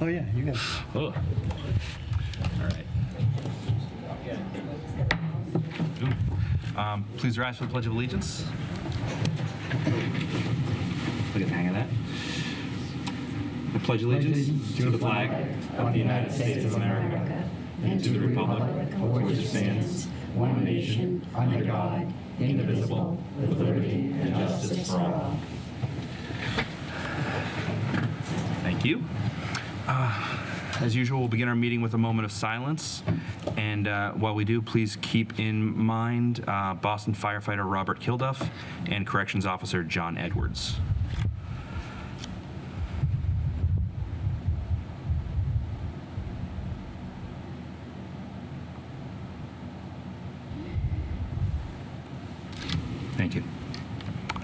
Oh, yeah, you got Oh. All right. Please rise for the Pledge of Allegiance. Look at the hang of that. I pledge allegiance to the flag of the United States of America and to the republic for which it stands, one nation, under God, indivisible, with liberty and justice for all. Thank you. As usual, we'll begin our meeting with a moment of silence. And while we do, please keep in mind Boston firefighter Robert Kilduff and Corrections Officer John Edwards. Thank you. I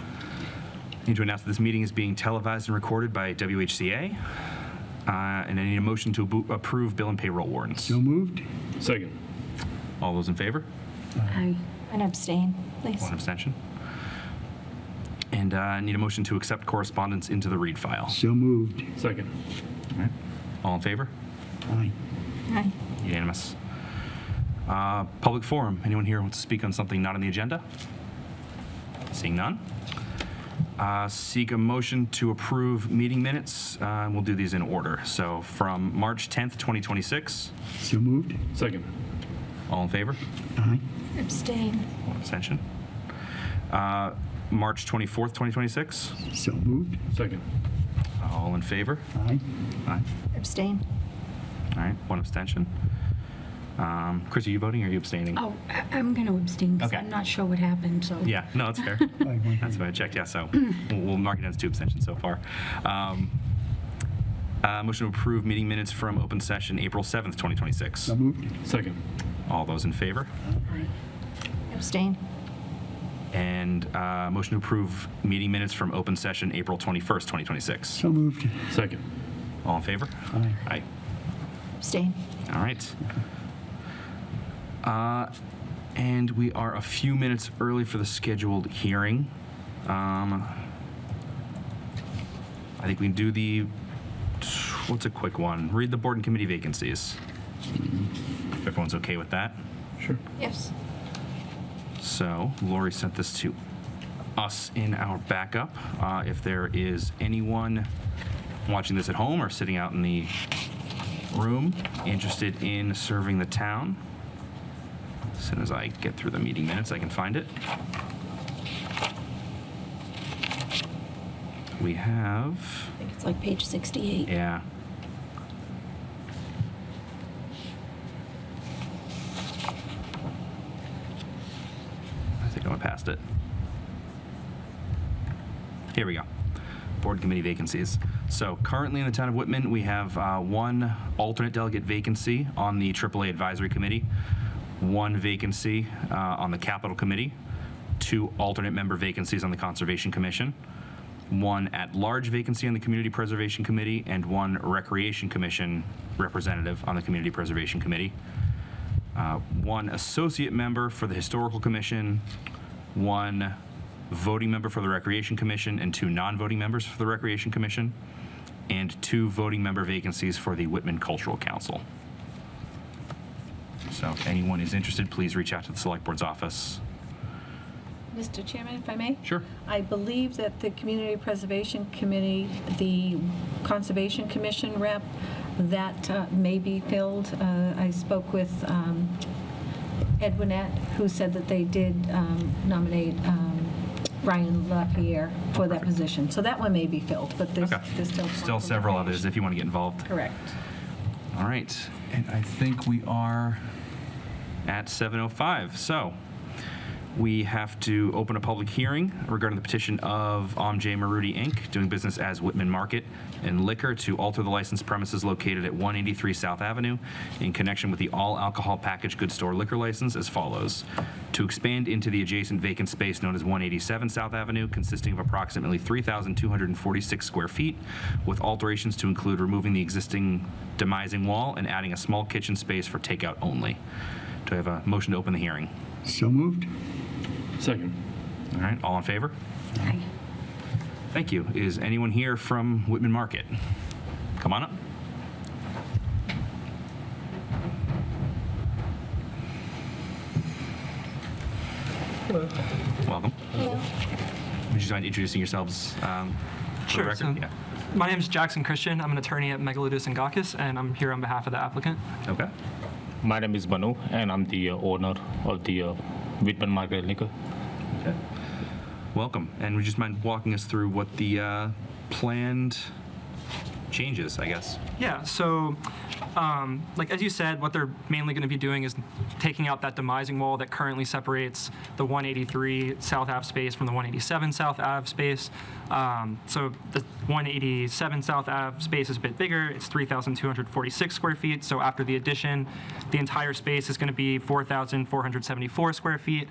need to announce that this meeting is being televised and recorded by WHCA. And I need a motion to approve bill and payroll warrants. So moved. Second. All those in favor? Aye. And abstain, please. One abstention. And I need a motion to accept correspondence into the read file. So moved. Second. All right. All in favor? Aye. Aye. Unanimous. Public forum. Anyone here wants to speak on something not on the agenda? Seeing none. Seek a motion to approve meeting minutes. We'll do these in order. So from March 10th, 2026. So moved. Second. All in favor? Aye. Abstain. One abstention. March 24th, 2026. So moved. Second. All in favor? Aye. Aye. Abstain. All right, one abstention. Chris, are you voting or are you abstaining? Oh, I'm going to abstain because Okay. I'm not sure what happened, so. Yeah, no, that's fair. Aye, one. That's why I checked, yeah, so we'll mark it as 2 abstentions so far. Motion to approve meeting minutes from open session April 7th, 2026. So moved. Second. All those in favor? Aye. Abstain. And motion to approve meeting minutes from open session April 21st, 2026. So moved. Second. All in favor? Aye. Aye. Abstain. All right. And we are a few minutes early for the scheduled hearing. I think we can do what's a quick one? Read the board and committee vacancies. If everyone's okay with that. Sure. Yes. So Lori sent this to us in our backup. If there is anyone watching this at home or sitting out in the room interested in serving the town, as soon as I get through the meeting minutes, I can find it. We have, I think it's like page 68. yeah. I think I went past it. Here we go. Board committee vacancies. So currently in the town of Whitman, we have one alternate delegate vacancy on the AAA Advisory Committee, one vacancy on the Capital Committee, 2 alternate member vacancies on the Conservation Commission, 1 at-large vacancy on the Community Preservation Committee, and 1 Recreation Commission representative on the Community Preservation Committee, 1 associate member for the Historical Commission, 1 voting member for the Recreation Commission, and 2 non-voting members for the Recreation Commission, and 2 voting member vacancies for the Whitman Cultural Council. So if anyone is interested, please reach out to the Select Board's office. Mr. Chairman, if I may? Sure. I believe that the Community Preservation Committee, the Conservation Commission rep, that may be filled. I spoke with Ed Winnett, who said that they did nominate Brian LaPierre for that position. So that one may be filled, but there's Okay. still Several others if you want to get involved. Correct. All right. And I think we are at 7:05. So we have to open a public hearing regarding the petition of J. Maruti, Inc., doing business as Whitman Market and Liquor, to alter the licensed premises located at 183 South Avenue in connection with the all-alcohol packaged goods store liquor license as follows. To expand into the adjacent vacant space known as 187 South Avenue, consisting of approximately 3,246 square feet, with alterations to include removing the existing demising wall and adding a small kitchen space for takeout only. Do I have a motion to open the hearing? So moved. Second. All right, all in favor? Aye. Thank you. Is anyone here from Whitman Market? Come on up. Welcome. Hello. Would you mind introducing yourselves for Sure. the record? So my name is Jackson Christian. I'm an attorney at Megalodus and Gakis, and I'm here on behalf of the applicant. Okay. My name is Manu, and I'm the owner of the Whitman Market Liquor. Okay. Welcome. And would you just mind walking us through what the planned changes, I guess? Yeah, so like as you said, what they're mainly going to be doing is taking out that demising wall that currently separates the 183 South Ave space from the 187 South Ave space. So the 187 South Ave space is a bit bigger. It's 3,246 square feet. So after the addition, the entire space is going to be 4,474 square feet.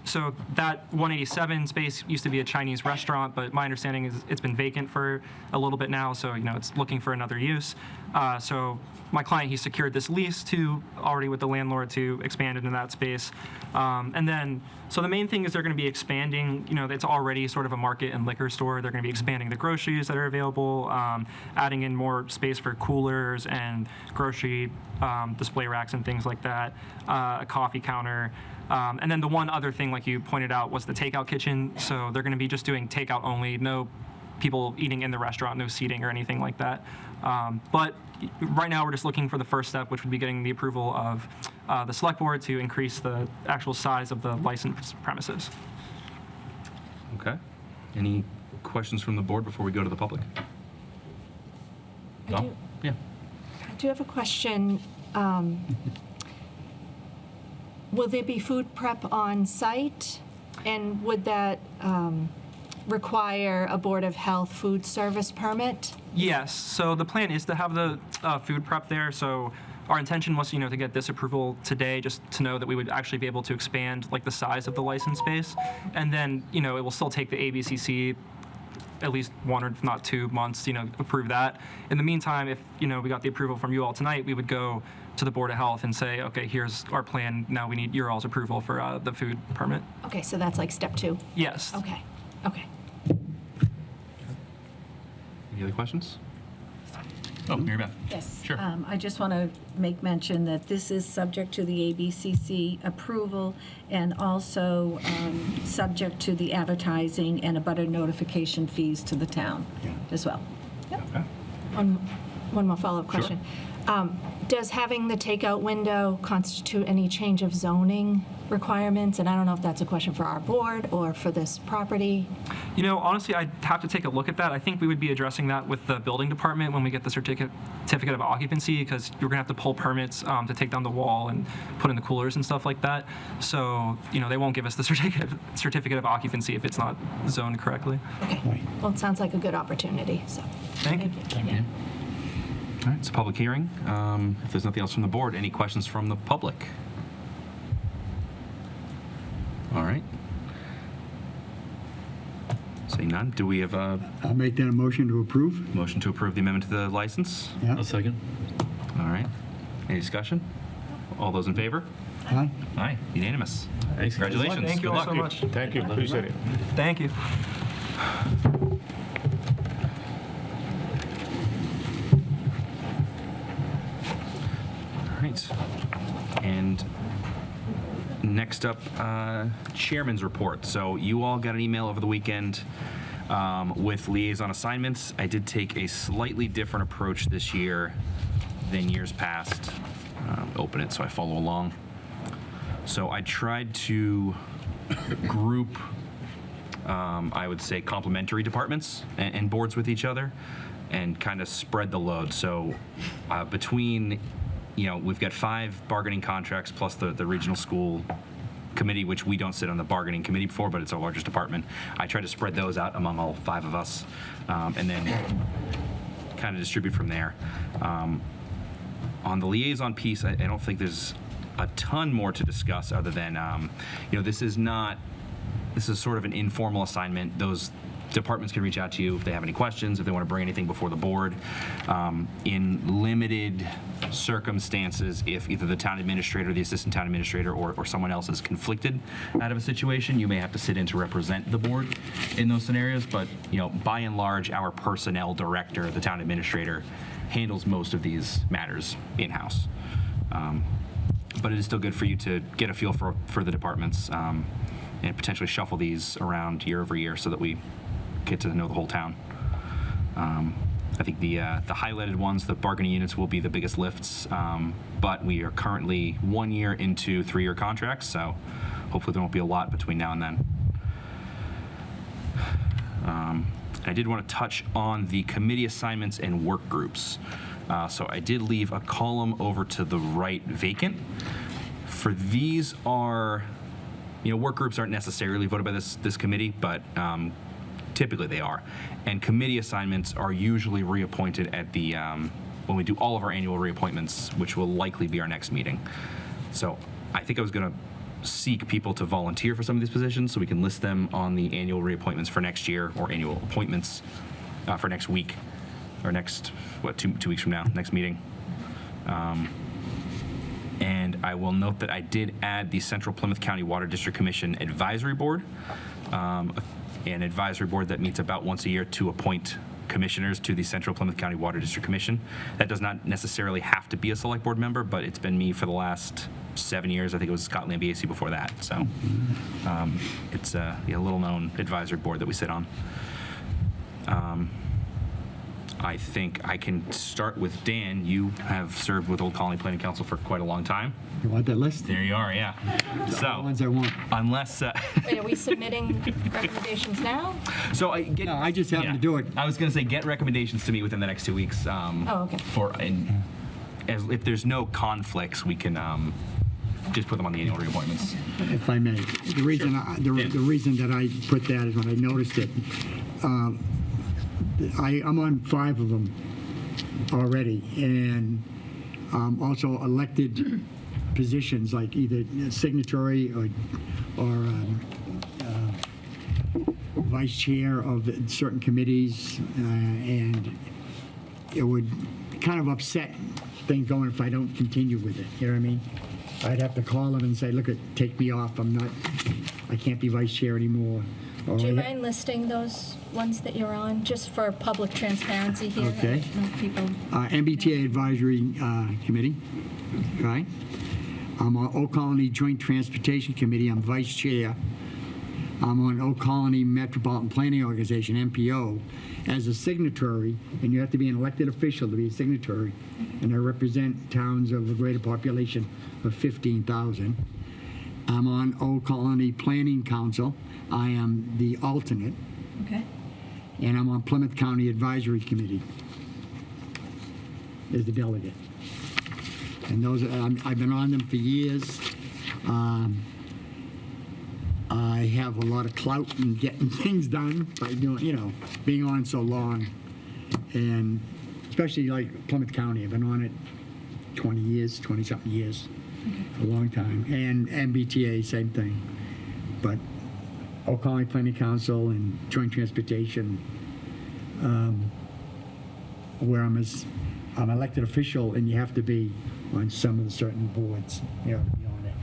So that 187 space used to be a Chinese restaurant, but my understanding is it's been vacant for a little bit now, so it's looking for another use. So my client, he secured this lease already with the landlord to expand into that space. And then, so the main thing is they're going to be expanding, it's already sort of a market and liquor store. They're going to be expanding the groceries that are available, adding in more space for coolers and grocery display racks and things like that, a coffee counter. And then the one other thing, like you pointed out, was the takeout kitchen. So they're going to be just doing takeout only, no people eating in the restaurant, no seating or anything like that. But right now we're just looking for the first step, which would be getting the approval of the select board to increase the actual size of the licensed premises. Okay. Any questions from the board before we go to the public? I do- Yeah. I do have a question. Will there be food prep on site? And would that require a Board of Health food service permit? Yes, so the plan is to have the food prep there. So our intention was, to get this approval today, just to know that we would actually be able to expand like the size of the license space. And then, it will still take the ABCC at least 1 or if not 2 months, approve that. In the meantime, if, we got the approval from you all tonight, we would go to the Board of Health and say, okay, here's our plan. Now we need your all's approval for the food permit. Okay, so that's like step 2. Yes. Okay, okay. Any other questions? Oh, Mary Beth. Yes. Sure. I just want to make mention that this is subject to the ABCC approval and also subject to the advertising and abutter notification fees to the town as well. Okay. One more follow-up question. Does having the takeout window constitute any change of zoning requirements? And I don't know if that's a question for our board or for this property. Honestly, I'd have to take a look at that. I think we would be addressing that with the building department when we get the certificate of occupancy, because you're going to have to pull permits to take down the wall and put in the coolers and stuff like that. So, they won't give us the certificate of occupancy if it's not zoned correctly. Okay. Right. Well, it sounds like a good opportunity, so. Thank you. Yeah. All right, it's a public hearing. If there's nothing else from the board, any questions from the public? All right. Seeing none, do we have a I'll make that a motion to approve. motion to approve the amendment to the license? Yeah. A second. All right. Any discussion? All those in favor? Aye. Aye, unanimous. Thanks. Congratulations. Thank you Good all so luck. much. Thank you. Appreciate it. Thank you. All right. And next up, chairman's report. So you all got an email over the weekend with liaison assignments. I did take a slightly different approach this year than years past. Open it so I follow along. So I tried to group, I would say, complementary departments and boards with each other and kind of spread the load. So between, we've got 5 bargaining contracts plus the regional school committee, which we don't sit on the bargaining committee for, but it's our largest department. I tried to spread those out among all 5 of us and then kind of distribute from there. On the liaison piece, I don't think there's a ton more to discuss other than, this is sort of an informal assignment. Those Departments can reach out to you if they have any questions, if they want to bring anything before the board. In limited circumstances, if either the town administrator, the assistant town administrator, or someone else is conflicted out of a situation, you may have to sit in to represent the board in those scenarios. But, by and large, our personnel director, the town administrator, handles most of these matters in-house. But it is still good for you to get a feel for the departments and potentially shuffle these around year over year so that we get to know the whole town. I think the highlighted ones, the bargaining units, will be the biggest lifts, but we are currently 1 year into 3-year contracts, so hopefully there won't be a lot between now and then. I did want to touch on the committee assignments and work groups. So I did leave a column over to the right vacant. For these are, work groups aren't necessarily voted by this committee, but typically they are. And committee assignments are usually reappointed at the, when we do all of our annual reappointments, which will likely be our next meeting. So I think I was going to seek people to volunteer for some of these positions so we can list them on the annual reappointments for next year, or annual appointments for next week, or next, 2 weeks from now, next meeting. And I will note that I did add the Central Plymouth County Water District Commission Advisory Board, an advisory board that meets about once a year to appoint commissioners to the Central Plymouth County Water District Commission. That does not necessarily have to be a select board member, but it's been me for the last 7 years. I think it was Scott Lambiasi before that. So it's a little-known advisory board that we sit on. I think I can start with Dan. You have served with Old Colony Planning Council for quite a long time. You want that list? There you are, yeah. The So, ones I want. unless, Wait, are we submitting recommendations now? so I get. No, I just happen yeah. to do it. I was going to say, get recommendations to me within the next 2 weeks. Okay. If there's no conflicts, we can just put them on the annual reappointments. If I may. The reason, the reason that I put that is when I noticed it, I'm on 5 of them already, and also elected positions like either signatory or vice chair of certain committees, and it would kind of upset things going if I don't continue with it. You know what I mean? I'd have to call them and say, look, take me off. I can't be vice chair anymore. Or Do you mind listing those ones that you're on, just for public transparency here? Okay. People. MBTA Advisory Committee, right? I'm on Old Colony Joint Transportation Committee. I'm vice chair. I'm on Old Colony Metropolitan Planning Organization, MPO, as a signatory, and you have to be an elected official to be a signatory, and I represent towns of a greater population of 15,000. I'm on Old Colony Planning Council. I am the alternate, Okay. and I'm on Plymouth County Advisory Committee as the delegate. And those, I've been on them for years. I have a lot of clout in getting things done by doing, being on so long. And especially like Plymouth County, I've been on it 20-something years, a long time. And MBTA, same thing. But Old Colony Planning Council and Joint Transportation, where I'm an elected official, and you have to be on some of the certain boards, to be on it.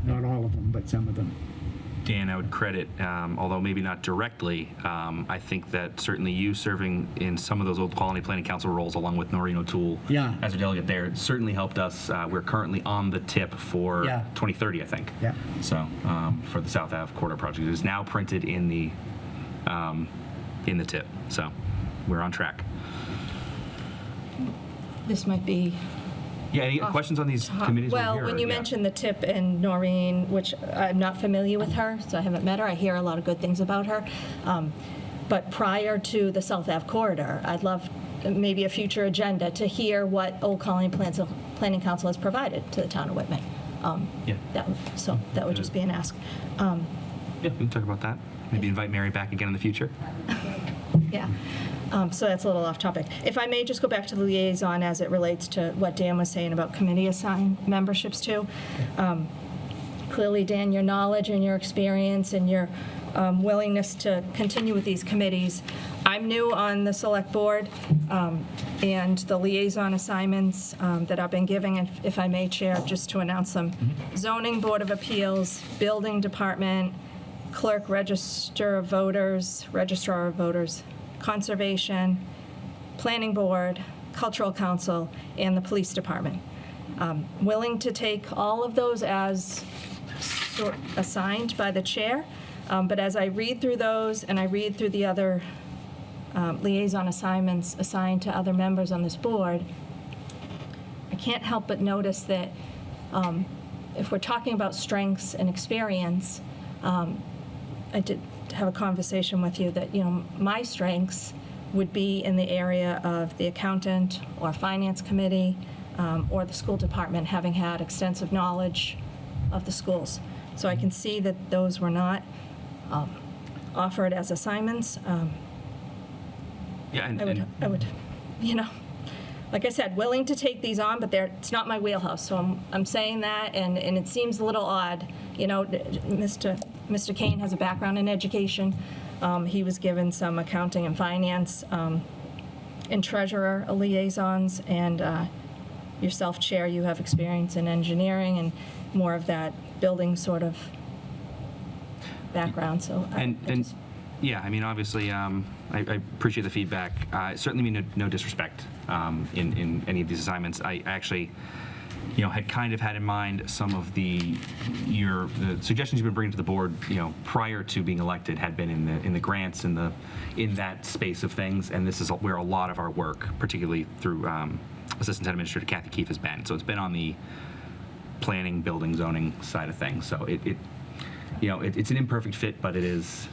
Not all of them, but some of them. Dan, I would credit, although maybe not directly, I think that certainly you serving in some of those Old Colony Planning Council roles, along with Noreen O'Toole Yeah. as a delegate there, certainly helped us. We're currently on the tip for Yeah. 2030, I think. Yeah. So for the South Ave Corridor project, it is now printed in the tip. So we're on track. This might be. Yeah, any questions on these committees? over Well, here, when or- you yeah. mentioned the tip and Noreen, which I'm not familiar with her, so I haven't met her. I hear a lot of good things about her. But prior to the South Ave corridor, I'd love maybe a future agenda to hear what Old Colony Planning Council has provided to the town of Whitman. Yeah. That would just be an ask. Yeah, we can talk about that. Maybe invite Mary back again in the future. Yeah. So that's a little off topic. If I may just go back to the liaison as it relates to what Dan was saying about committee assigned memberships too. Clearly, Dan, your knowledge and your experience and your willingness to continue with these committees. I'm new on the Select Board, and the liaison assignments that I've been giving, if I may, Chair, just to announce them: Zoning Board of Appeals, Building Department, Clerk, Registrar of Voters, Conservation, Planning Board, Cultural Council, and the Police Department. Willing to take all of those as assigned by the chair, but as I read through those and I read through the other liaison assignments assigned to other members on this board, I can't help but notice that if we're talking about strengths and experience, I did have a conversation with you that, my strengths would be in the area of the accountant or finance committee or the school department, having had extensive knowledge of the schools. So I can see that those were not offered as assignments. Yeah, I would, like I said, willing to take these on, but it's not my wheelhouse. So I'm saying that, and it seems a little odd. Mr. Kane has a background in education. He was given some accounting and finance and treasurer liaisons, and yourself, Chair, you have experience in engineering and more of that building sort of background. So yeah, I mean, obviously, I appreciate the feedback. I certainly mean no disrespect in any of these assignments. I actually, had kind of had in mind some of the suggestions you've been bringing to the board, prior to being elected, had been in the grants in that space of things, and this is where a lot of our work, particularly through Assistant Town Administrator Kathy Keefe, has been. So it's been on the planning, building, zoning side of things. So it's an imperfect fit, but it is,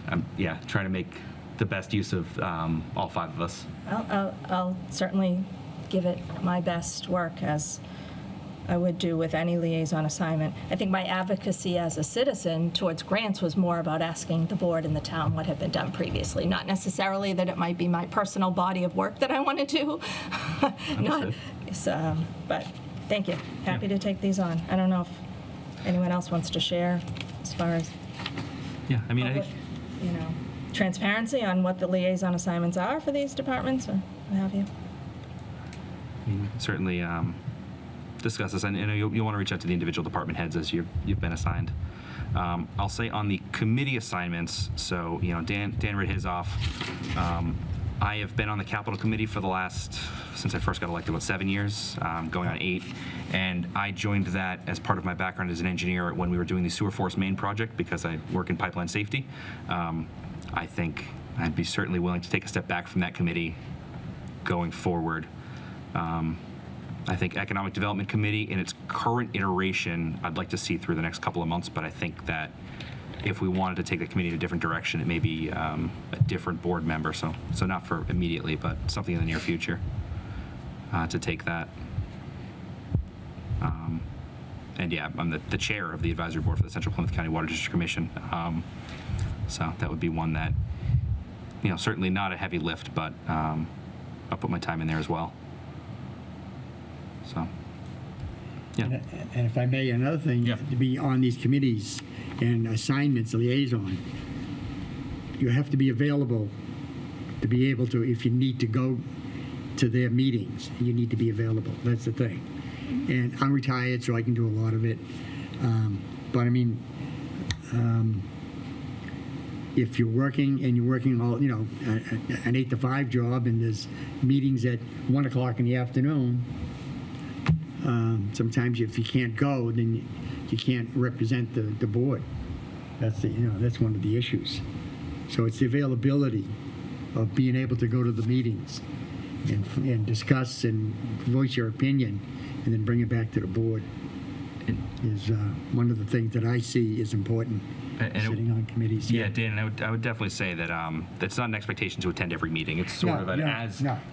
trying to make the best use of all five of us. I'll certainly give it my best work, as I would do with any liaison assignment. I think my advocacy as a citizen towards grants was more about asking the board and the town what had been done previously, not necessarily that it might be my personal body of work that I want to do. But thank you. Happy to take these on. I don't know if anyone else wants to share as far as Yeah, I mean, I public, think, transparency on what the liaison assignments are for these departments, or what have you. we can certainly discuss this, and you'll want to reach out to the individual department heads as you've been assigned. I'll say on the committee assignments, so Dan read his off. I have been on the Capital Committee for the last, since I first got elected, 7 years, going on 8, and I joined that as part of my background as an engineer when we were doing the Sewer Force Main project, because I work in pipeline safety. I think I'd be certainly willing to take a step back from that committee going forward. I think Economic Development Committee in its current iteration, I'd like to see through the next couple of months, but I think that if we wanted to take the committee in a different direction, it may be a different board member, so not for immediately, but something in the near future to take that. And yeah, I'm the chair of the advisory board for the Central Plymouth County Water District Commission, so that would be one that, certainly not a heavy lift, but I'll put my time in there as well. So, yeah. And if I may, another thing, Yeah. to be on these committees and assignments, liaison, you have to be available to be able to, if you need to go to their meetings, you need to be available. That's the thing. And I'm retired, so I can do a lot of it. But I mean, if you're working and you're working all, an 8 to 5 job, and there's meetings at 1 o'clock in the afternoon, sometimes if you can't go, then you can't represent the board. That's that's one of the issues. So it's the availability of being able to go to the meetings and discuss and voice your opinion, and then bring it back to the board is one of the things that I see is important. Sitting on committees. Yeah, Dan, I would definitely say that it's not an expectation to attend every meeting. It's sort of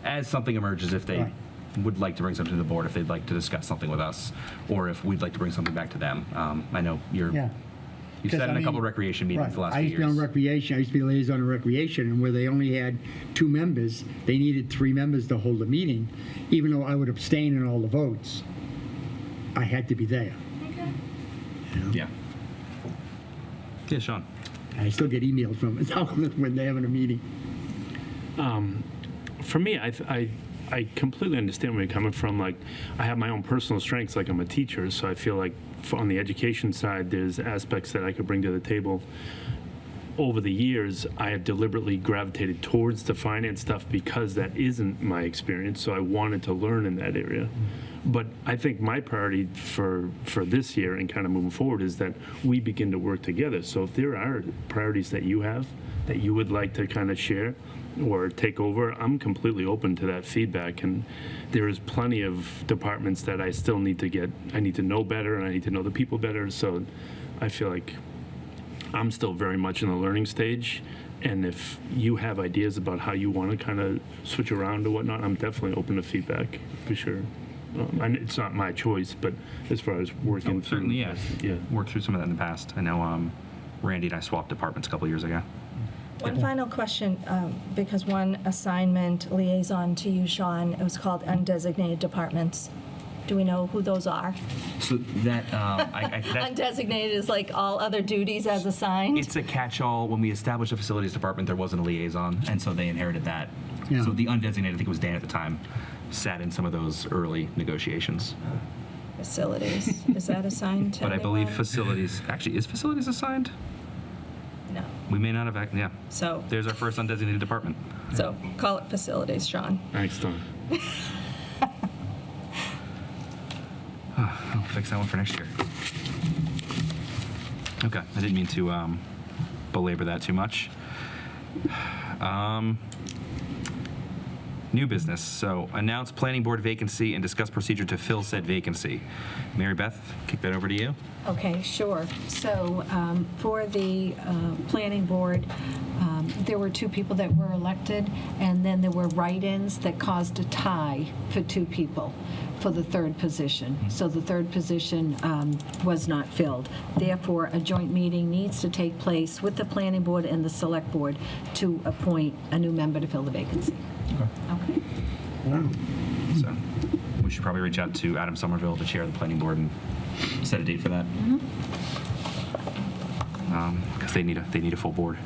as something emerges, if they would like to bring something to the board, if they'd like to discuss something with us, or if we'd like to bring something back to them. I know you've sat in a couple of recreation meetings the last few I used to be on years. recreation. I used to be liaison on recreation, and where they only had 2 members, they needed 3 members to hold a meeting. Even though I would abstain in all the votes, I had to be there. Yeah. Yeah, Sean. I still get emails from them when they're having a meeting. For me, I completely understand where you're coming from. Like, I have my own personal strengths, like I'm a teacher, so I feel like on the education side, there's aspects that I could bring to the table. Over the years, I have deliberately gravitated towards the finance stuff because that isn't my experience, so I wanted to learn in that area. But I think my priority for this year and kind of moving forward is that we begin to work together. So if there are priorities that you have that you would like to kind of share or take over, I'm completely open to that feedback. And there is plenty of departments that I still need to know better, and I need to know the people better. So I feel like I'm still very much in the learning stage. And if you have ideas about how you want to kind of switch around or whatnot, I'm definitely open to feedback for sure. And it's not my choice, but as far as working through, Certainly, yeah. yeah. Worked through some of that in the past. I know Randy and I swapped departments a couple years ago. One final question, because one assignment liaison to you, Sean, it was called undesignated departments. Do we know who those are? So that, Undesignated is like all other duties as assigned? it's a catch-all. When we established the facilities department, there wasn't a liaison, and so they inherited that. Yeah. So the undesignated, I think it was Dan at the time, sat in some of those early negotiations. Facilities, is that assigned to But I believe anyone? facilities, actually, is facilities assigned? No. We may not have, yeah. So There's our first undesignated department. call it facilities, Sean. Thanks, Don. I'll fix that one for next year. Okay, I didn't mean to belabor that too much. New business. So, announce planning board vacancy and discuss procedure to fill said vacancy. Mary Beth, kick that over to you. Okay, sure. So for the planning board, there were 2 people that were elected, and then there were write-ins that caused a tie for 2 people for the 3rd position. So the 3rd position was not filled. Therefore, a joint meeting needs to take place with the planning board and the select board to appoint a new member to fill the vacancy. Okay. So, we should probably reach out to Adam Somerville, the chair of the planning board, and set a date for that. Because they need a full board.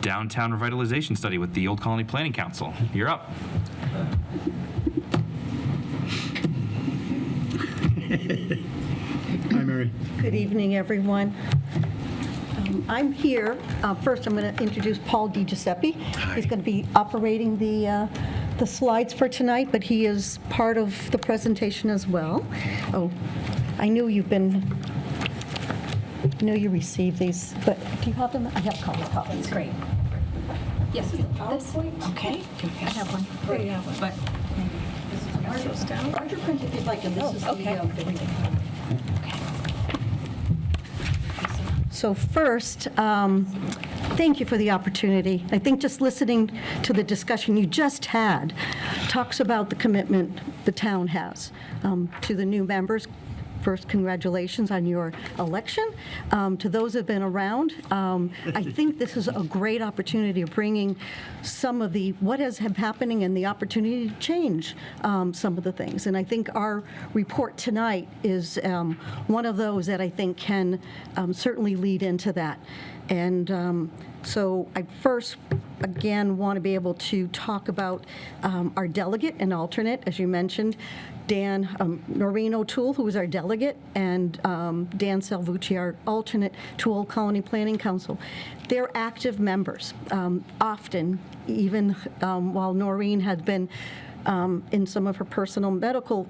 Downtown revitalization study with the Old Colony Planning Council. You're up. Hi, Mary. Good evening, everyone. I'm here. First, I'm going to introduce Paul DiGiuseppe. He's going to be operating the slides for tonight, but he is part of the presentation as well. Oh, I knew you received these, but do you have them? I have copies. Great. Yes, this? Okay. I have one. Great. But larger print if you'd like, and this is the reading. So first, thank you for the opportunity. I think just listening to the discussion you just had talks about the commitment the town has to the new members. First, congratulations on your election. To those who have been around, I think this is a great opportunity of bringing some of what has been happening and the opportunity to change some of the things. And I think our report tonight is one of those that I think can certainly lead into that. And so I first, again, want to be able to talk about our delegate and alternate, as you mentioned. Noreen O'Toole, who is our delegate, and Dan Salvucci, our alternate to Old Colony Planning Council. They're active members. Often, even while Noreen had been in some of her personal medical,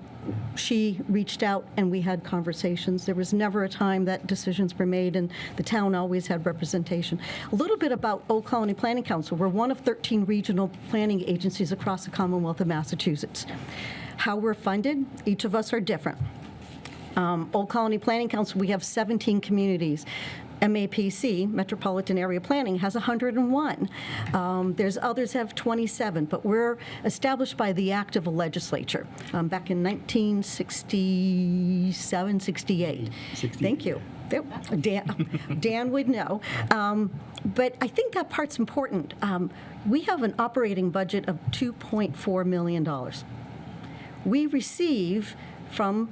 she reached out and we had conversations. There was never a time that decisions were made, and the town always had representation. A little bit about Old Colony Planning Council. We're one of 13 regional planning agencies across the Commonwealth of Massachusetts. How we're funded, each of us are different. Old Colony Planning Council, we have 17 communities. MAPC, Metropolitan Area Planning, has 101. There's others have 27, but we're established by the act of a legislature back in 1967, 68. Thank you. Dan would know. But I think that part's important. We have an operating budget of $2.4 million. We receive from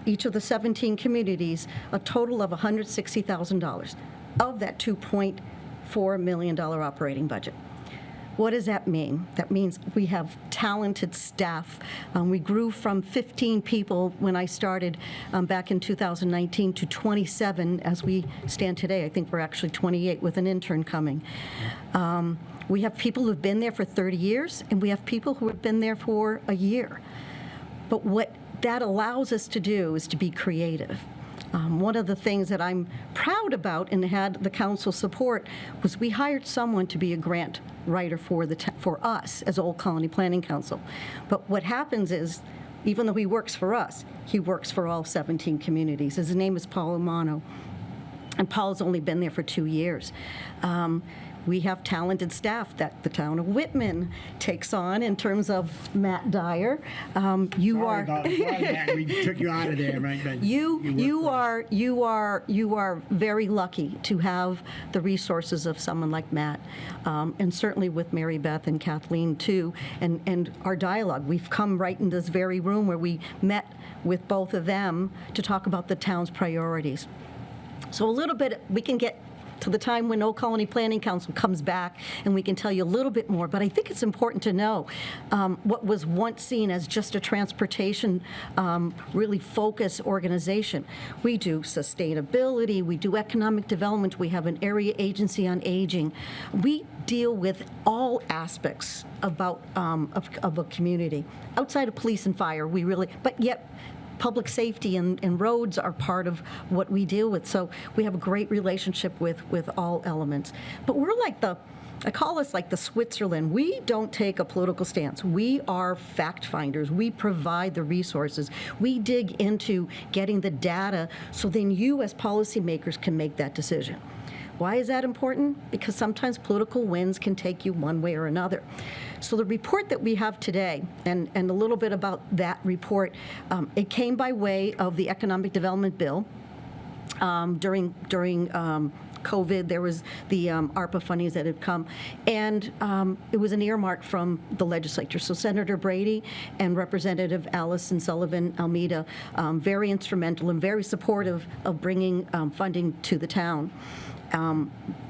each of the 17 communities a total of $160,000 of that $2.4 million operating budget. What does that mean? That means we have talented staff. We grew from 15 people when I started back in 2019 to 27 as we stand today. I think we're actually 28 with an intern coming. We have people who've been there for 30 years, and we have people who have been there for a year. But what that allows us to do is to be creative. One of the things that I'm proud about and had the council support was we hired someone to be a grant writer for us as Old Colony Planning Council. But what happens is, even though he works for us, he works for all 17 communities. His name is Paul Umano, and Paul's only been there for 2 years. We have talented staff that the town of Whitman takes on in terms of Matt Dyer. Sorry, Matt, we took you out of there, right? But You are very lucky to have the resources of someone like Matt, and certainly with Mary Beth and Kathleen too, and our dialogue. We've come right in this very room where we met with both of them to talk about the town's priorities. So a little bit, we can get to the time when Old Colony Planning Council comes back, and we can tell you a little bit more. But I think it's important to know what was once seen as just a transportation really focused organization. We do sustainability, we do economic development, we have an area agency on aging. We deal with all aspects about of a community. Outside of police and fire, we really, but yet public safety and roads are part of what we deal with. So we have a great relationship with all elements. But we're like I call us like the Switzerland. We don't take a political stance. We are fact finders. We provide the resources. We dig into getting the data so then you as policymakers can make that decision. Why is that important? Because sometimes political winds can take you one way or another. So the report that we have today, and a little bit about that report, it came by way of the Economic Development Bill. During COVID, there was the ARPA fundings that had come, and it was an earmark from the legislature. So Senator Brady and Representative Allison Sullivan Almeida, very instrumental and very supportive of bringing funding to the town.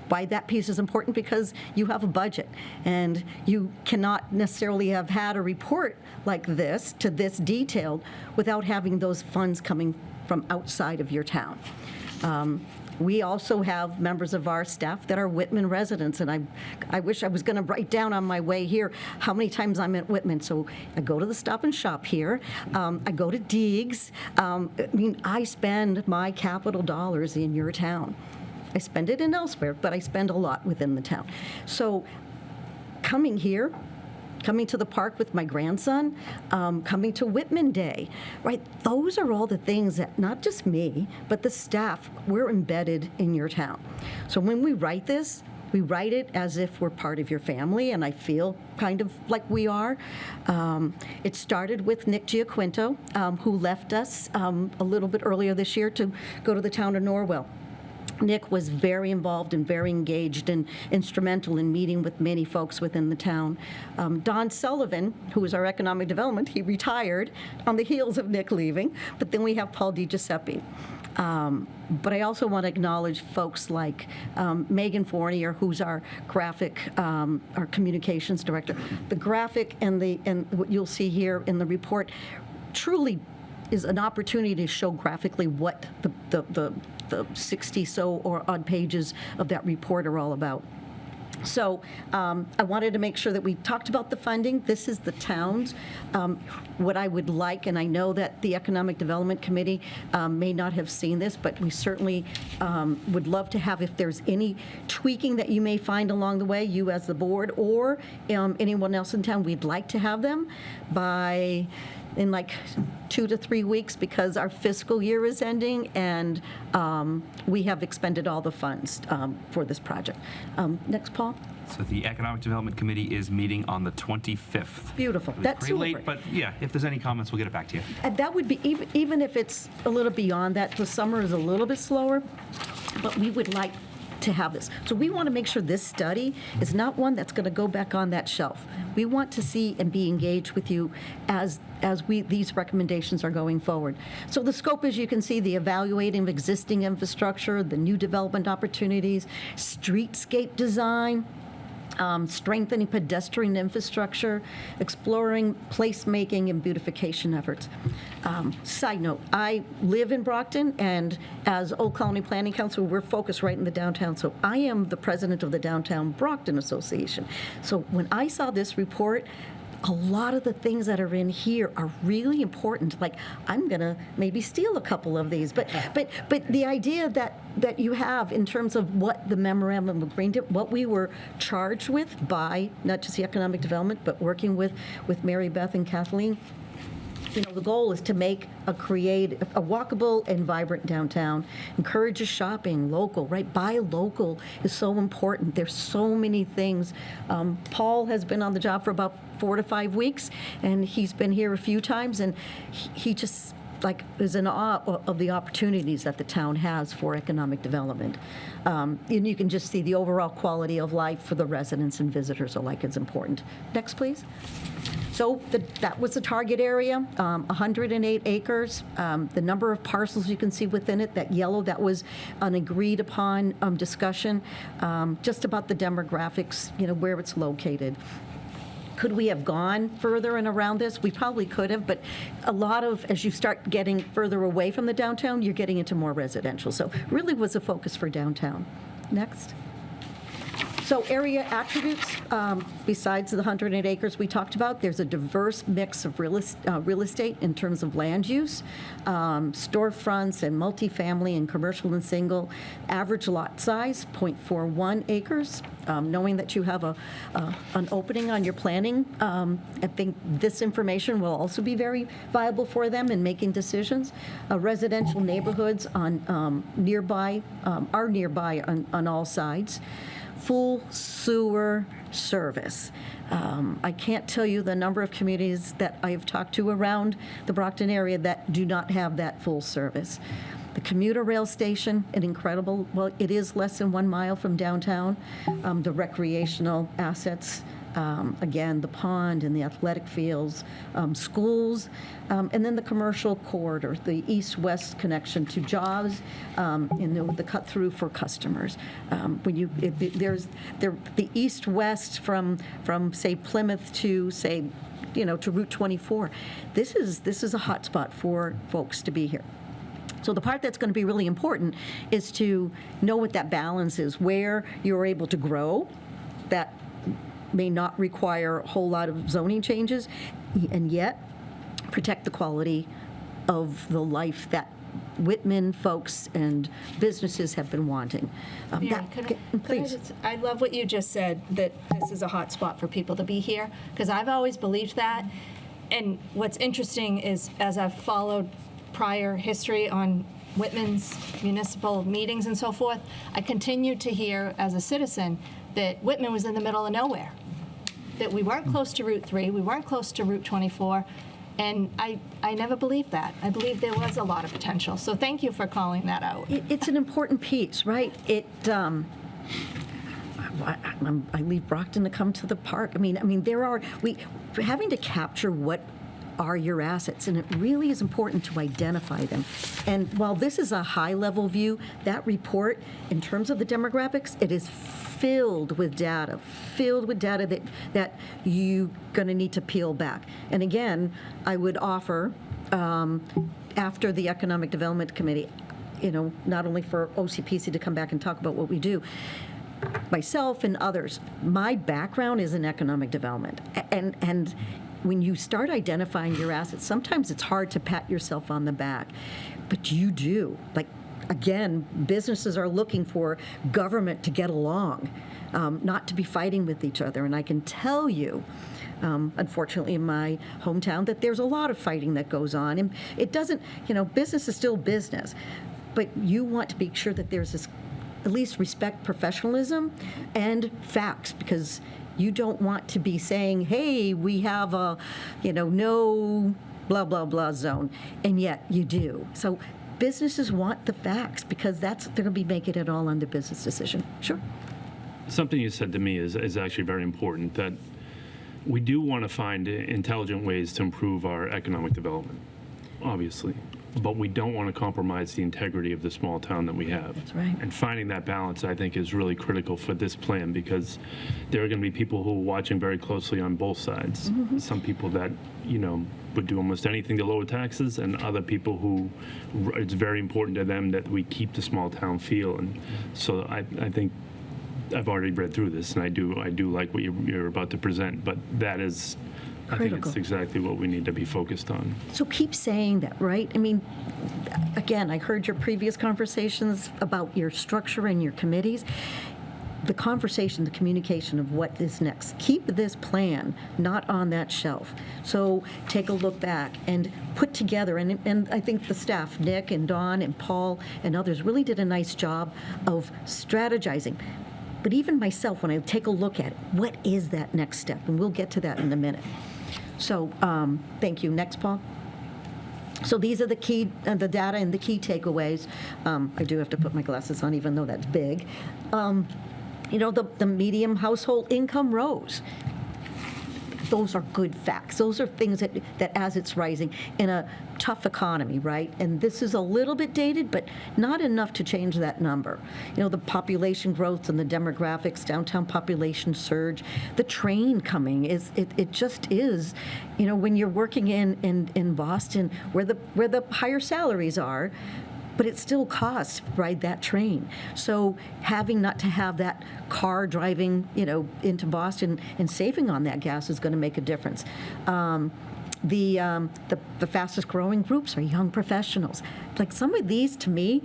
Why that piece is important? Because you have a budget, and you cannot necessarily have had a report like this, to this detailed, without having those funds coming from outside of your town. We also have members of our staff that are Whitman residents, and I wish I was going to write down on my way here how many times I'm at Whitman. So I go to the Stop and Shop here. I go to Deegs. I spend my capital dollars in your town. I spend it in elsewhere, but I spend a lot within the town. So coming here, coming to the park with my grandson, coming to Whitman Day, right? Those are all the things that not just me, but the staff, we're embedded in your town. So when we write this, we write it as if we're part of your family, and I feel kind of like we are. It started with Nick Giaquinto, who left us a little bit earlier this year to go to the town of Norwell. Nick was very involved and very engaged and instrumental in meeting with many folks within the town. Don Sullivan, who was our economic development, he retired on the heels of Nick leaving, but then we have Paul DiGiuseppe. But I also want to acknowledge folks like Megan Fournier, who's our graphic, our communications director. The graphic and what you'll see here in the report truly is an opportunity to show graphically what the 60 so or odd pages of that report are all about. So I wanted to make sure that we talked about the funding. This is the town's. What I would like, and I know that the Economic Development Committee may not have seen this, but we certainly would love to have, if there's any tweaking that you may find along the way, you as the board or anyone else in town, we'd like to have them in like 2 to 3 weeks, because our fiscal year is ending, and we have expended all the funds for this project. Next, Paul. So the Economic Development Committee is meeting on the 25th. Beautiful. It'll be That's pretty late, super. but yeah, if there's any comments, we'll get it back to you. And that would be, even if it's a little beyond that, the summer is a little bit slower, but we would like to have this. So we want to make sure this study is not one that's going to go back on that shelf. We want to see and be engaged with you as these recommendations are going forward. So the scope, as you can see, the evaluating of existing infrastructure, the new development opportunities, streetscape design, strengthening pedestrian infrastructure, exploring placemaking and beautification efforts. Side note, I live in Brockton, and as Old Colony Planning Council, we're focused right in the downtown. So I am the president of the Downtown Brockton Association. So when I saw this report, a lot of the things that are in here are really important. Like, I'm going to maybe steal a couple of these. But the idea that you have in terms of what the memorandum of agreement, what we were charged with by not just the economic development, but working with Mary Beth and Kathleen, the goal is to make a walkable and vibrant downtown, encourages shopping, local, right? Buy local is so important. There's so many things. Paul has been on the job for about 4 to 5 weeks, and he's been here a few times, and he just is in awe of the opportunities that the town has for economic development. And you can just see the overall quality of life for the residents and visitors alike is important. Next, please. So that was the target area, 108 acres. The number of parcels you can see within it, that yellow, that was an agreed upon discussion, just about the demographics, where it's located. Could we have gone further and around this? We probably could have, but a lot of, as you start getting further away from the downtown, you're getting into more residential. So really was a focus for downtown. Next. So area attributes, besides the 108 acres we talked about, there's a diverse mix of real estate in terms of land use, storefronts and multifamily and commercial and single. Average lot size, 0.41 acres. Knowing that you have an opening on your planning, I think this information will also be very viable for them in making decisions. Residential neighborhoods are nearby on all sides. Full sewer service. I can't tell you the number of communities that I've talked to around the Brockton area that do not have that full service. The commuter rail station, it is less than 1 mile from downtown. The recreational assets, again, the pond and the athletic fields, schools, and then the commercial corridor, the east-west connection to jobs, the cut-through for customers. There's the east-west from say Plymouth to say, to Route 24. This is a hot spot for folks to be here. So the part that's going to be really important is to know what that balance is, where you're able to grow, that may not require a whole lot of zoning changes, and yet protect the quality of the life that Whitman folks and businesses have been wanting. Please. I love what you just said, that this is a hot spot for people to be here, because I've always believed that. And what's interesting is, as I've followed prior history on Whitman's municipal meetings and so forth, I continued to hear as a citizen that Whitman was in the middle of nowhere, that we weren't close to Route 3, we weren't close to Route 24, and I never believed that. I believed there was a lot of potential. So thank you for calling that out. It's an important piece, right? I leave Brockton to come to the park. We're having to capture what are your assets, and it really is important to identify them. And while this is a high-level view, that report, in terms of the demographics, it is filled with data that you're going to need to peel back. And again, I would offer, after the Economic Development Committee, not only for OCPC to come back and talk about what we do, myself and others, my background is in economic development. And when you start identifying your assets, sometimes it's hard to pat yourself on the back, but you do. Again, businesses are looking for government to get along, not to be fighting with each other. And I can tell you, unfortunately, in my hometown, that there's a lot of fighting that goes on. And it doesn't, business is still business, but you want to make sure that there's this, at least respect professionalism and facts, because you don't want to be saying, hey, we have a, no blah, blah, blah zone, and yet you do. So businesses want the facts because they're going to be making it all under business decision. Sure. Something you said to me is actually very important, that we do want to find intelligent ways to improve our economic development, obviously, but we don't want to compromise the integrity of the small town that we have. That's right. And finding that balance, I think, is really critical for this plan, because there are going to be people who are watching very closely on both sides. Some people that, would do almost anything to lower taxes, and other people who it's very important to them that we keep the small town feel. And so I think I've already read through this, and I do like what you're about to present, but that is, I think Critical. it's exactly what we need to be focused on. So keep saying that, right? I mean, again, I heard your previous conversations about your structure and your committees. The conversation, the communication of what is next. Keep this plan not on that shelf. So take a look back and put together, and I think the staff, Nick and Dawn and Paul and others, really did a nice job of strategizing. But even myself, when I take a look at it, what is that next step? And we'll get to that in a minute. So thank you. Next, Paul. So these are the key, the data and the key takeaways. I do have to put my glasses on, even though that's big. The medium household income rose. Those are good facts. Those are things that as it's rising in a tough economy, right? And this is a little bit dated, but not enough to change that number. The population growth and the demographics, downtown population surge, the train coming it just is, when you're working in Boston, where the higher salaries are, but it still costs, right, that train. So having not to have that car driving, into Boston and saving on that gas is going to make a difference. The fastest growing groups are young professionals. Like some of these, to me,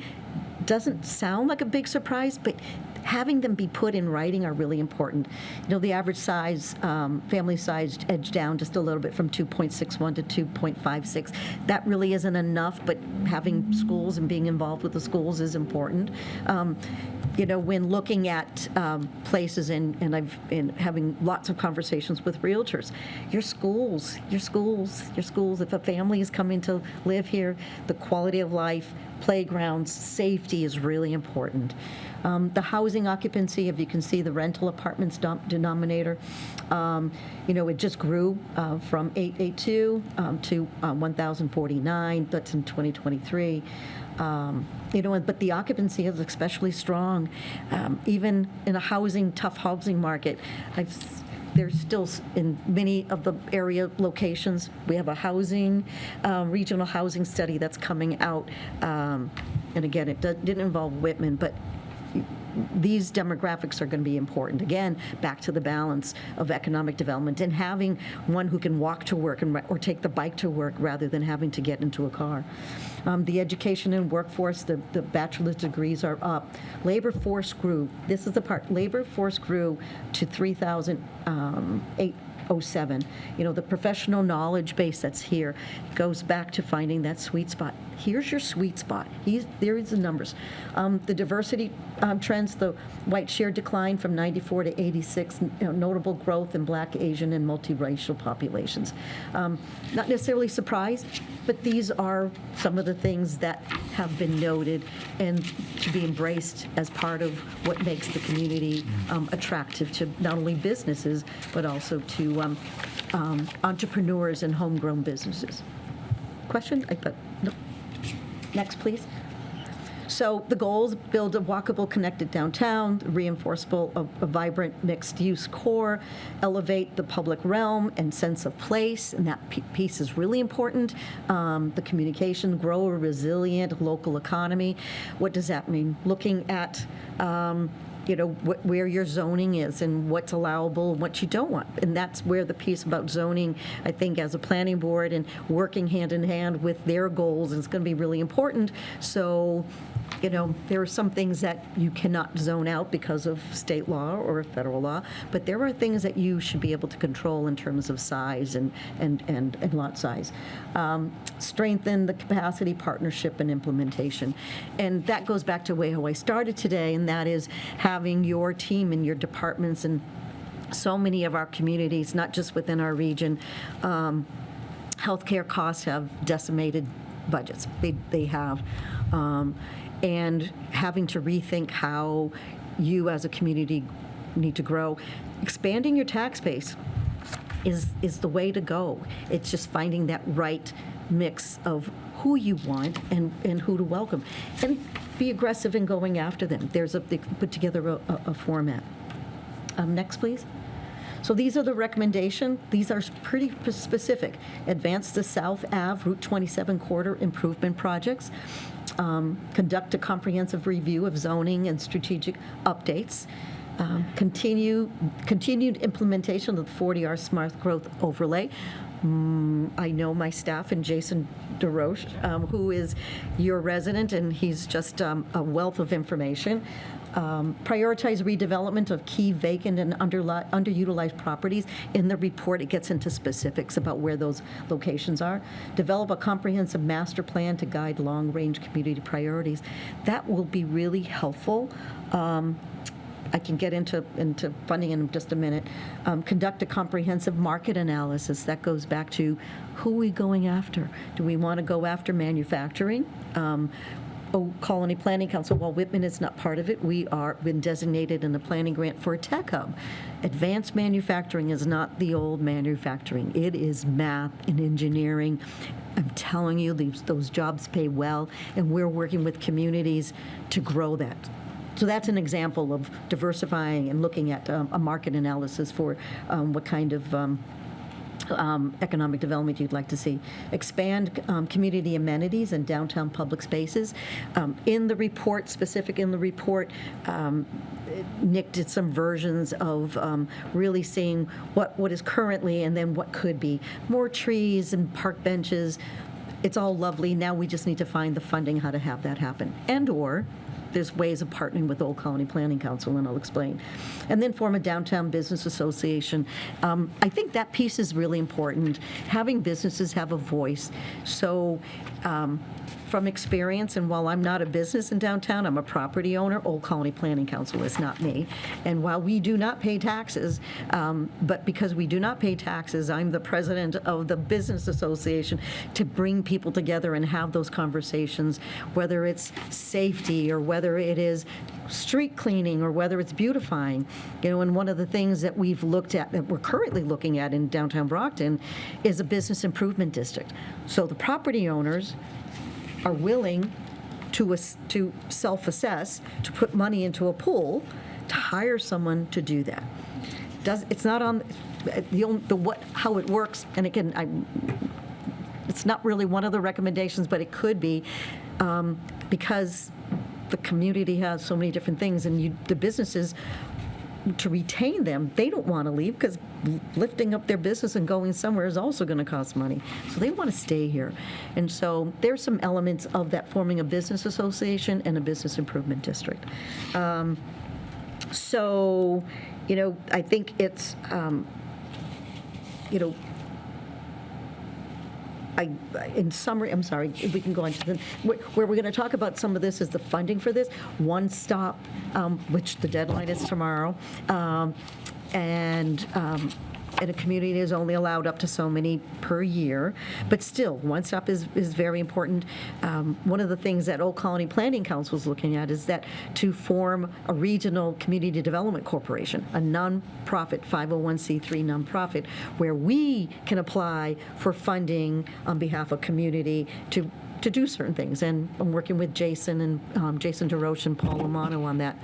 doesn't sound like a big surprise, but having them be put in writing are really important. The average size, family size edged down just a little bit from 2.61 to 2.56. That really isn't enough, but having schools and being involved with the schools is important. When looking at places, and I've been having lots of conversations with realtors, your schools, if a family is coming to live here, the quality of life, playgrounds, safety is really important. The housing occupancy, if you can see the rental apartments denominator, it just grew from 882 to 1,049. That's in 2023. But the occupancy is especially strong. Even in a tough housing market, there's still, in many of the area locations, we have a regional housing study that's coming out. And again, it didn't involve Whitman, but these demographics are going to be important. Again, back to the balance of economic development and having one who can walk to work or take the bike to work rather than having to get into a car. The education and workforce, the bachelor's degrees are up. Labor force grew. This is the part. Labor force grew to 3,807. The professional knowledge base that's here goes back to finding that sweet spot. Here's your sweet spot. There is the numbers. The diversity trends, the white share decline from 94 to 86, notable growth in Black, Asian, and multiracial populations. Not necessarily surprised, but these are some of the things that have been noted and to be embraced as part of what makes the community attractive to not only businesses, but also to entrepreneurs and homegrown businesses. Question? No. Next, please. So the goals: build a walkable, connected downtown, reinforceable, a vibrant mixed-use core, elevate the public realm and sense of place, and that piece is really important. The communication, grow a resilient local economy. What does that mean? Looking at where your zoning is and what's allowable and what you don't want. And that's where the piece about zoning, I think, as a planning board and working hand in hand with their goals is going to be really important. So, there are some things that you cannot zone out because of state law or federal law, but there are things that you should be able to control in terms of size and lot size. Strengthen the capacity, partnership, and implementation. And that goes back to how I started today, and that is having your team and your departments and so many of our communities, not just within our region. Healthcare costs have decimated budgets. They have. and having to rethink how you as a community need to grow. Expanding your tax base is the way to go. It's just finding that right mix of who you want and who to welcome. And be aggressive in going after them. They put together a format. Next, please. So these are the recommendation. These are pretty specific. Advance the South Ave Route 27 corridor improvement projects. Conduct a comprehensive review of zoning and strategic updates. Continued implementation of the 40R Smart Growth Overlay. I know my staff and Jason DeRoche, who is your resident, and he's just a wealth of information. Prioritize redevelopment of key vacant and underutilized properties. In the report, it gets into specifics about where those locations are. Develop a comprehensive master plan to guide long-range community priorities. That will be really helpful. I can get into funding in just a minute. Conduct a comprehensive market analysis. That goes back to who are we going after? Do we want to go after manufacturing? Colony Planning Council, while Whitman is not part of it, we are been designated in the planning grant for a tech hub. Advanced manufacturing is not the old manufacturing. It is math and engineering. I'm telling you, those jobs pay well, and we're working with communities to grow that. So that's an example of diversifying and looking at a market analysis for what kind of economic development you'd like to see. Expand community amenities and downtown public spaces. In the report, Nick did some versions of really seeing what is currently and then what could be. More trees and park benches. It's all lovely. Now we just need to find the funding how to have that happen. And/or there's ways of partnering with Old Colony Planning Council, and I'll explain. And then form a downtown business association. I think that piece is really important. Having businesses have a voice. So from experience, and while I'm not a business in downtown, I'm a property owner, Old Colony Planning Council is not me. And while we do not pay taxes, but because we do not pay taxes, I'm the president of the business association to bring people together and have those conversations, whether it's safety or whether it is street cleaning or whether it's beautifying. And one of the things that we've looked at, that we're currently looking at in downtown Brockton, is a business improvement district. So the property owners are willing to self-assess, to put money into a pool, to hire someone to do that. It's not on how it works, and again, it's not really one of the recommendations, but it could be because the community has so many different things, and the businesses, to retain them, they don't want to leave because lifting up their business and going somewhere is also going to cost money. So they want to stay here. And so there's some elements of that, forming a business association and a business improvement district. So, I think it's, in summary, I'm sorry, if we can go on to where we're going to talk about some of this is the funding for this. One Stop, which the deadline is tomorrow, and a community is only allowed up to so many per year. But still, One Stop is very important. One of the things that Old Colony Planning Council is looking at is that to form a regional community development corporation, a nonprofit, 501c3 nonprofit, where we can apply for funding on behalf of community to do certain things. And I'm working with Jason and Jason DeRoche and Paul Romano on that.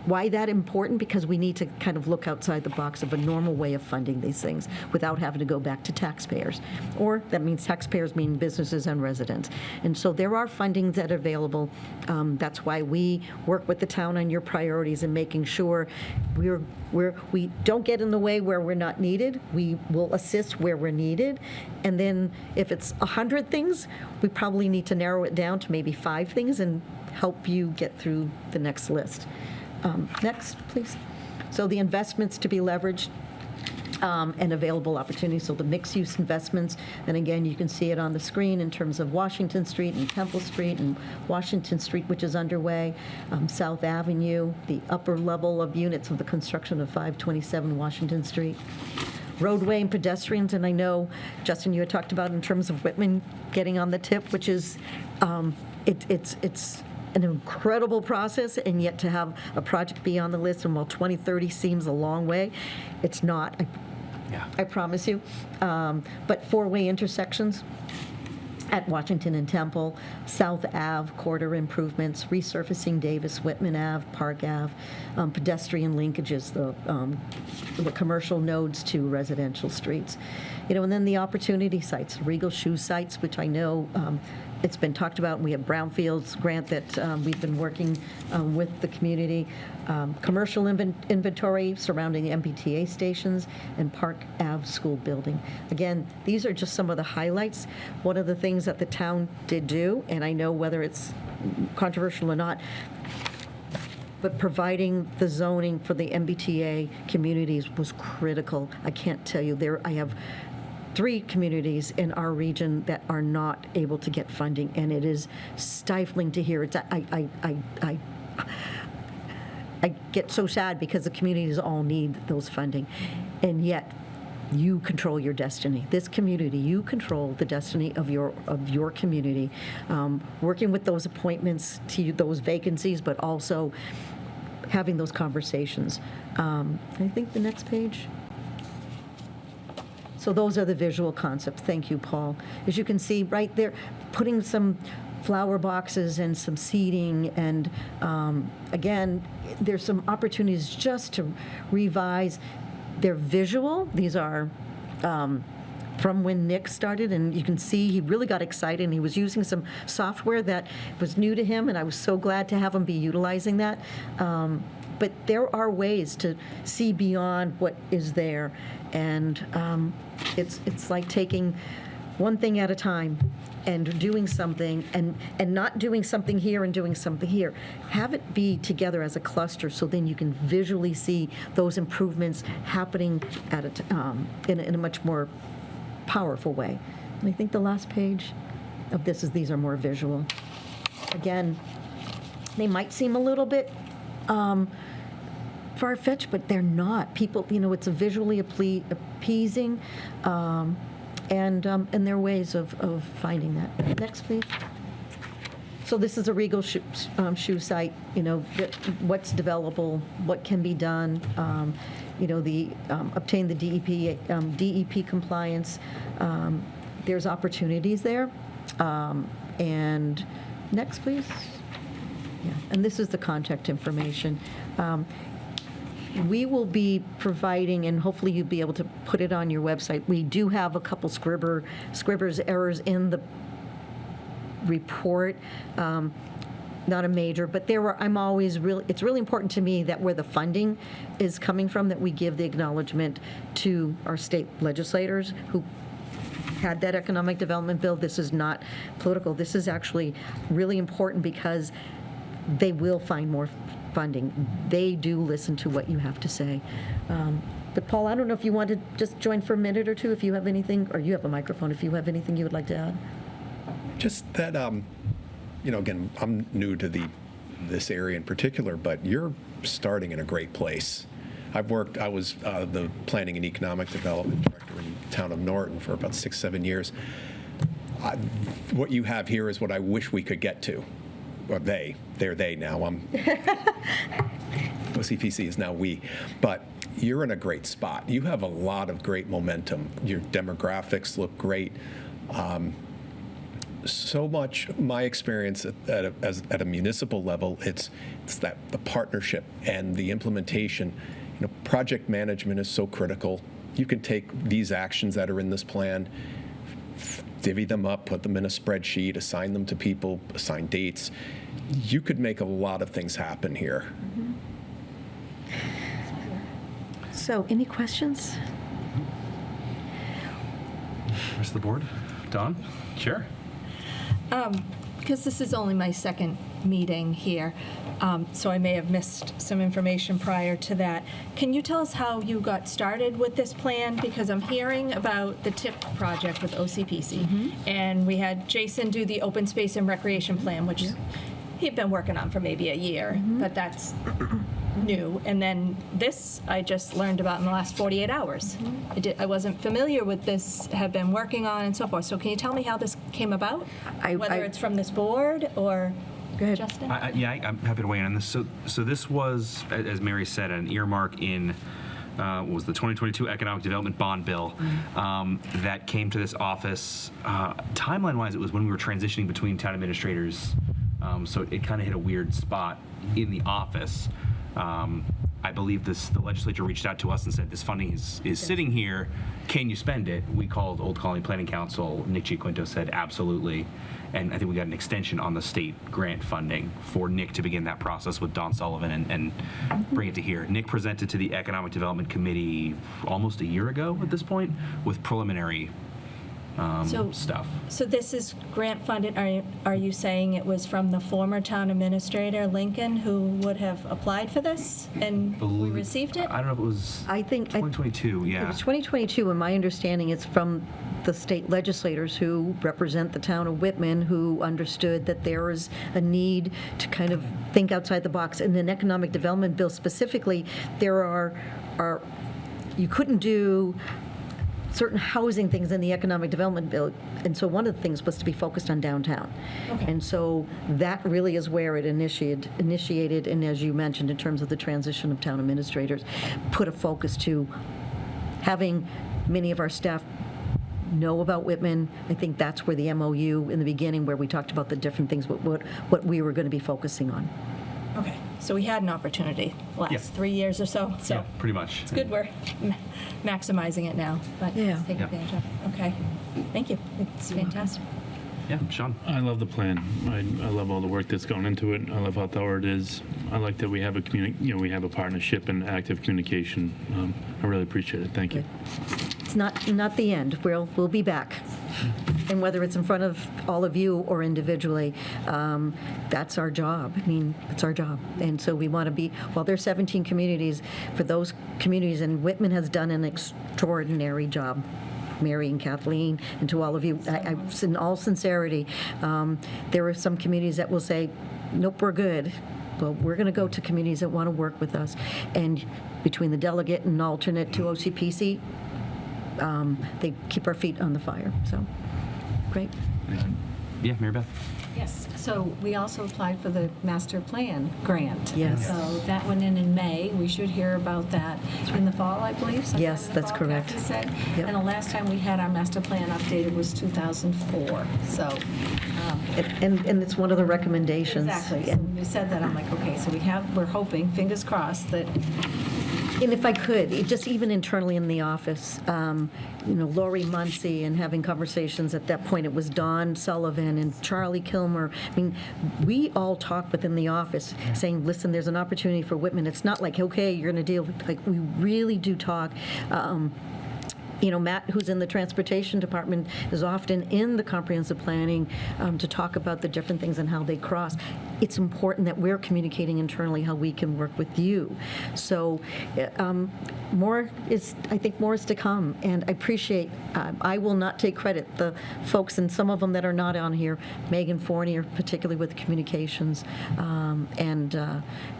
Why that important? Because we need to kind of look outside the box of a normal way of funding these things without having to go back to taxpayers. Or that means taxpayers mean businesses and residents. And so there are fundings that are available. That's why we work with the town on your priorities and making sure we don't get in the way where we're not needed. We will assist where we're needed. And then if it's 100 things, we probably need to narrow it down to maybe 5 things and help you get through the next list. Next, please. So the investments to be leveraged and available opportunities. So the mixed-use investments, and again, you can see it on the screen in terms of Washington Street and Temple Street and Washington Street, which is underway, South Avenue, the upper level of units of the construction of 527 Washington Street. Roadway and pedestrians, and I know, Justin, you had talked about in terms of Whitman getting on the tip, which is It's an incredible process, and yet to have a project be on the list, and while 2030 seems a long way, it's not. I promise you. But four-way intersections at Washington and Temple, South Ave, corridor improvements, resurfacing Davis, Whitman Ave, Park Ave, pedestrian linkages, the commercial nodes to residential streets. And then the opportunity sites, Regal Shoe sites, which I know it's been talked about, and we have Brownfields grant that we've been working with the community, commercial inventory surrounding MBTA stations, and Park Ave school building. Again, these are just some of the highlights. One of the things that the town did do, and I know whether it's controversial or not, but providing the zoning for the MBTA communities was critical. I can't tell you, I have 3 communities in our region that are not able to get funding, and it is stifling to hear. I get so sad because the communities all need those funding, and yet you control your destiny. This community, you control the destiny of your community, working with those appointments to those vacancies, but also having those conversations. I think the next page. So those are the visual concepts. Thank you, Paul. As you can see right there, putting some flower boxes and some seating, and again, there's some opportunities just to revise. They're visual. These are from when Nick started, and you can see he really got excited, and he was using some software that was new to him, and I was so glad to have him be utilizing that. But there are ways to see beyond what is there, and it's like taking one thing at a time and doing something, and not doing something here and doing something here. Have it be together as a cluster, so then you can visually see those improvements happening at in a much more powerful way. And I think the last page of this is these are more visual. Again, they might seem a little bit far-fetched, but they're not. People, it's a visually appeasing, and there are ways of finding that. Next, please. So this is a Regal shoe site. What's developable, what can be done. Obtain the DEP compliance. There's opportunities there. And next, please. Yeah. And this is the contact information. We will be providing, and hopefully you'll be able to put it on your website. We do have a couple scribber's errors in the report. Not a major, but it's really important to me that where the funding is coming from, that we give the acknowledgement to our state legislators who had that economic development bill. This is not political. This is actually really important because they will find more funding. They do listen to what you have to say. But Paul, I don't know if you want to just join for a minute or two, if you have anything, or you have a microphone, if you have anything you would like to add. Just that, again, I'm new to this area in particular, but you're starting in a great place. I was the Planning and Economic Development Director in the town of Norton for about 6-7 years. What you have here is what I wish we could get to. Or they're they now. OCPC is now we. But you're in a great spot. You have a lot of great momentum. Your demographics look great. So much, my experience at a municipal level, it's that the partnership and the implementation. Project management is so critical. You can take these actions that are in this plan, divvy them up, put them in a spreadsheet, assign them to people, assign dates. You could make a lot of things happen here. So, any questions? Rest of the board? Don? Sure. Because this is only my second meeting here, so I may have missed some information prior to that. Can you tell us how you got started with this plan? Because I'm hearing about the TIP project with OCPC, and we had Jason do the open space and recreation plan, which he'd been working on for maybe a year, but that's new, and then this I just learned about in the last 48 hours. I wasn't familiar with this, have been working on and so forth. So can you tell me how this came about? Whether it's from this board or Justin? I'm happy to weigh in on this. So this was, as Mary said, an earmark in was the 2022 Economic Development Bond Bill that came to this office. Timeline-wise, it was when we were transitioning between town administrators, so it kind of hit a weird spot in the office. I believe the legislature reached out to us and said, this funding is sitting here, can you spend it? We called Old Colony Planning Council, Nick Giaquinto said absolutely, and I think we got an extension on the state grant funding for Nick to begin that process with Don Sullivan and bring it to here. Nick presented to the Economic Development Committee almost a year ago at this point with preliminary stuff. So this is grant funded. Are you saying it was from the former town administrator, Lincoln, who would have applied for this and we received it? I don't know if it was I think 2022, It yeah. was 2022, and my understanding is from the state legislators who represent the town of Whitman, who understood that there is a need to kind of think outside the box. In an economic development bill specifically, there are you couldn't do certain housing things in the economic development bill, and so one of the things was to be focused on downtown. And so that really is where it initiated, and as you mentioned, in terms of the transition of town administrators, put a focus to having many of our staff know about Whitman. I think that's where the MOU in the beginning, where we talked about the different things, what we were going to be focusing on. Okay, so we had an opportunity last Yeah. 3 years or so. So Yeah, pretty much. it's good we're maximizing it now, but Yeah. let's take Yeah. advantage of it. Okay, thank you. It's fantastic. Yeah, Sean. I love the plan. I love all the work that's gone into it. I love how thorough it is. I like that we have we have a partnership and active communication. I really appreciate it. Thank you. It's not the end. We'll be back. And whether it's in front of all of you or individually, that's our job. I mean, it's our job. And so we want to be, well, there's 17 communities. For those communities, and Whitman has done an extraordinary job. Mary and Kathleen, and to all of you, in all sincerity, there are some communities that will say, nope, we're good. Well, we're going to go to communities that want to work with us. And between the delegate and alternate to OCPC, they keep our feet on the fire. So, great. Yeah, Mary Beth. Yes, so we also applied for the master plan grant. Yes. So that went in May. We should hear about that in the fall, I believe. sometime Yes, in the that's fall, correct. Kathy said. Yep. And the last time we had our master plan updated was 2004. So And it's one of the recommendations. exactly. So when you said that, I'm like, okay, so we're hoping, fingers crossed, that And if I could, just even internally in the office, Lori Muncy, and having conversations at that point, it was Don Sullivan and Charlie Kilmer. I mean, we all talk within the office saying, listen, there's an opportunity for Whitman. It's not like, okay, you're going to deal with, like, we really do talk. Matt, who's in the transportation department, is often in the comprehensive planning to talk about the different things and how they cross. It's important that we're communicating internally how we can work with you. So I think more is to come, and I appreciate, I will not take credit, the folks, and some of them that are not on here, Megan Fournier, particularly with communications, and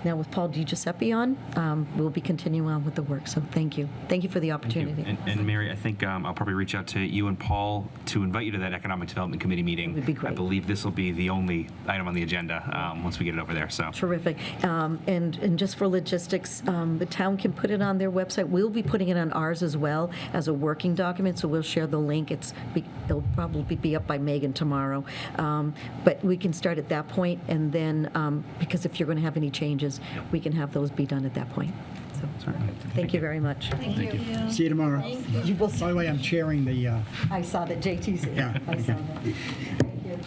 now with Paul DiGiuseppe on, we'll be continuing on with the work. So thank you. Thank you for the opportunity. And Mary, I think I'll probably reach out to you and Paul to invite you to that Economic Development Committee meeting. Would be great. I believe this will be the only item on the agenda once we get it over there. So Terrific. And just for logistics, the town can put it on their website. We'll be putting it on ours as well as a working document, so we'll share the link. It'll probably be up by Megan tomorrow. But we can start at that point, and then, because if you're going to have any changes, we can have those be done at that point. So, certainly. thank you very much. thank you. See you tomorrow. You will By the way, I'm chairing the, I saw that, JTC. Yeah, I saw that. Thank you.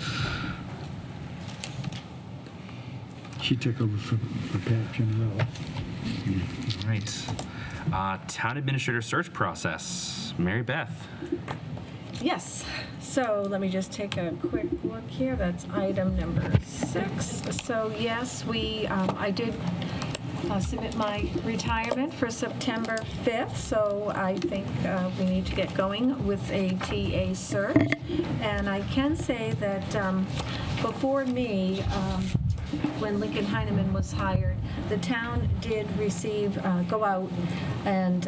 she took over for Pat Generello. All right. Town administrator search process. Mary Beth. Yes, so let me just take a quick look here. That's item number 6. So yes, I did submit my retirement for September 5th, so I think we need to get going with a TA search. And I can say that before me, when Lincoln Heineman was hired, the town did receive, go out and,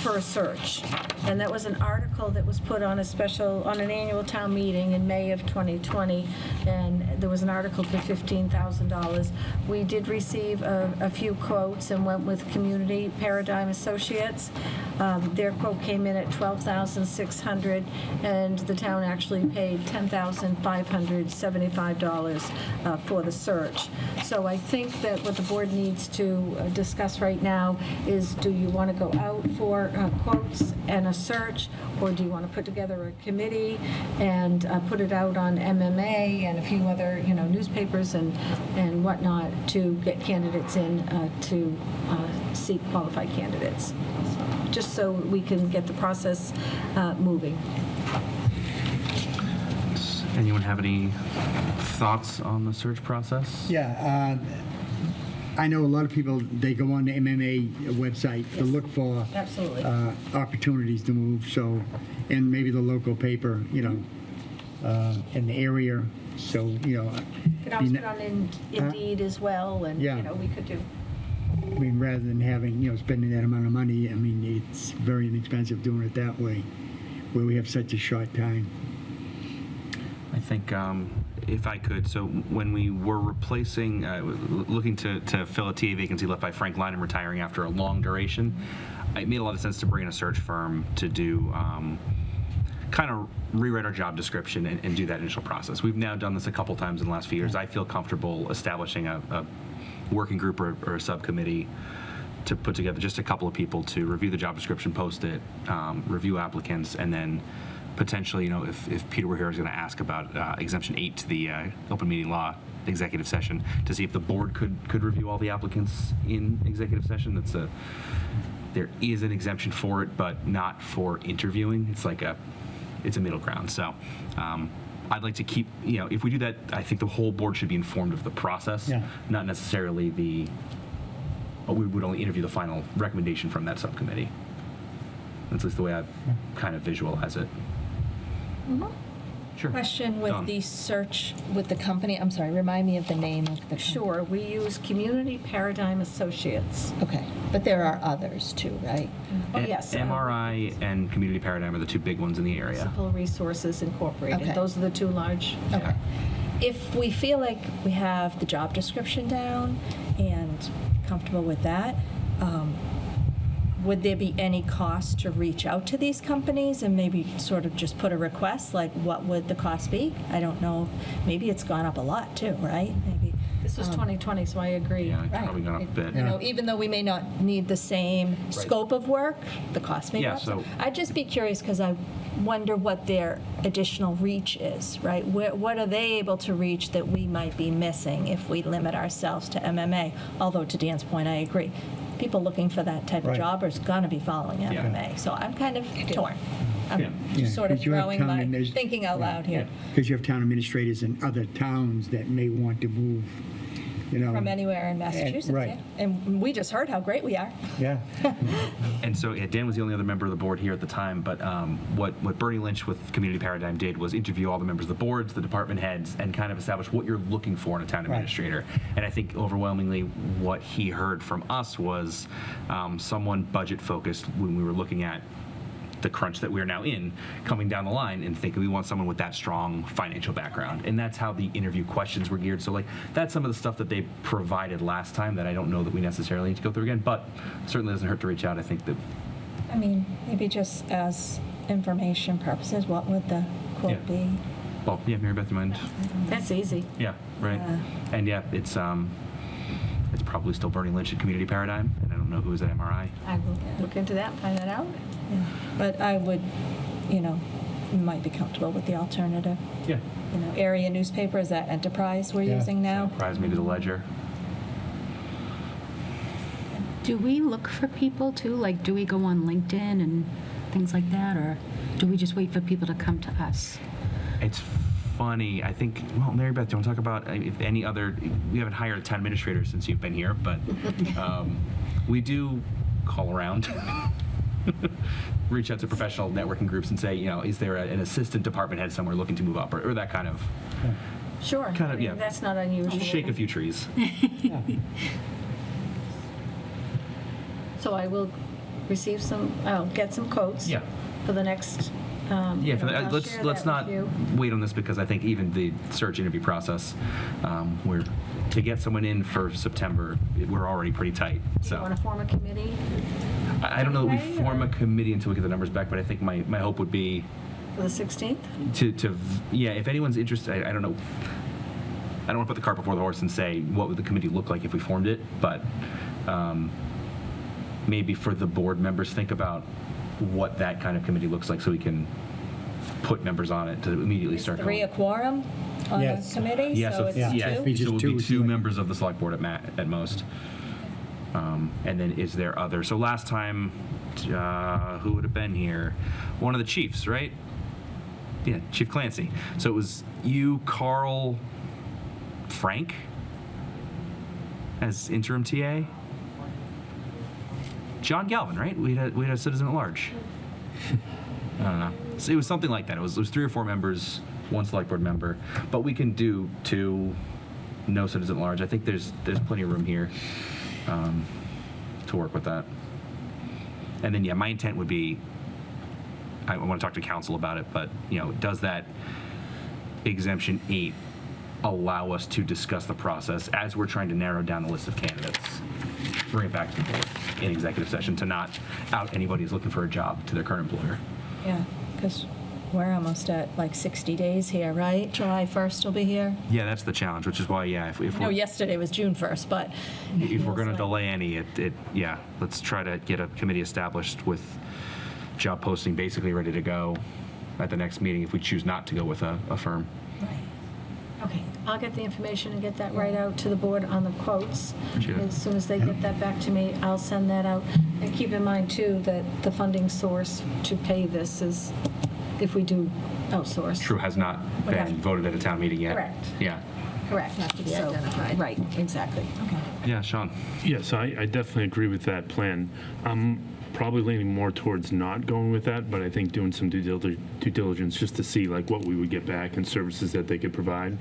for a search. And that was an article that was put on on an annual town meeting in May of 2020, and there was an article for $15,000. We did receive a few quotes and went with Community Paradigm Associates. Their quote came in at $12,600, and the town actually paid $10,575 for the search. So I think that what the board needs to discuss right now is, do you want to go out for quotes and a search, or do you want to put together a committee and put it out on MMA and a few other, newspapers and whatnot to get candidates in to seek qualified candidates, just so we can get the process moving. Does anyone have any thoughts on the search process? Yeah, I know a lot of people, they go on the MMA website to look for Absolutely. opportunities to move, so, and maybe the local paper, in the area, so, Could always put on Indeed as well, and, Yeah. we could do. I mean, rather than having, spending that amount of money, I mean, it's very inexpensive doing it that way, where we have such a short time. I think if I could, so when we were replacing, looking to fill a TA vacancy left by Frank Lynham retiring after a long duration, it made a lot of sense to bring in a search firm to do kind of rewrite our job description and do that initial process. We've now done this a couple times in the last few years. I feel comfortable establishing a working group or a subcommittee to put together just a couple of people to review the job description, post it, review applicants, and then potentially, if Peter were here, is going to ask about exemption 8 to the open meeting law executive session to see if the board could review all the applicants in executive session. There is an exemption for it, but not for interviewing. It's a middle ground. So I'd like to keep, if we do that, I think the whole board should be informed of the process, Yeah. not necessarily we would only interview the final recommendation from that subcommittee. That's at least the way I kind of visualize it. Sure. Question with Dawn. the search with the company, I'm sorry, remind me of the name of the. Sure, we use Community Paradigm Associates. Okay, but there are others too, right? Oh, yes. MRI and Community Paradigm are the two big ones in the area. Municipal Resources Incorporated. Okay. Those are the two large. Okay. If we feel like we have the job description down and comfortable with that, would there be any cost to reach out to these companies and maybe sort of just put a request, like what would the cost be? I don't know. Maybe it's gone up a lot too, right? Maybe. This was 2020, so I agree. Yeah, it's probably gone up a bit. Even though we may not need the same scope of work, the cost may go Yeah, up. so- I'd just be curious because I wonder what their additional reach is, right? What are they able to reach that we might be missing if we limit ourselves to MMA? Although to Dan's point, I agree. People looking for that type of Right. job are going to be following Yeah. MMA. So I'm kind of torn. I'm Yeah. just sort of Because you have throwing town my, adminis- thinking out loud here. Because you have town administrators in other towns that may want to move, From anywhere in Massachusetts, right. yeah. And we just heard how great we are. Yeah. And so Dan was the only other member of the board here at the time, but what Bernie Lynch with Community Paradigm did was interview all the members of the boards, the department heads, and kind of establish what you're looking for in a town administrator. And I think overwhelmingly what he heard from us was someone budget focused when we were looking at the crunch that we're now in coming down the line and thinking we want someone with that strong financial background. And that's how the interview questions were geared. So that's some of the stuff that they provided last time that I don't know that we necessarily need to go through again, but certainly doesn't hurt to reach out. I think that I mean, maybe just as information purposes, what would the quote Yeah. be? well, yeah, Mary Beth, you mind? That's easy. Yeah, right. And yeah, it's probably still Bernie Lynch at Community Paradigm, and I don't know who is at MRI. I will look into that, find that out. Yeah. But I would, might be comfortable with the alternative. Yeah. Area newspaper, is that Enterprise we're Yeah. using now? Surprise, maybe the Ledger. Do we look for people too? Like, do we go on LinkedIn and things like that? Or do we just wait for people to come to us? It's funny. I think, well, Mary Beth, do you want to talk about if any other, we haven't hired a town administrator since you've been here, but we do call around, reach out to professional networking groups and say, is there an assistant department head somewhere looking to move up or that kind of, Sure. Kind of, I mean, yeah. That's not unusual. shake a few trees. So I will receive I'll get some quotes. Yeah. For the next, Yeah, I'll share let's that not with you. wait on this, because I think even the search interview process, we're, to get someone in for September, we're already pretty tight, You so. want to form a committee I don't know that we anyway, form or- a committee until we get the numbers back, but I think my hope would be for the 16th? yeah, if anyone's interested, I don't know. I don't want to put the cart before the horse and say what would the committee look like if we formed it, but maybe for the board members, think about what that kind of committee looks like so we can put members on it to immediately start going. 3 a quorum on a Yes. committee? Yeah, so it's Yeah. yeah, two? Be just so it would two be would two do it. members of the select board at most. And then is there other? So last time, who would have been here? One of the chiefs, right? Yeah, Chief Clancy. So it was you, Carl, Frank, as interim TA. John Galvin, right? We had a citizen at large. I don't know. So it was something like that. It was 3 or 4 members, 1 select board member. But we can do 2, no citizen at large. I think there's plenty of room here to work with that. And then, yeah, my intent would be, I want to talk to council about it, but, does that exemption 8 allow us to discuss the process as we're trying to narrow down the list of candidates? Bring it back to the board in executive session to not out anybody who's looking for a job to their current employer. Yeah, because we're almost at like 60 days here, right? July 1st will be here. Yeah, that's the challenge, which is why, yeah, if No, we're, yesterday was June 1st, but. if we're going to Feels like- delay any, yeah, let's try to get a committee established with job posting basically ready to go at the next meeting if we choose not to go with a firm. Okay, I'll get the information and get that right out to the board on the quotes. Appreciate it. As soon as they get that back to me, I'll send that out. And keep in mind, too, that the funding source to pay this is if we do outsource. True has not Okay. been voted at a town meeting yet. Correct. Yeah. Correct. Have to be So- identified. Right, exactly. Yeah, Sean. Yes, I definitely agree with that plan. I'm probably leaning more towards not going with that, but I think doing some due diligence just to see like what we would get back and services that they could provide.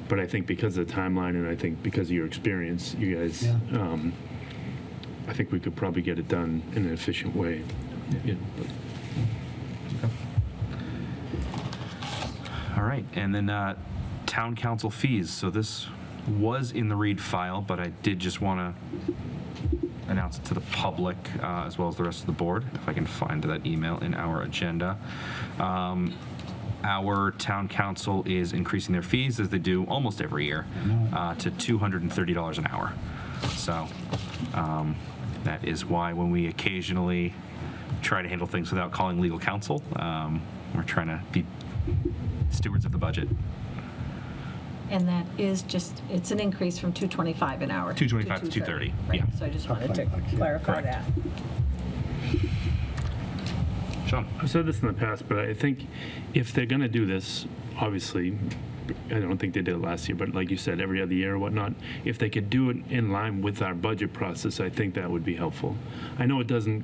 But I think because of the timeline and I think because of your experience, you guys, I think we could probably get it done in an efficient way. Yeah, but- All right, and then town council fees. So this was in the Reed file, but I did just want to announce it to the public as well as the rest of the board, if I can find that email in our agenda. Our town council is increasing their fees, as they do almost every year, to $230 an hour. So that is why when we occasionally try to handle things without calling legal counsel, we're trying to be stewards of the budget. And that is just, it's an increase from $225 an hour. 225 to 230, Right, yeah. so I just wanted to clarify Correct. that. Sean? I've said this in the past, but I think if they're going to do this, obviously, I don't think they did it last year, but like you said, every other year or whatnot, if they could do it in line with our budget process, I think that would be helpful. I know it doesn't,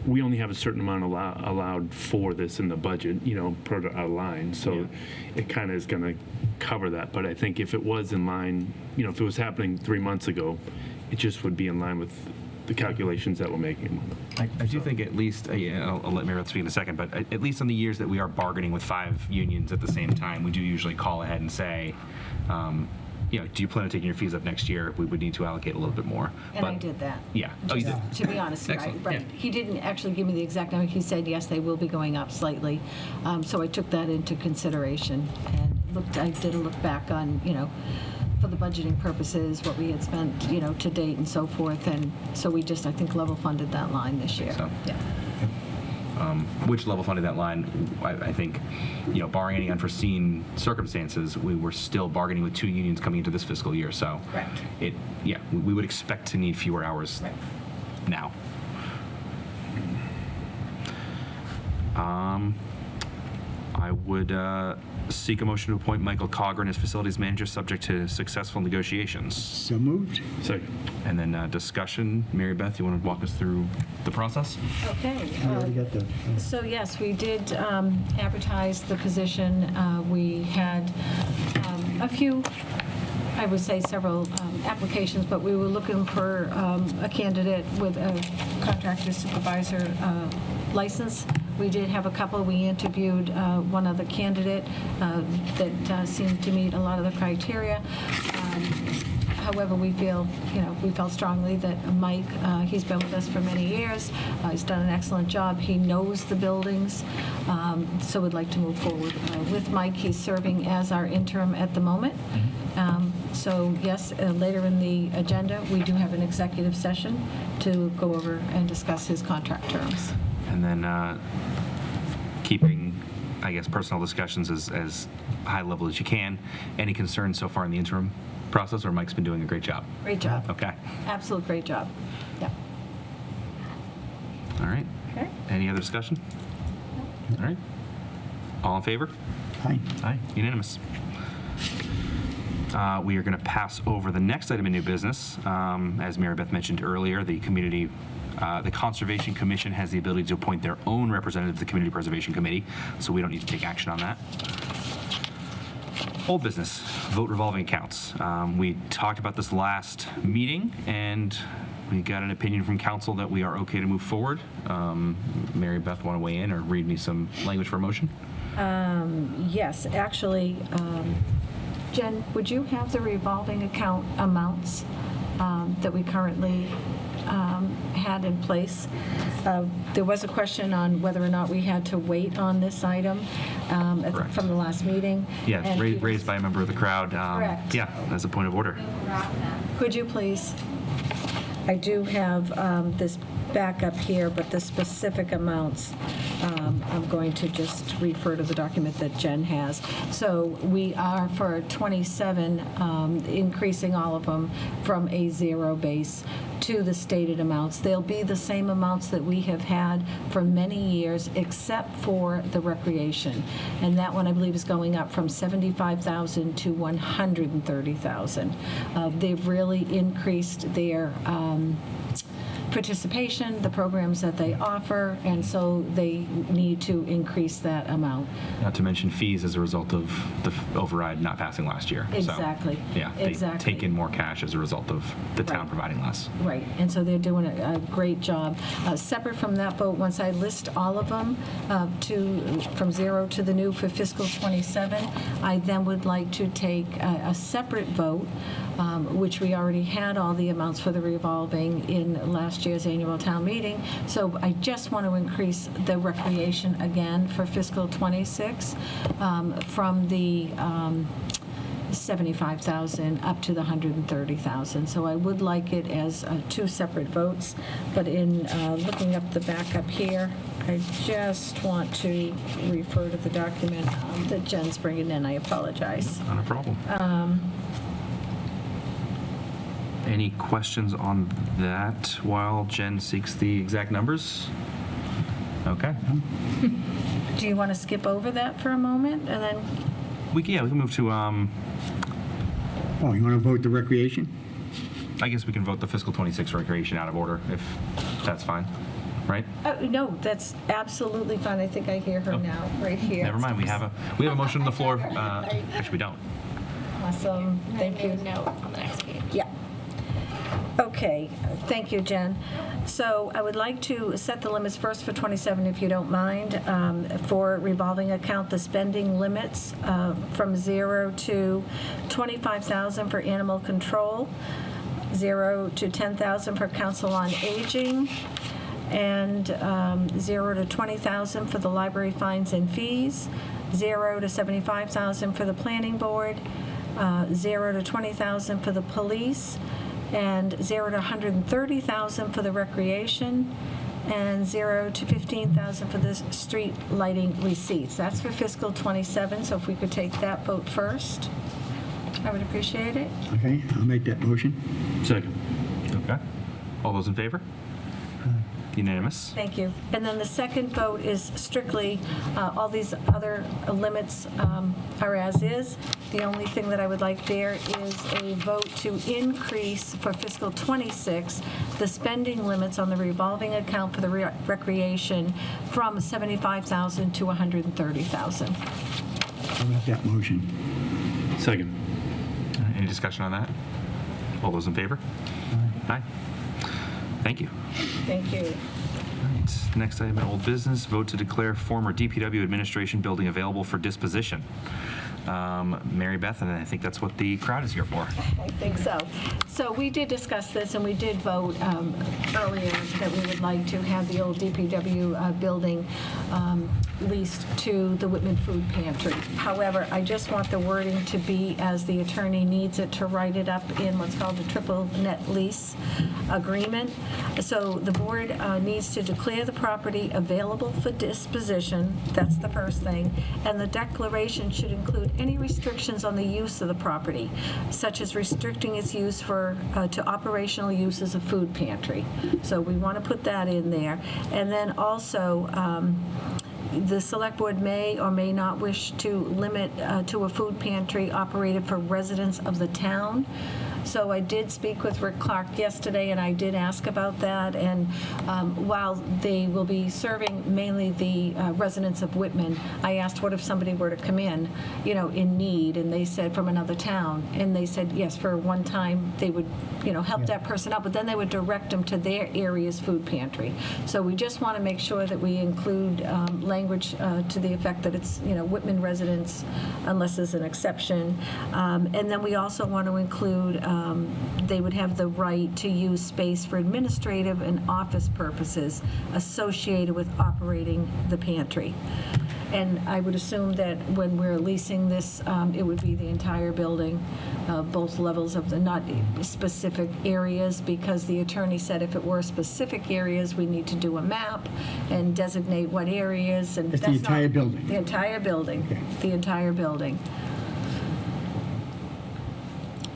we only have a certain amount allowed for this in the budget, per our line, so it kind of is going to cover that. But I think if it was in line, if it was happening 3 months ago, it just would be in line with the calculations that we're making. I do think at least, I'll let Mary speak in a second, but at least on the years that we are bargaining with 5 unions at the same time, we do usually call ahead and say, do you plan on taking your fees up next year? We would need to allocate a little bit more. And I did that. Yeah. Oh, you did? To be honest, right, Excellent, right. yeah. He didn't actually give me the exact number. He said, yes, they will be going up slightly. So I took that into consideration and I did a look back on, for the budgeting purposes, what we had spent, to date and so forth. And so we just, I think, level funded that line this year. so. Yeah. Which level funded that line, I think, barring any unforeseen circumstances, we were still bargaining with 2 unions coming into this fiscal year. So Correct. we would expect to need fewer hours Right. now. I would seek a motion to appoint Michael Cogran as facilities manager, subject to successful negotiations. So moved. Second. And then discussion. Mary Beth, you want to walk us through the process? Okay. We already got the, So yes, we did advertise the position. We had a few I would say several applications, but we were looking for a candidate with a contractor supervisor license. We did have a couple. We interviewed one other candidate that seemed to meet a lot of the criteria. However, we felt strongly that Mike, he's been with us for many years. He's done an excellent job. He knows the buildings, so we'd like to move forward with Mike. He's serving as our interim at the moment. So yes, later in the agenda, we do have an executive session to go over and discuss his contract terms. And then keeping, I guess, personal discussions as high level as you can. Any concerns so far in the interim process, or Mike's been doing a great job? Great job. Okay. Absolute great job. Yeah. All right. Okay. Any other discussion? All right. All in favor? Aye. Aye. Unanimous. We are going to pass over the next item in new business. As Mary Beth mentioned earlier, the Conservation Commission has the ability to appoint their own representative to the Community Preservation Committee, so we don't need to take action on that. Old business, vote revolving accounts. We talked about this last meeting, and we got an opinion from council that we are okay to move forward. Mary Beth, want to weigh in or read me some language for a motion? Yes, actually, Jen, would you have the revolving account amounts that we currently had in place? There was a question on whether or not we had to wait on this item Correct. from the last meeting. Yeah, And raised by a member of the crowd. Correct. Yeah, as a point of order. Could you please? I do have this back up here, but the specific amounts, I'm going to just refer to the document that Jen has. So we are, for 27, increasing all of them from a zero base to the stated amounts. They'll be the same amounts that we have had for many years, except for the recreation. And that one, I believe, is going up from $75,000 to $130,000. They've really increased their participation, the programs that they offer, and so they need to increase that amount. Not to mention fees as a result of the override not passing last year. Exactly. So, yeah, they Exactly. take in more cash as a result of the town Right. providing less. Right, and so they're doing a great job. Separate from that vote, once I list all of them from zero to the new for fiscal '27, I then would like to take a separate vote, which we already had all the amounts for the revolving in last year's annual town meeting. So I just want to increase the recreation again for fiscal '26 from the 75,000 up to the 130,000. So I would like it as two separate votes, but in looking up the backup here, I just want to refer to the document that Jen's bringing in. I apologize. Not a problem. Any questions on that while Jen seeks the exact numbers? Okay. Do you want to skip over that for a moment and then? We can move to, Oh, you want to vote the recreation? I guess we can vote the fiscal '26 recreation out of order, if that's fine, right? No, that's absolutely fine. I think I hear her now, right here. Never mind, we have a motion on the floor. Actually, we don't. Awesome, thank you. Note on the next page. Yeah. Okay, thank you, Jen. So I would like to set the limits first for 27, if you don't mind. For revolving account, the spending limits from 0 to 25,000 for animal control, 0 to 10,000 for council on aging, and 0 to 20,000 for the library fines and fees, 0 to 75,000 for the planning board, 0 to 20,000 for the police, and 0 to 130,000 for the recreation, and 0 to 15,000 for the street lighting receipts. That's for fiscal '27, so if we could take that vote first, I would appreciate it. Okay, I'll make that motion. Second. Okay. All those in favor? Unanimous. Thank you. And then the second vote is strictly, all these other limits are as is. The only thing that I would like there is a vote to increase for fiscal '26 the spending limits on the revolving account for the recreation from 75,000 to 130,000. I'll make that motion. Second. Any discussion on that? All those in favor? Aye. Thank you. Thank you. Right. Next item in old business, vote to declare former DPW administration building available for disposition. Mary Beth, and I think that's what the crowd is here for. I think so. So we did discuss this, and we did vote earlier that we would like to have the old DPW building leased to the Whitman Food Pantry. However, I just want the wording to be as the attorney needs it to write it up in what's called a triple net lease agreement. So the board needs to declare the property available for disposition. That's the first thing. And the declaration should include any restrictions on the use of the property, such as restricting its use for to operational use as a food pantry. So we want to put that in there. And then also, the select board may or may not wish to limit to a food pantry operated for residents of the town. So I did speak with Rick Clark yesterday, and I did ask about that. And while they will be serving mainly the residents of Whitman, I asked what if somebody were to come in, in need, and they said from another town, and they said yes, for one time they would, help that person out, but then they would direct them to their area's food pantry. So we just want to make sure that we include language to the effect that it's, Whitman residents, unless there's an exception. And then we also want to include they would have the right to use space for administrative and office purposes associated with operating the pantry. And I would assume that when we're leasing this, it would be the entire building, both levels of not specific areas, because the attorney said if it were specific areas, we need to do a map and designate what areas. And It's the entire building. The entire building. Okay. The entire building.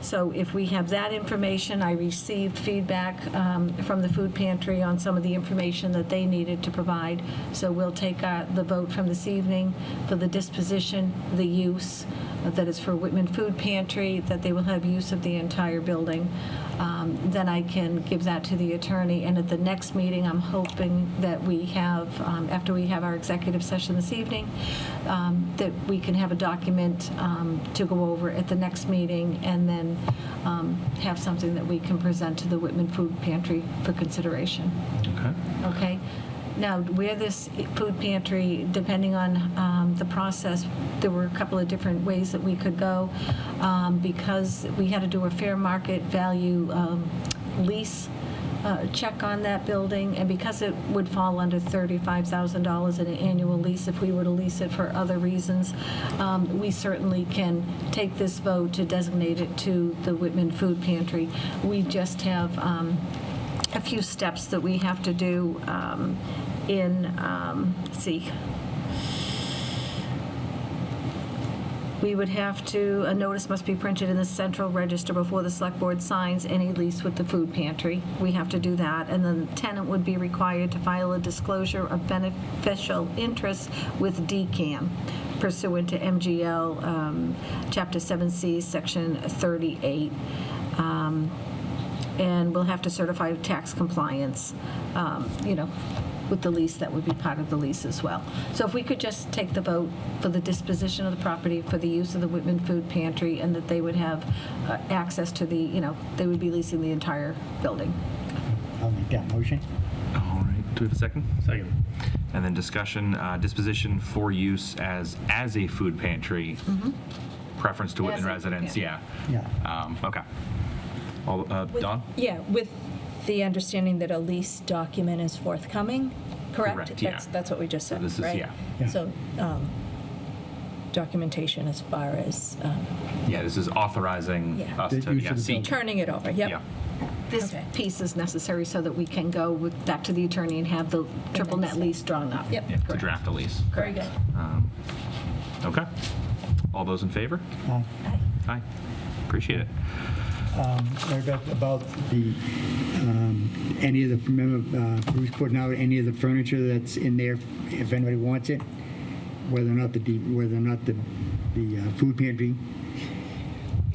So if we have that information, I received feedback from the food pantry on some of the information that they needed to provide. So we'll take the vote from this evening for the disposition, the use, that is for Whitman Food Pantry, that they will have use of the entire building. Then I can give that to the attorney. And at the next meeting, I'm hoping that we have, after we have our executive session this evening, that we can have a document to go over at the next meeting, and then have something that we can present to the Whitman Food Pantry for consideration. Okay. Okay? Now, where this food pantry, depending on the process, there were a couple of different ways that we could go. Because we had to do a fair market value lease check on that building, and because it would fall under $35,000 in an annual lease if we were to lease it for other reasons, we certainly can take this vote to designate it to the Whitman Food Pantry. We just have a few steps that we have to do let's see. We would have to, a notice must be printed in the central register before the select board signs any lease with the food pantry. We have to do that. And then the tenant would be required to file a disclosure of beneficial interest with DCAM pursuant to MGL Chapter 7C, Section 38. And we'll have to certify tax compliance, with the lease. That would be part of the lease as well. So if we could just take the vote for the disposition of the property for the use of the Whitman Food Pantry, and that they would have access to the, they would be leasing the entire building. I'll make that motion. All right. Do we have a second? Second. And then discussion, disposition for use as a food pantry. Preference to Whitman As a food residents. pantry. Yeah. Okay. All, Dawn? Yeah, with the understanding that a lease document is forthcoming, correct? Correct, yeah. That's what we just said, This is- right? yeah. So documentation as far as Yeah, this is authorizing Yeah. us The to use of the seek. turning it over, yep. Yeah. This Okay. piece is necessary so that we can go back to the attorney and have the triple net lease drawn up. Yep. Yeah, to draft a lease. Very good. Okay. All those in favor? Aye. Aye. Appreciate it. Mary Beth, about the, any of the, remember Bruce putting out any of the furniture that's in there, if anybody wants it, whether or not the food pantry.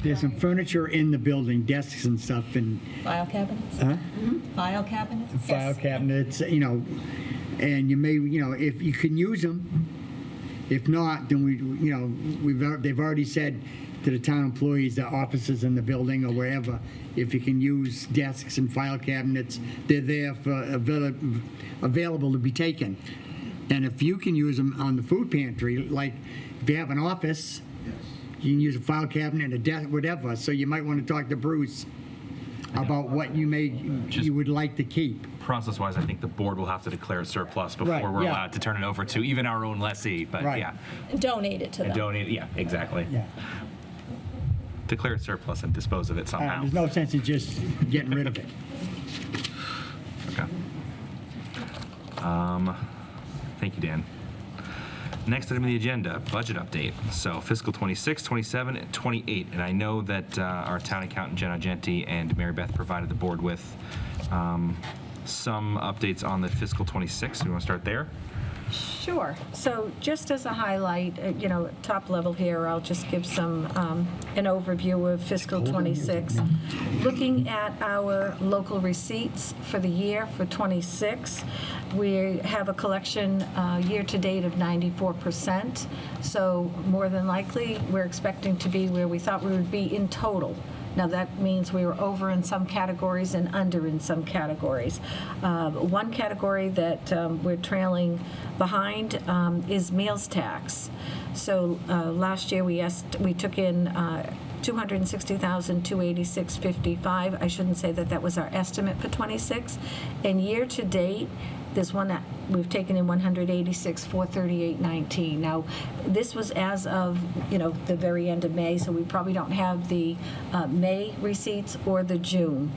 There's some furniture in the building, desks and stuff, and File cabinets? Huh? File cabinets? file cabinets, and you may, if you can use them, If not, then they've already said to the town employees, the offices in the building or wherever, if you can use desks and file cabinets, they're there for available to be taken. And if you can use them on the food pantry, like if you have an office, you can use a file cabinet and a desk, whatever. So you might want to talk to Bruce about what you would like to keep. Process-wise, I think the board will have to declare a surplus before Right, we're yeah. allowed to turn it over to even our own lessee, but Right. yeah. Donate it to And them. donate, yeah, exactly. Yeah. Declare it surplus and dispose of it somehow. There's no sense in just getting rid of it. Okay. Thank you, Dan. Next item on the agenda, budget update. So fiscal 26, 27, and 28. And I know that our town accountant, Jenna Genti, and Mary Beth provided the board with some updates on the fiscal 26. We want to start there? Sure. So just as a highlight, top level here, I'll just give some, an overview of fiscal 26. Looking at our local receipts for the year for 26, we have a collection year-to-date of 94%. So more than likely, we're expecting to be where we thought we would be in total. Now, that means we were over in some categories and under in some categories. One category that we're trailing behind is meals tax. So last year, we took in $260,286.55. I shouldn't say that was our estimate for 26. And year-to-date, there's one that we've taken in $186,438.19. Now, this was as of, the very end of May, so we probably don't have the May receipts or the June.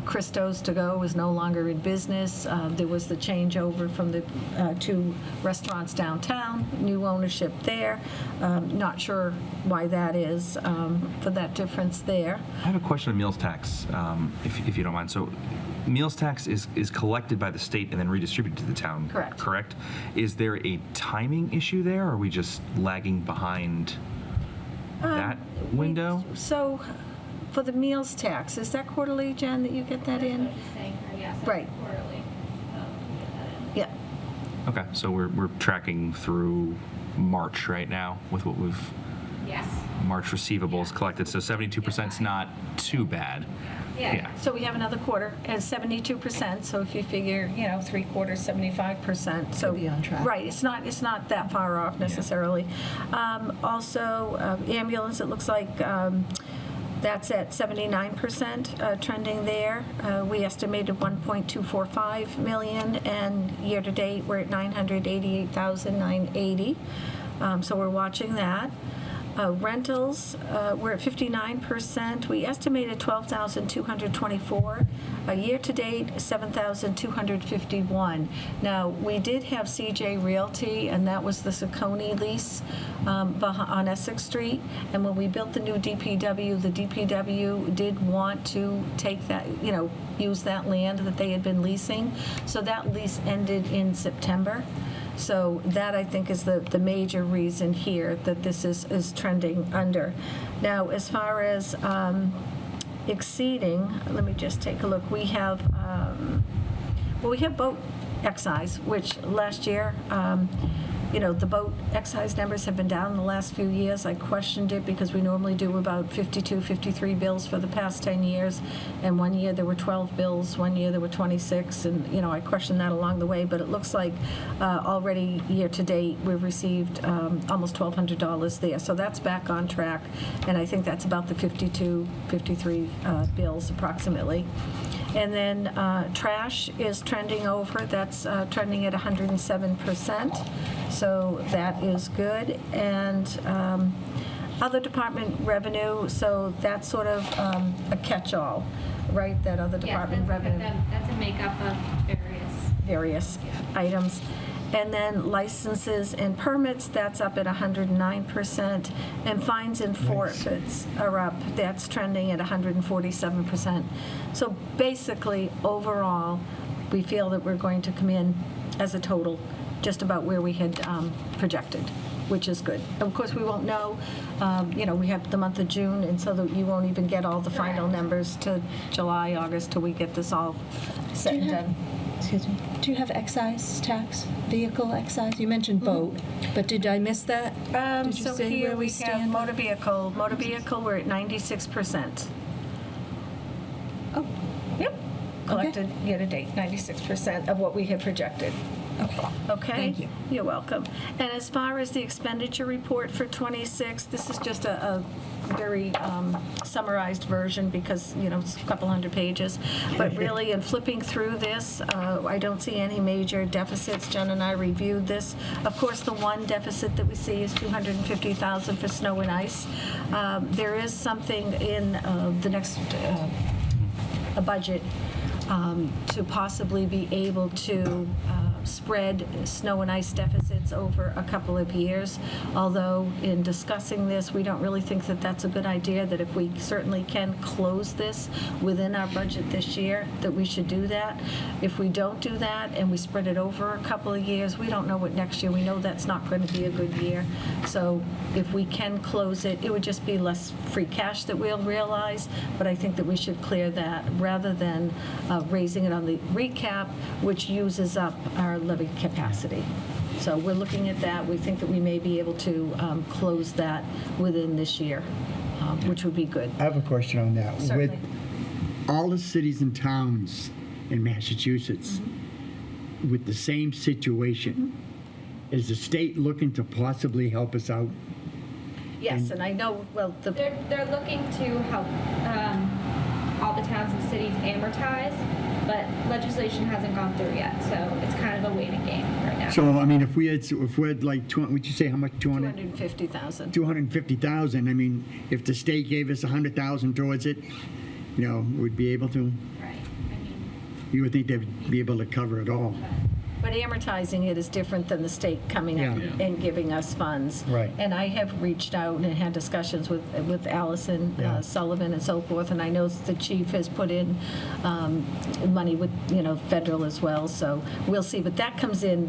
Christo's To Go is no longer in business. There was the changeover from the two restaurants downtown, new ownership there. Not sure why that is, for that difference there. I have a question on meals tax, if you don't mind. So meals tax is collected by the state and then redistributed to the town. Correct. Correct? Is there a timing issue there, or are we just lagging behind that window? So for the meals tax, is that quarterly, Jen, that you get that in? Right. Yeah. Okay, so we're tracking through March right now with what we've March receivables collected. So 72% is not too bad. Yeah. So we have another quarter at 72%. So if you figure, 3/4, 75%. So be on track. Right. It's not that far off necessarily. Also, ambulance. It looks like. That's at 79% trending there. We estimated 1.245 million, and year to date we're at 988,980. So we're watching that. Rentals, we're at 59%. We estimated 12,224. Year to date, 7,251. Now, we did have CJ Realty, and that was the Saucony lease on Essex Street. And when we built the new DPW, the DPW did want to take that, use that land that they had been leasing. So that lease ended in September. So that, I think, is the major reason here that this is trending under. Now, as far as exceeding, let me just take a look. We have, we have boat excise, which last year, the boat excise numbers have been down in the last few years. I questioned it because we normally do about 52, 53 bills for the past 10 years. And one year there were 12 bills, one year there were 26. And, I questioned that along the way. But it looks like already year to date we've received almost $1,200 there. So that's back on track. And I think that's about the 52, 53 bills approximately. And then trash is trending over. That's trending at 107%. So that is good. And other department revenue, so that's sort of a catch-all, right? That other department revenue. That's a makeup of Various items. And then licenses and permits, that's up at 109%. And fines and forfeits are up. That's trending at 147%. So basically, overall, we feel that we're going to come in as a total just about where we had projected, which is good. Of course, we won't know. We have the month of June, and so that you won't even get all the final numbers to July, August, till we get this all set and done. Excuse me. Do you have excise tax, vehicle excise? You mentioned boat, but did I miss that? Did you So say here where we have stand? motor vehicle. Motor vehicle, we're at 96%. Oh, Yep. Collected year-to-date, 96% of what we had projected. okay. Okay? Thank you. You're welcome. And as far as the expenditure report for '26, this is just a very summarized version because, it's a couple hundred pages. But really, in flipping through this, I don't see any major deficits. Jen and I reviewed this. Of course, the one deficit that we see is $250,000 for snow and ice. There is something in the next budget to possibly be able to spread snow and ice deficits over a couple of years. Although in discussing this, we don't really think that that's a good idea, that if we certainly can close this within our budget this year, that we should do that. If we don't do that and we spread it over a couple of years, we don't know what next year, we know that's not going to be a good year. So if we can close it, it would just be less free cash that we'll realize, but I think that we should clear that rather than raising it on the recap, which uses up our levy capacity. So we're looking at that. We think that we may be able to close that within this year, which would be good. I have a question on that. Certainly. With all the cities and towns in Massachusetts with the same situation, is the state looking to possibly help us out? Yes, and I know, well, They're looking to help all the towns and cities amortize, but legislation hasn't gone through yet, so it's kind of a waiting game right now. So, I mean, if we had like, would you say how much, 250,000. 250,000, I mean, if the state gave us 100,000 towards it, we'd be able to, Right. I mean, you would think they'd be able to cover it all. But amortizing it is different than the state coming up Yeah. and giving us funds. Right. And I have reached out and had discussions with Allison Yeah. Sullivan and so forth, and I know the chief has put in money with, federal as well, so we'll see. But that comes in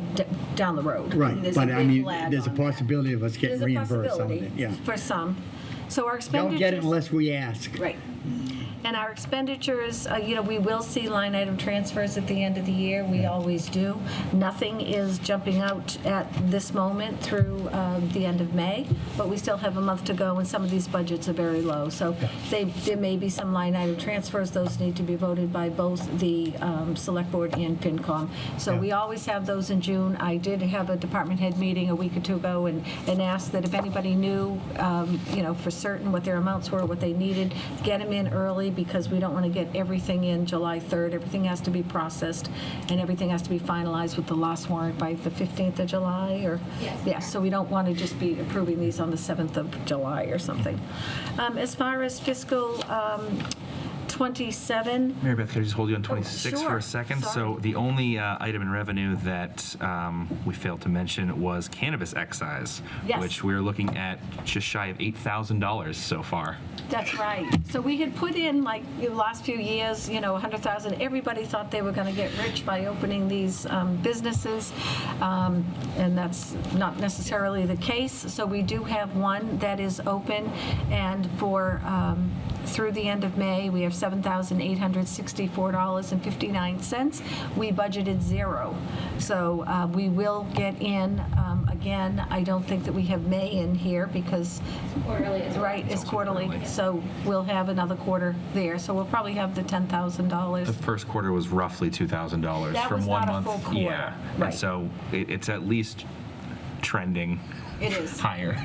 down the road. Right, There's a but I big mean, lag there's a on that. possibility of us getting There's a reimbursed on possibility it, yeah. for some. So our Don't expenditures. get it unless we ask. Right. And our expenditures, we will see line item transfers at the end of the year. We always do. Nothing is jumping out at this moment through the end of May, but we still have a month to go, and some of these budgets are very low. So there may be some line item transfers. Those need to be voted by both the Select Board and FinCom. So we always have those in June. I did have a department head meeting a week or two ago and asked that if anybody knew, for certain what their amounts were, what they needed, get them in early, because we don't want to get everything in July 3rd. Everything has to be processed, and everything has to be finalized with the last warrant by the 15th of July, or? Yes. Yeah, so we don't want to just be approving these on the 7th of July or something. As far as fiscal 27, Mary Beth, could I just hold you on 26 for sure. a second? Sorry. So the only item in revenue that we failed to mention was cannabis excise, Yes. which we're looking at just shy of $8,000 so far. that's right. So we had put in, like, the last few years, 100,000. Everybody thought they were going to get rich by opening these businesses, and that's not necessarily the case. So we do have one that is open, and for through the end of May, we have $7,864.59. We budgeted zero. So we will get in, again, I don't think that we have May in here because, quarterly as well. right, it's quarterly. quarterly. So we'll have another quarter there. So we'll probably have the $10,000. The first quarter was roughly $2,000 That from was 1 not a month. full quarter, Yeah, right. and so it's at least trending It is. higher. It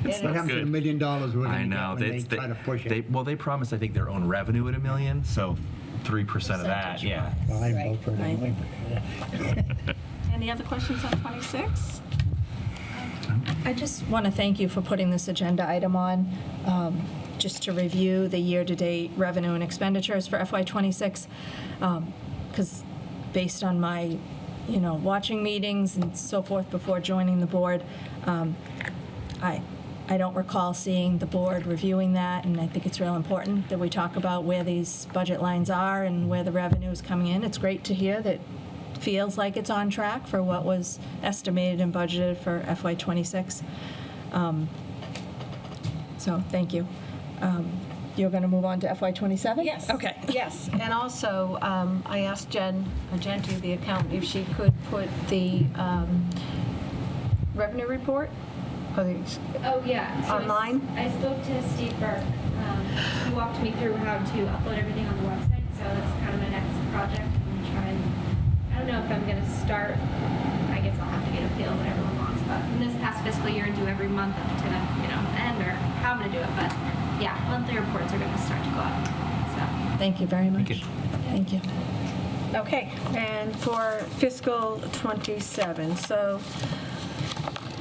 What is. happens to the $1 million we're I going to know. get when they try to push it? They promised, I think, their own revenue at $1 million, so 3% of that, yeah. Well, I vote for it Right. anyway. Any other questions on 26? I just want to thank you for putting this agenda item on, just to review the year-to-date revenue and expenditures for FY '26, because based on my, watching meetings and so forth before joining the board, I don't recall seeing the board reviewing that, and I think it's real important that we talk about where these budget lines are and where the revenue is coming in. It's great to hear that feels like it's on track for what was estimated and budgeted for FY '26. So thank you. you're going to move on to FY27? Yes. Okay. Yes, and also, I asked Jen Argenti, the accountant, if she could put the revenue report or the Oh, yeah. So Online? I spoke to Steve Burke. He walked me through how to upload everything on the website, so that's kind of my next project. I'm going to try and, I don't know if I'm going to start, I guess I'll have to get a feel what everyone wants, but in this past fiscal year and do every month up to the, end or how I'm going to do it, but yeah, monthly reports are going to start to go up, so. Thank you very much. you. Thank you. Okay, and for fiscal '27, so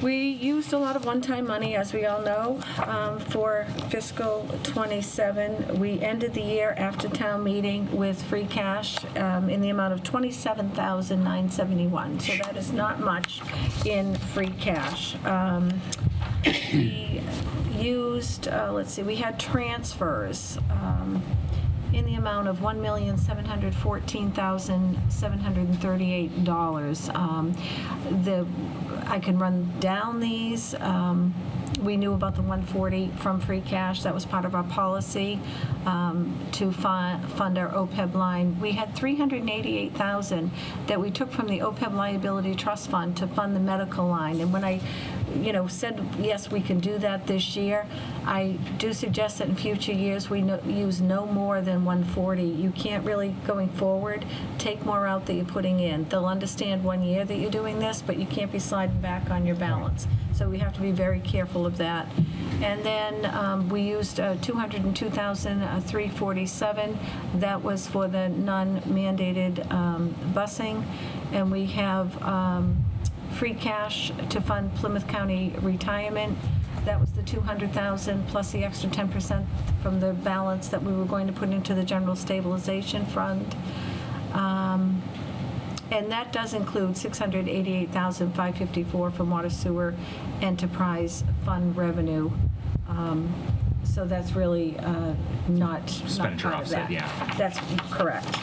we used a lot of one-time money, as we all know, for fiscal '27. We ended the year after town meeting with free cash in the amount of $27,971. So that is not much in free cash. We used, we had transfers in the amount of $1,714,738. I can run down these. We knew about the 140 from free cash. That was part of our policy to fund our OPEB line. We had $388,000 that we took from the OPEB liability trust fund to fund the medical line. And when I said, yes, we can do that this year, I do suggest that in future years we use no more than 140. You can't really, going forward, take more out that you're putting in. They'll understand 1 year that you're doing this, but you can't be sliding back on your balance. So we have to be very careful of that. And then we used $202,347. That was for the non-mandated busing. And we have free cash to fund Plymouth County retirement. That was the $200,000 plus the extra 10% from the balance that we were going to put into the general stabilization fund. And that does include $688,554 from water sewer enterprise fund revenue. So that's really not Expenditure part of offset, that. yeah. That's correct.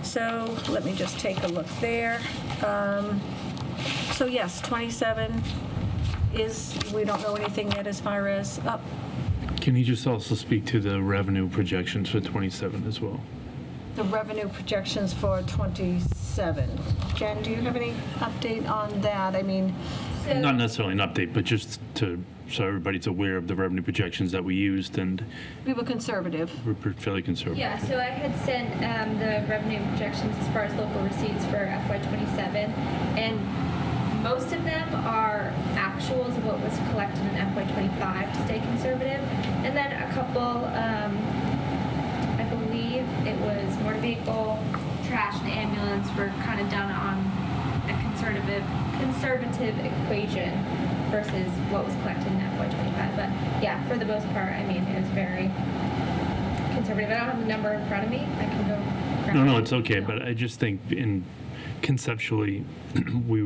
So let me just take a look there. So yes, 27 is, we don't know anything yet as far as up. Can you just also speak to the revenue projections for '27 as well? The revenue projections for 27. Jen, do you have any update on that? I mean, Not necessarily an update, but just so everybody's aware of the revenue projections that we used, and we were conservative. we're fairly conservative. Yeah, so I had sent the revenue projections as far as local receipts for FY27, and most of them are actuals of what was collected in FY25 to stay conservative, and then a couple, I believe it was motor vehicle, trash, and ambulance were kind of done on a conservative equation versus what was collected in FY25. But yeah, for the most part, I mean, it was very conservative. I don't have the number in front of me. I can go grab No, it. it's okay, but I just think conceptually, we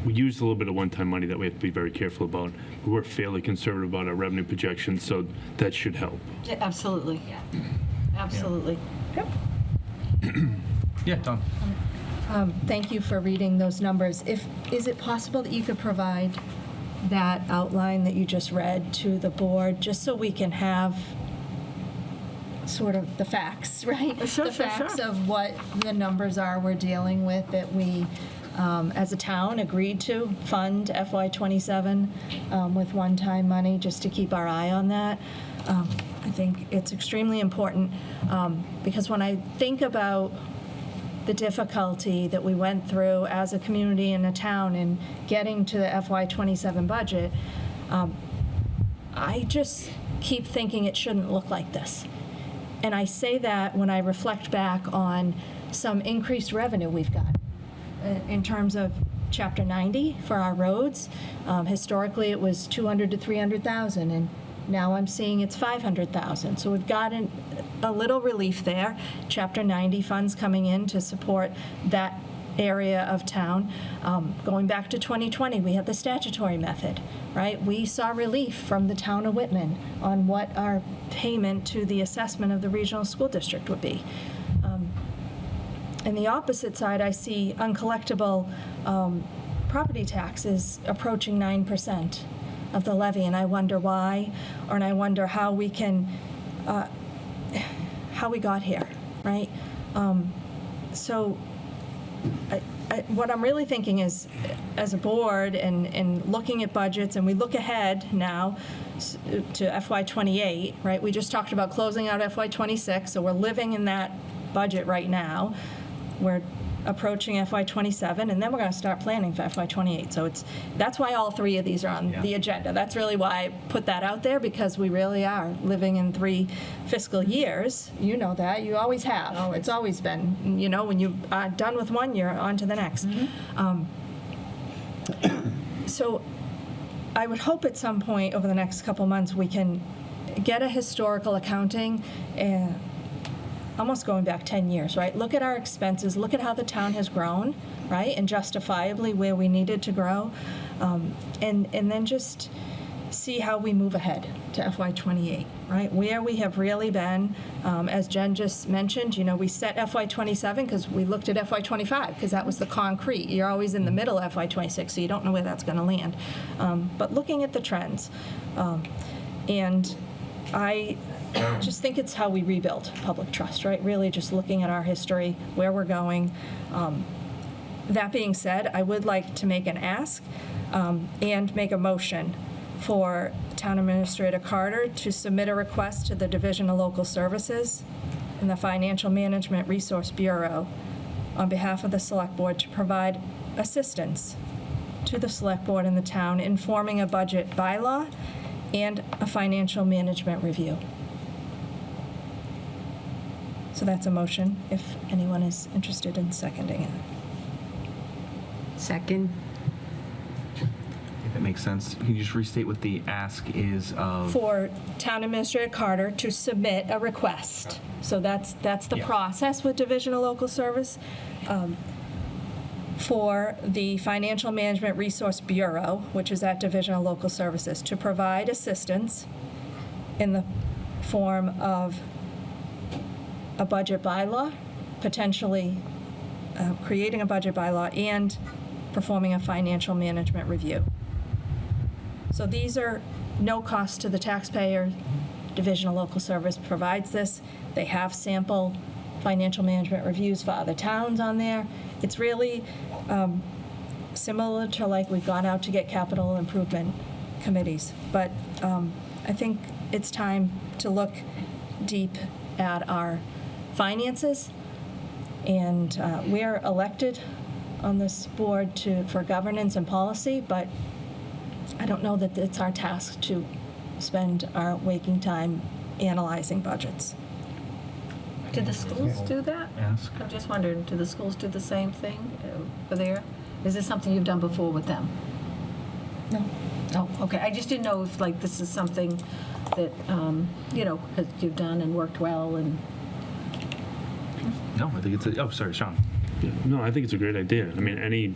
used a little bit of one-time money that we have to be very careful about. We were fairly conservative about our revenue projections, so that should help. Yeah, absolutely. Yeah. Absolutely. Yep. Yeah, Tom. Thank you for reading those numbers. Is it possible that you could provide that outline that you just read to the board, just so we can have sort of the facts, right? Sure, the sure, facts sure. of what the numbers are we're dealing with that we, as a town, agreed to fund FY27 with one-time money, just to keep our eye on that. I think it's extremely important because when I think about the difficulty that we went through as a community and a town in getting to the FY27 budget, I just keep thinking it shouldn't look like this. And I say that when I reflect back on some increased revenue we've got in terms of Chapter 90 for our roads. Historically, it was 200 to 300,000, and now I'm seeing it's 500,000. So we've got a little relief there. Chapter 90 funds coming in to support that area of town. Going back to 2020, we had the statutory method, right? We saw relief from the town of Whitman on what our payment to the assessment of the regional school district would be. And the opposite side, I see uncollectible property taxes approaching 9% of the levy, and I wonder why, and I wonder how we can how we got here, right? So what I'm really thinking is, as a board and looking at budgets, and we look ahead now to FY28, right? We just talked about closing out FY26, so we're living in that budget right now. We're approaching FY27, and then we're going to start planning for FY28. So that's why all three of these are on the agenda. That's really why I put that out there, because we really are living in 3 fiscal years. You know that. You always have. It's always been. You know, when you are done with one, you're on to the next. So I would hope at some point over the next couple months we can get a historical accounting, almost going back 10 years, right? Look at our expenses, look at how the town has grown, right? And justifiably where we needed to grow. And then just see how we move ahead to FY28, right? Where we have really been, as Jen just mentioned, you know, we set FY27 because we looked at FY25 because that was the concrete. You're always in the middle of FY26, so you don't know where that's going to land. But looking at the trends, and I just think it's how we rebuild public trust, right? Really just looking at our history, where we're going. That being said, I would like to make an ask and make a motion for Town Administrator Carter to submit a request to the Division of Local Services and the Financial Management Resource Bureau on behalf of the Select Board to provide assistance to the Select Board and the town in forming a budget bylaw and a financial management review. So that's a motion, if anyone is interested in seconding it. Second. That makes sense. Can you just restate what the ask is of? For Town Administrator Carter to submit a request. So that's the process with Division of Local Service. For the Financial Management Resource Bureau, which is at Division of Local Services, to provide assistance in the form of a budget bylaw, potentially creating a budget bylaw, and performing a financial management review. So these are no cost to the taxpayer. Division of Local Service provides this. They have sample financial management reviews for other towns on there. It's really similar to like we've gone out to get capital improvement committees. But I think it's time to look deep at our finances. And we're elected on this board for governance and policy, but I don't know that it's our task to spend our waking time analyzing budgets. Do the schools do that? Ask. I'm just wondering, do the schools do the same thing for there? Is this something you've done before with them? No. Oh, okay. I just didn't know if like this is something that, you know, that you've done and worked well and. No, I think it's oh, sorry, Sean. Yeah, no, I think it's a great idea. I mean,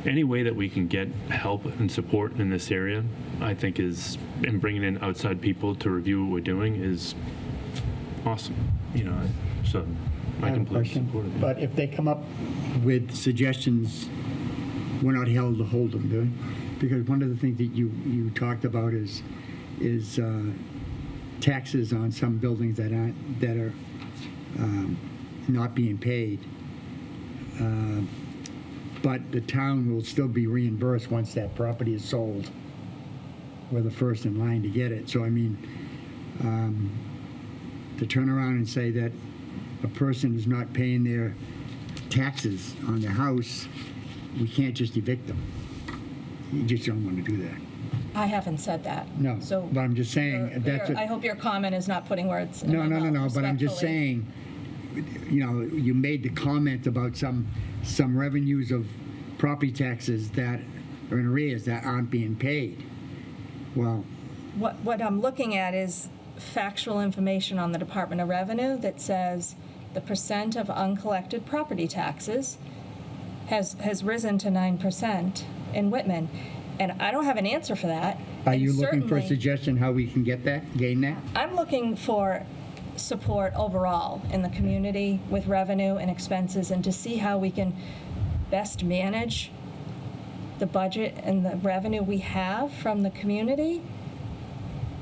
any way that we can get help and support in this area, I think and bringing in outside people to review what we're doing is awesome. You know, so I I have a completely question, support it. but if they come up with suggestions, we're not held to hold them, do we? Because one of the things that you talked about is taxes on some buildings that are not being paid. But the town will still be reimbursed once that property is sold. We're the first in line to get it. So, I mean, to turn around and say that a person is not paying their taxes on their house, we can't just evict them. You just don't want to do that. I haven't said that. No, So but I'm just saying, that's I hope your comment is not putting words in my No, mouth, but I'm just respectfully. saying, you know, you made the comment about some revenues of property taxes that are in arrears that aren't being paid. Well, What I'm looking at is factual information on the Department of Revenue that says the percent of uncollected property taxes has risen to 9% in Whitman. And I don't have an answer for that. are And you looking for a certainly, suggestion how we can gain that? I'm looking for support overall in the community with revenue and expenses, and to see how we can best manage the budget and the revenue we have from the community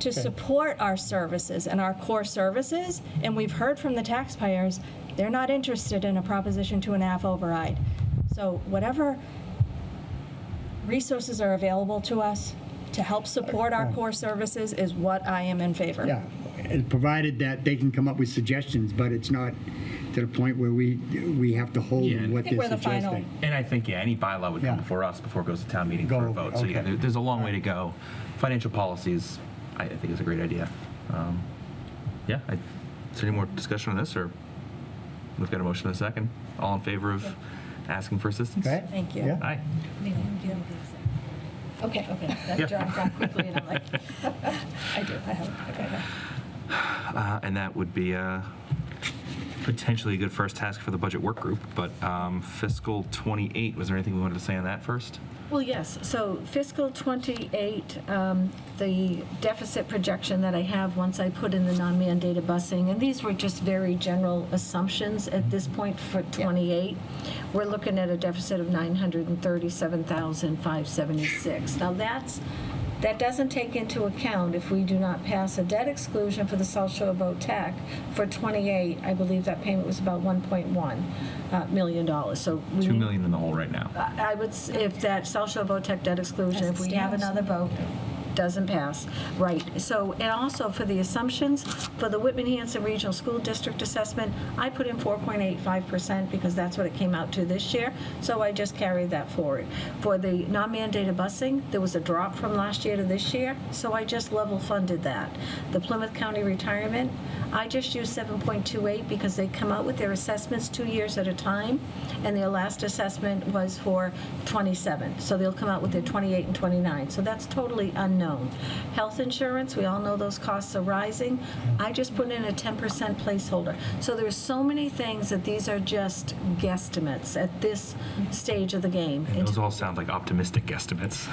to support our services and our core services, and we've heard from the taxpayers, they're not interested in a Proposition 2.5 override. So whatever resources are available to us to help support our core services is what I am in favor. Yeah, and provided that they can come up with suggestions, but it's not to the point where we have to hold Yeah, what I think they're we're the final. suggesting. And I think, yeah, any bylaw would come Yeah. before us before it goes to town meeting Go for a over, vote. So yeah, okay. there's a long way to go. Financial policies, I think is a great idea. Yeah, is there any more discussion on this, or we've got a motion and a second? All in favor of asking for assistance? Right? Thank you. Yeah. Aye. Okay, Yeah. that dropped down quickly, and I'm like, I do, I have it, okay. And that would be potentially a good first task for the budget work group, but fiscal 28, was there anything we wanted to say on that first? Well, yes, so fiscal '28, the deficit projection that I have once I put in the non-mandated busing, and these were just very general assumptions at this point for '28, we're looking at a deficit of $937,576. Now that doesn't take into account if we do not pass a debt exclusion for the South Shore Boat Tech for '28. I believe that payment was about $1.1 million. So we 2 need- million in the hole right now. I would, if that South Shore Boat Tech debt exclusion, As if it we have stands. another vote, doesn't pass. Right. So, and also for the assumptions, for the Whitman-Hanson Regional School District assessment, I put in 4.85% because that's what it came out to this year. So I just carried that forward. For the non-mandated busing, there was a drop from last year to this year, so I just level funded that. The Plymouth County retirement, I just used 7.28 because they come out with their assessments 2 years at a time, and their last assessment was for 27. So they'll come out with their 28 and 29. So that's totally unknown. Health insurance, we all know those costs are rising. I just put in a 10% placeholder. So there's so many things that these are just guesstimates at this stage of the game. And those all sound like optimistic guesstimates.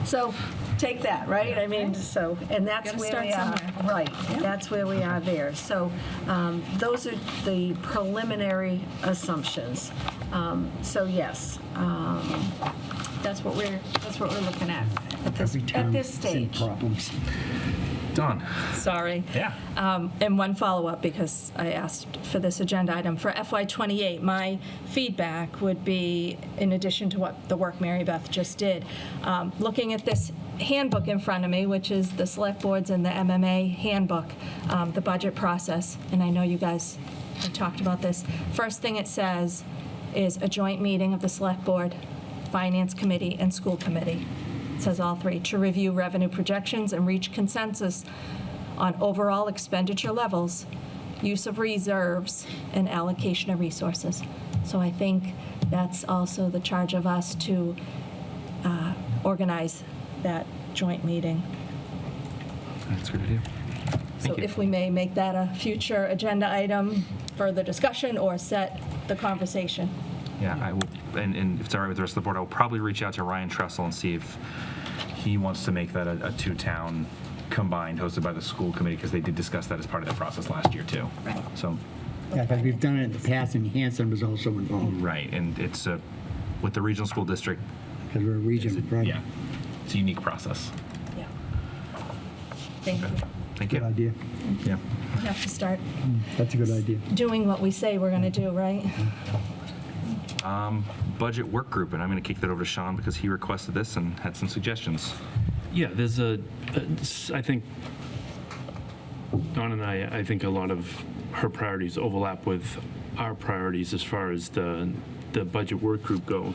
So take that, right? I mean, so, and that's Gotta where start we are. somewhere. Right, that's where we are there. So those are the preliminary assumptions. So yes, that's what we're looking at Every town, this same stage. problems. Done. Sorry. Yeah. And one follow-up, because I asked for this agenda item. For FY '28, my feedback would be, in addition to what the work Mary Beth just did, looking at this handbook in front of me, which is the Select Boards and the MMA handbook, the budget process, and I know you guys have talked about this. First thing it says is a joint meeting of the Select Board, Finance Committee, and School Committee. Says all three, to review revenue projections and reach consensus on overall expenditure levels, use of reserves, and allocation of resources. So I think that's also the charge of us to organize that joint meeting. That's a good idea. So if we may make that a future agenda item for the discussion or set the conversation. Yeah, I will, and if it's all right with the rest of the board, I will probably reach out to Ryan Tressel and see if he wants to make that a two-town combined hosted by the school committee, because they did discuss that as part of the process last year too. Right. So, Yeah, because we've done it in the past, and Hanson was also involved, right, and it's with the regional school district, because we're a region, right? yeah, it's a unique process. Yeah. Thank you. Thank Good you. idea. Yeah. We have to start That's a good idea. doing what we say we're going to do, right? Budget work group, and I'm going to kick that over to Sean because he requested this and had some suggestions. Yeah, there's I think, Dawn and I think a lot of her priorities overlap with our priorities as far as the budget work group go.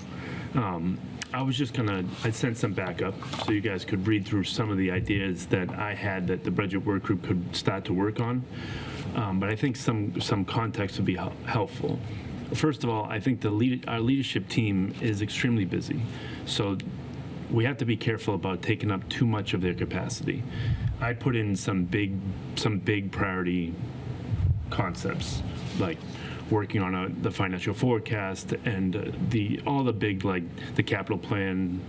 I was just I sent some backup so you guys could read through some of the ideas that I had that the budget work group could start to work on. But I think some context would be helpful. First of all, I think our leadership team is extremely busy. So we have to be careful about taking up too much of their capacity. I put in some big priority concepts, like working on the financial forecast and all the big, like the capital plan,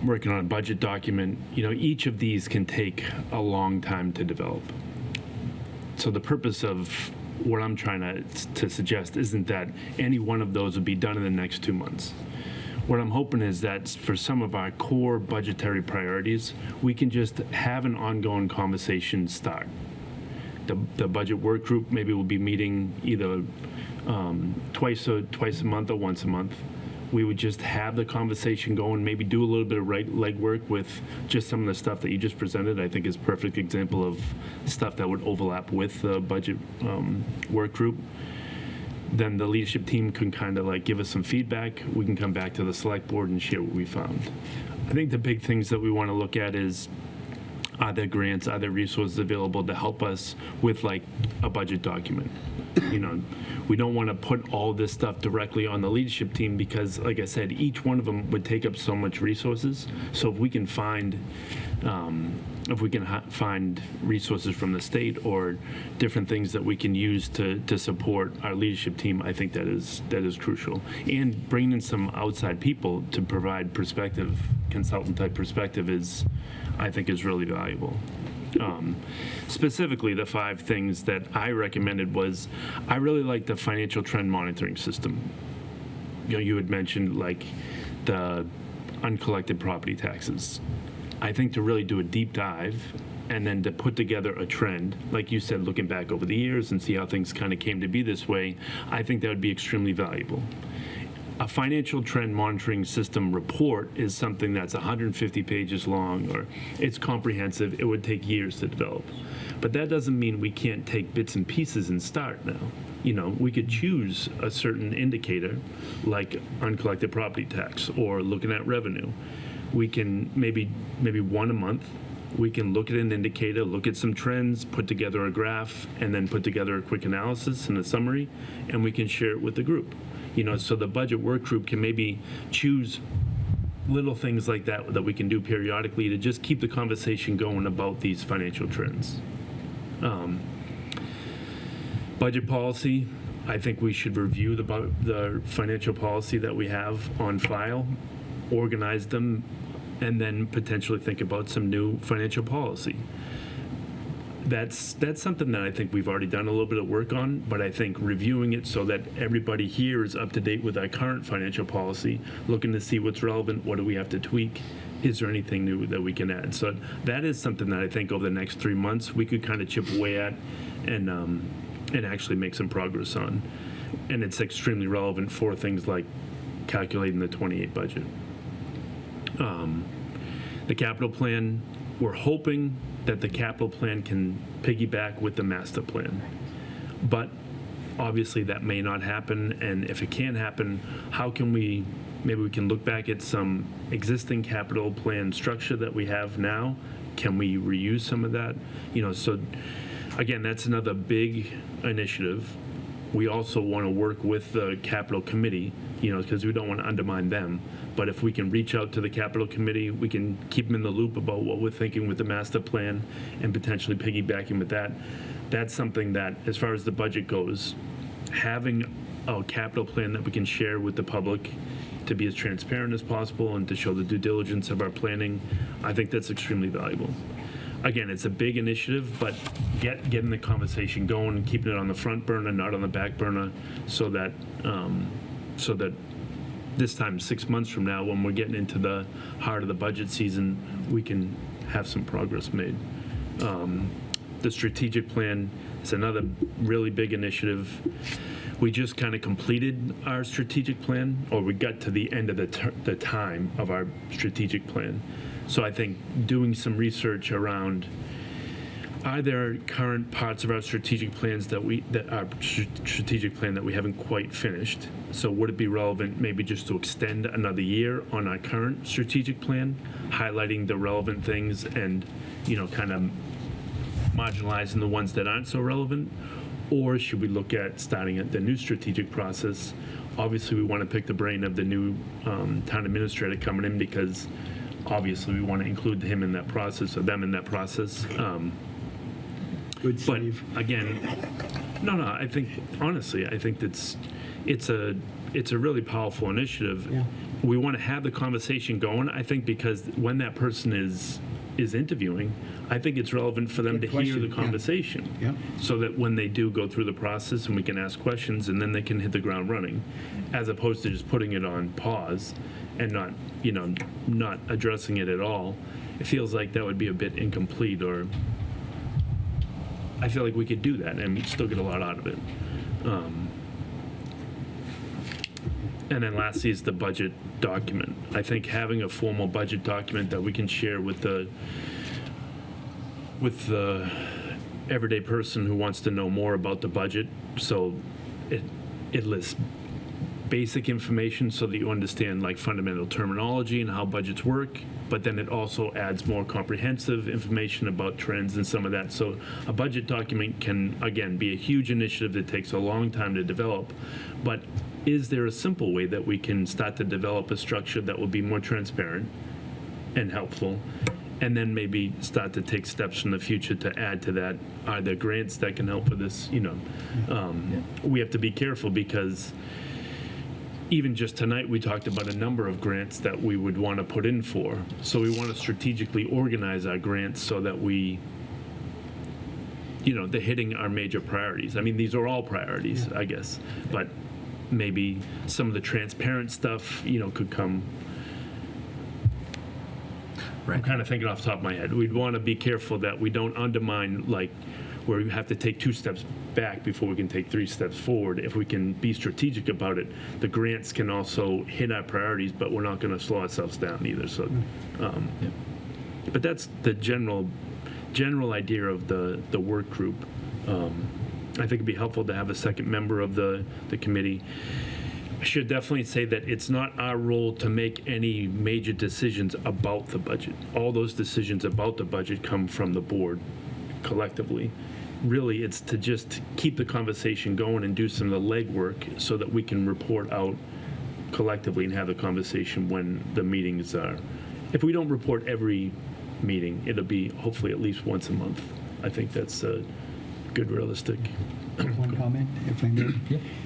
working on a budget document. Each of these can take a long time to develop. So the purpose of what I'm trying to suggest isn't that any one of those would be done in the next 2 months. what I'm hoping is that for some of our core budgetary priorities, we can just have an ongoing conversation start. The budget work group maybe will be meeting either twice a month or once a month. We would just have the conversation going, maybe do a little bit of legwork with just some of the stuff that you just presented. I think is a perfect example of stuff that would overlap with the budget work group. Then the leadership team can kind of like give us some feedback. We can come back to the select board and share what we found. I think the big things that we want to look at is, are there grants, are there resources available to help us with like a budget document? You know, we don't want to put all this stuff directly on the leadership team because, like I said, each one of them would take up so much resources. So if we can find, find resources from the state or different things that we can use to support our leadership team, I think that is crucial. And bringing in some outside people to provide perspective, consultant type perspective I think is really valuable. Specifically, the 5 things that I recommended was, I really like the financial trend monitoring system. You know, you had mentioned like the uncollected property taxes. I think to really do a deep dive and then to put together a trend, like you said, looking back over the years and see how things kind of came to be this way, I think that would be extremely valuable. A financial trend monitoring system report is something that's 150 pages long, or it's comprehensive. It would take years to develop. But that doesn't mean we can't take bits and pieces and start now. You know, we could choose a certain indicator, like uncollected property tax or looking at revenue. We can maybe one a month. We can look at an indicator, look at some trends, put together a graph, and then put together a quick analysis and a summary, and we can share it with the group. You know, so the budget work group can maybe choose little things like that we can do periodically to just keep the conversation going about these financial trends. Budget policy, I think we should review the financial policy that we have on file, organize them, and then potentially think about some new financial policy. That's something that I think we've already done a little bit of work on, but I think reviewing it so that everybody here is up to date with our current financial policy, looking to see what's relevant, what do we have to tweak, is there anything new that we can add? So that is something that I think over the next 3 months we could kind of chip away at and actually make some progress on. And it's extremely relevant for things like calculating the 28 budget. The capital plan, we're hoping that the capital plan can piggyback with the master plan. But obviously that may not happen, and if it can happen, how can maybe we can look back at some existing capital plan structure that we have now. Can we reuse some of that? You know, so again, that's another big initiative. We also want to work with the capital committee, you know, because we don't want to undermine them. But if we can reach out to the capital committee, we can keep them in the loop about what we're thinking with the master plan and potentially piggybacking with that. That's something that, as far as the budget goes, having a capital plan that we can share with the public to be as transparent as possible and to show the due diligence of our planning, I think that's extremely valuable. Again, it's a big initiative, but getting the conversation going and keeping it on the front burner, not on the back burner, so that this time 6 months from now, when we're getting into the heart of the budget season, we can have some progress made. The strategic plan is another really big initiative. We just kind of completed our strategic plan, or we got to the end of the time of our strategic plan. So I think doing some research around, are there current parts of our strategic plans that we haven't quite finished? So would it be relevant maybe just to extend another year on our current strategic plan, highlighting the relevant things and, you know, kind of marginalizing the ones that aren't so relevant? Or should we look at starting at the new strategic process? Obviously, we want to pick the brain of the new town administrator coming in, because obviously we want to include him in that process, or them in that process. Good But save. again, no, I think, honestly, I think it's a really powerful initiative. Yeah. We want to have the conversation going, I think, because when that person is is interviewing, I think it's relevant for them Good to hear question, the yeah. conversation. Yeah. So that when they do go through the process and we can ask questions and then they can hit the ground running, as opposed to just putting it on pause and not, not addressing it at all. It feels like that would be a bit incomplete, or I feel like we could do that and still get a lot out of it. And then lastly is the budget document. I think having a formal budget document that we can share with the everyday person who wants to know more about the budget, so it lists basic information so that you understand like fundamental terminology and how budgets work, but then it also adds more comprehensive information about trends and some of that. So a budget document can, again, be a huge initiative that takes a long time to develop, but is there a simple way that we can start to develop a structure that will be more transparent and helpful, and then maybe start to take steps in the future to add to that? Are there grants that can help with this? We have to be careful because even just tonight, we talked about a number of grants that we would want to put in for. So we want to strategically organize our grants so that we, they're hitting our major priorities. I mean, these are all priorities, I guess, but maybe some of the transparent stuff, could come. Right. I'm kind of thinking off the top of my head. We'd want to be careful that we don't undermine, like, where we have to take 2 steps back before we can take 3 steps forward. If we can be strategic about it, the grants can also hit our priorities, but we're not going to slow ourselves down either. So, but that's the general idea of the work group. I think it'd be helpful to have a second member of the committee. I should definitely say that it's not our role to make any major decisions about the budget. All those decisions about the budget come from the board collectively. Really, it's to just keep the conversation going and do some of the legwork so that we can report out collectively and have the conversation when the meetings are. If we don't report every meeting, it'll be hopefully at least once a month. I think that's a good realistic. One comment, if I may?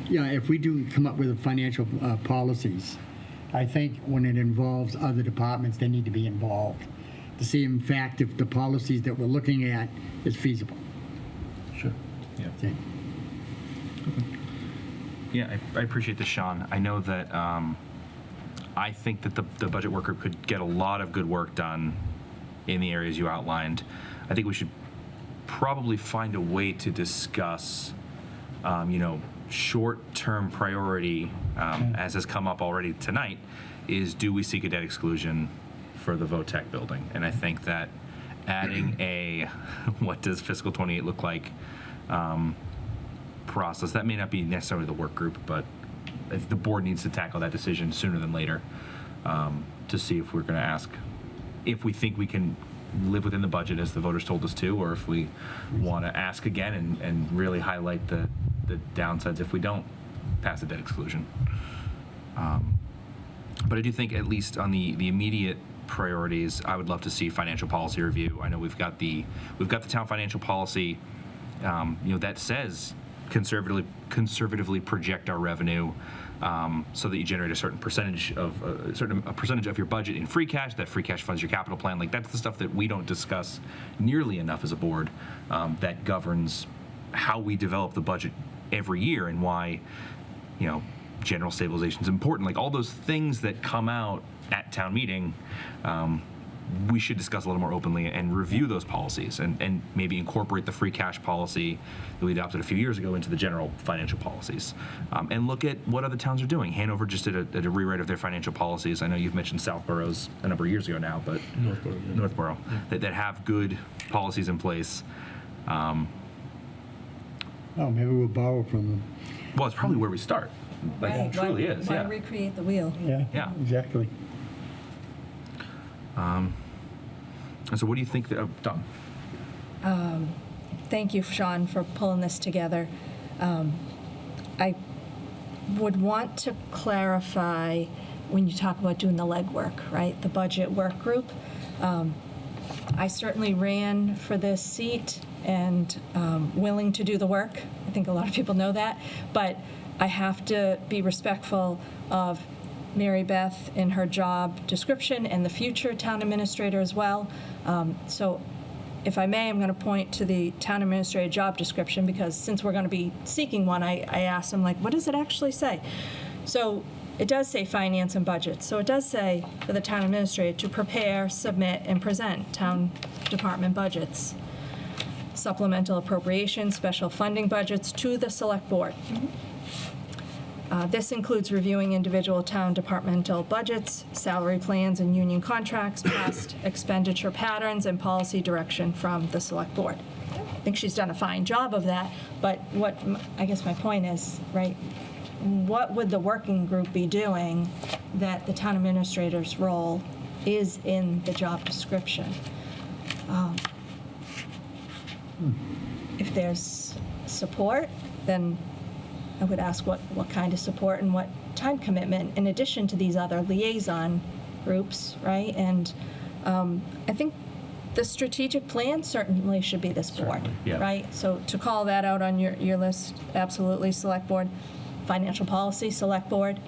Yeah, if we do come up with financial policies, I think when it involves other departments, they need to be involved to see, in fact, if the policies that we're looking at is feasible. Sure. That's it. Yeah, I appreciate this, Sean. I know that I think that the budget work group could get a lot of good work done in the areas you outlined. I think we should probably find a way to discuss, short-term priority, as has come up already tonight, is do we seek a debt exclusion for the VOTEC building? And I think that adding a what does fiscal 28 look like process, that may not be necessarily the work group, but if the board needs to tackle that decision sooner than later, to see if we're going to ask if we think we can live within the budget as the voters told us to, or if we want to ask again and really highlight the downsides if we don't pass a debt exclusion. But I do think, at least on the immediate priorities, I would love to see financial policy review. I know we've got the town financial policy, that says conservatively project our revenue, so that you generate a certain percentage of your budget in free cash. That free cash funds your capital plan. Like, that's the stuff that we don't discuss nearly enough as a board, that governs how we develop the budget every year and why, general stabilization is important. Like, all those things that come out at town meeting, we should discuss a little more openly and review those policies and maybe incorporate the free cash policy that we adopted a few years ago into the general financial policies, and look at what other towns are doing. Hanover just did a rewrite of their financial policies. I know you've mentioned Southborough's a number of years ago now, but Northborough, that have good policies in place. Maybe we'll borrow from them. Well, it's probably where we start. Like, it truly is. Why Yeah. recreate the wheel? Yeah. Exactly. And so what do you think Don? Thank you, Sean, for pulling this together. I would want to clarify when you talk about doing the legwork, right? The budget work group. I certainly ran for this seat and willing to do the work. I think a lot of people know that, but I have to be respectful of Mary Beth in her job description and the future town administrator as well. So if I may, I'm going to point to the town administrator job description, because since we're going to be seeking one, I asked them, like, what does it actually say? So it does say finance and budget. So it does say for the town administrator to prepare, submit, and present town department budgets, supplemental appropriations, special funding budgets to the select board. This includes reviewing individual town departmental budgets, salary plans and union contracts, past expenditure patterns, and policy direction from the select board. I think she's done a fine job of that, but I guess my point is, right, what would the working group be doing that the town administrator's role is in the job description? If there's support, then I would ask what kind of support and what time commitment, in addition to these other liaison groups, right? And I think the strategic plan certainly should be this board, yeah. right? So to call that out on your list, absolutely, select board. Financial policy, select board.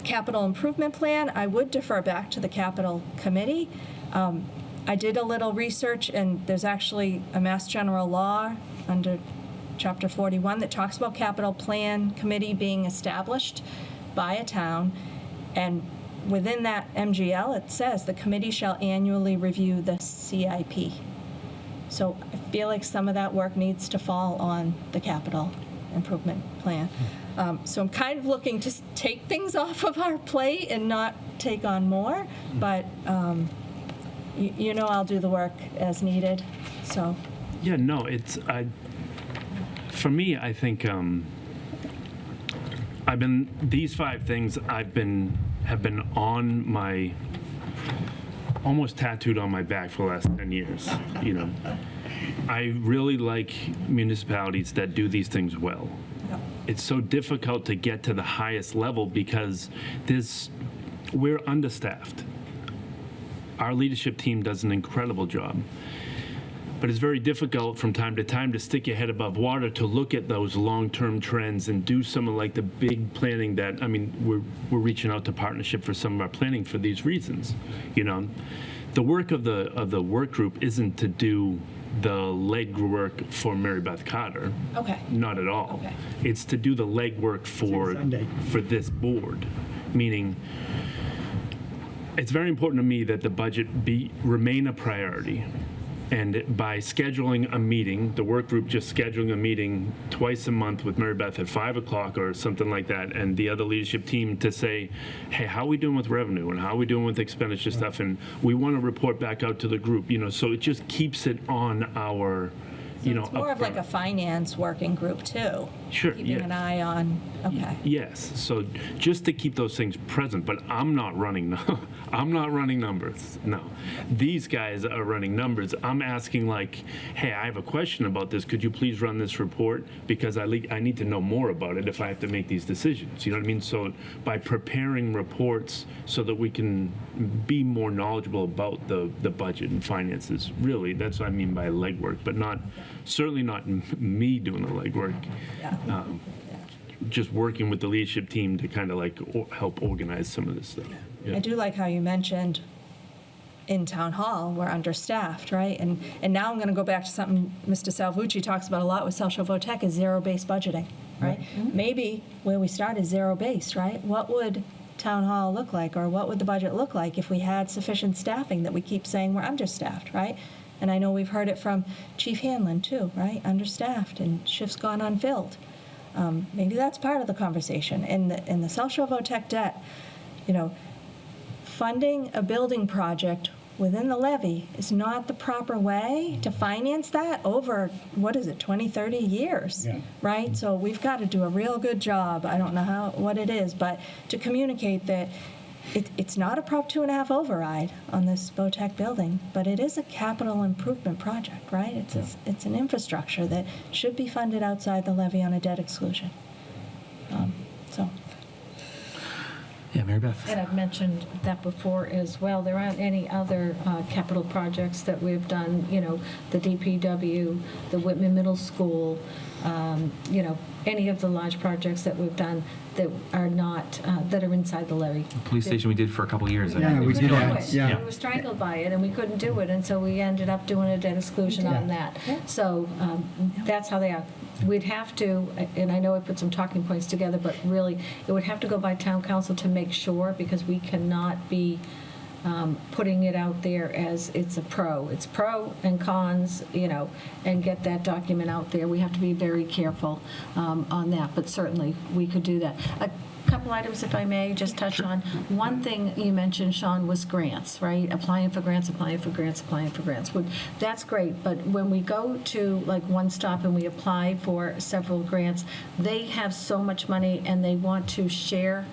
Capital improvement plan, I would defer back to the capital committee. I did a little research, and there's actually a Mass General law under Chapter 41 that talks about capital plan committee being established by a town, and within that MGL, it says the committee shall annually review the CIP. So I feel like some of that work needs to fall on the capital improvement plan. So I'm kind of looking to take things off of our plate and not take on more, but you know I'll do the work as needed, so. Yeah, no, for me, I think these 5 things have been on my, almost tattooed on my back for the last 10 years, you know. I really like municipalities that do these things well. It's so difficult to get to the highest level because we're understaffed. Our leadership team does an incredible job. But it's very difficult from time to time to stick your head above water to look at those long-term trends and do some of like the big planning that, I mean, we're reaching out to partnership for some of our planning for these reasons. You know, the work of the work group isn't to do the legwork for Mary Beth Carter. Okay. Not at all. Okay. It's to do the legwork for this board, meaning it's very important to me that the budget remain a priority. And by scheduling a meeting, the work group just scheduling a meeting twice a month with Mary Beth at 5 o'clock or something like that, and the other leadership team to say, hey, how are we doing with revenue and how are we doing with expenditure stuff? And we want to report back out to the group, you know, so it just keeps it on our, you know. It's more of like a finance working group too. Sure, Keeping yeah. an eye on, okay. Yes, so just to keep those things present, but I'm not running numbers, no. These guys are running numbers. I'm asking like, hey, I have a question about this. Could you please run this report? Because I need to know more about it if I have to make these decisions. You know what I mean? So by preparing reports so that we can be more knowledgeable about the budget and finances, really, that's what I mean by legwork, but certainly not me doing the legwork. Yeah. Just working with the leadership team to kind of like help organize some of this stuff. Yeah. I do like how you mentioned in town hall, we're understaffed, right? And now I'm going to go back to something Mr. Salvucci talks about a lot with South Shore VOTEC is zero-based budgeting, right? Mm-hmm. Maybe where we start is zero-based, right? What would town hall look like, or what would the budget look like if we had sufficient staffing that we keep saying we're understaffed, right? And I know we've heard it from Chief Hanlon too, right? Understaffed and shifts gone unfilled. Maybe that's part of the conversation. In the South Shore VOTEC debt, you know, funding a building project within the levy is not the proper way to finance that over, 20, 30 years, right? So we've got to do a real good job, I don't know what it is, but to communicate that it's not a Prop 2.5 override on this VOTEC building, but it is a capital improvement project, right? It's an infrastructure that should be funded outside the levy on a debt exclusion. Yeah, Mary Beth. And I've mentioned that before as well. There aren't any other capital projects that we've done, you know, the DPW, the Whitman Middle School, you know, any of the large projects that we've done that are not, that are inside the levy. Police station we did for a couple years. I Yeah, think. we did couldn't do that, it. yeah. We were strangled by it, and we couldn't do it, and so we ended up doing a debt exclusion on that. So that's how they are. We'd have to, and I know I put some talking points together, but really, it would have to go by town council to make sure, because we cannot be putting it out there as it's a pro. It's pro and cons, and get that document out there. We have to be very careful on that, but certainly we could do that. A couple items, if I may, just touch on. One thing you mentioned, Sean, was grants, right? Applying for grants, applying for grants, applying for grants. That's great, but when we go to like One Stop and we apply for several grants, they have so much money and they want to share,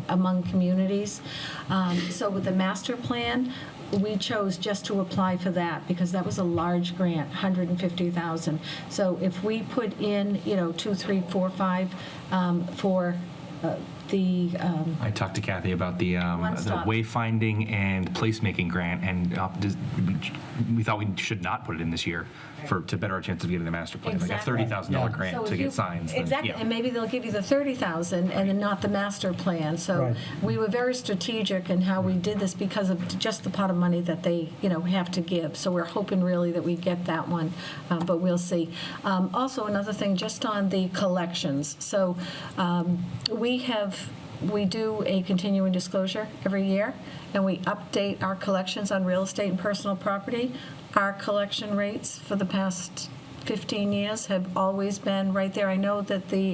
among communities. So with the master plan, we chose just to apply for that because that was a large grant, $150,000. So if we put in, 2, 3, 4, 5 for I talked to Kathy about the Stop. wayfinding and placemaking grant, and we thought we should not put it in this year to better our chances of getting the master plan. Exactly. Like a $30,000 grant So to if get you- signs. then, Exactly, yeah. and maybe they'll give you the $30,000 and then not the master plan. So Right. we were very strategic in how we did this because of just the pot of money that they, have to give. So we're hoping really that we get that one, but we'll see. Also, another thing, just on the collections. So we do a continuing disclosure every year, and we update our collections on real estate and personal property. Our collection rates for the past 15 years have always been right there. I know that the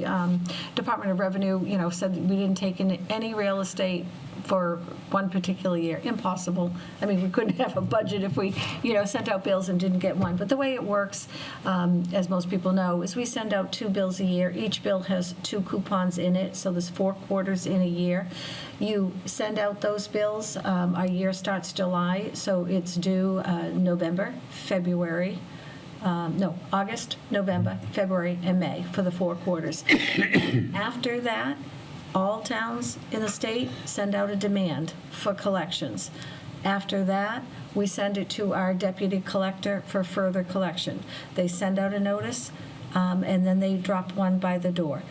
Department of Revenue, said that we didn't take in any real estate for one particular year. Impossible. I mean, we couldn't have a budget if we, sent out bills and didn't get one. But the way it works, as most people know, is we send out 2 bills a year. Each bill has 2 coupons in it, so there's 4 quarters in a year. You send out those bills. Our year starts July, so it's due November, February. August, November, February, and May for the 4 quarters. After that, all towns in the state send out a demand for collections. After that, we send it to our deputy collector for further collection. They send out a notice, and then they drop one by the door.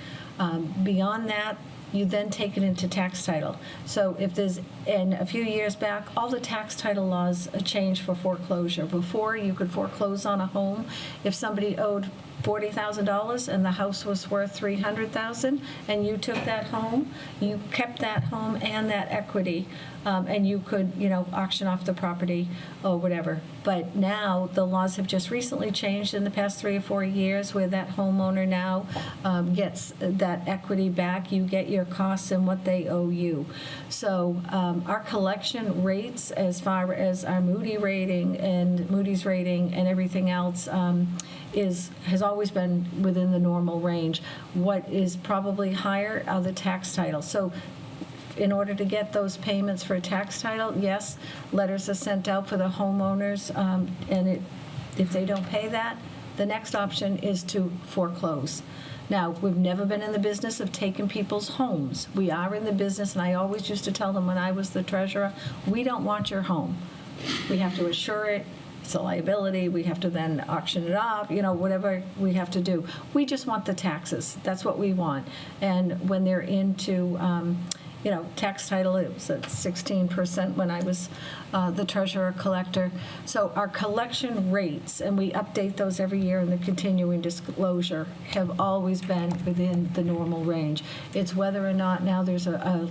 Beyond that, you then take it into tax title. So if there's, in a few years back, all the tax title laws changed for foreclosure. Before, you could foreclose on a home if somebody owed $40,000 and the house was worth $300,000, and you took that home, you kept that home and that equity, and you could, auction off the property or whatever. But now the laws have just recently changed in the past 3 or 4 years, where that homeowner now gets that equity back. You get your costs and what they owe you. So our collection rates, as far as our Moody's rating and everything else, has always been within the normal range. What is probably higher are the tax titles. So in order to get those payments for a tax title, yes, letters are sent out for the homeowners, and if they don't pay that, the next option is to foreclose. Now, we've never been in the business of taking people's homes. We are in the business, and I always used to tell them when I was the treasurer, we don't want your home. We have to assure it. It's a liability. We have to then auction it off, whatever we have to do. We just want the taxes. That's what we want. And when they're into, tax title, it was at 16% when I was the treasurer collector. So our collection rates, and we update those every year in the continuing disclosure, have always been within the normal range. It's whether or not now there's a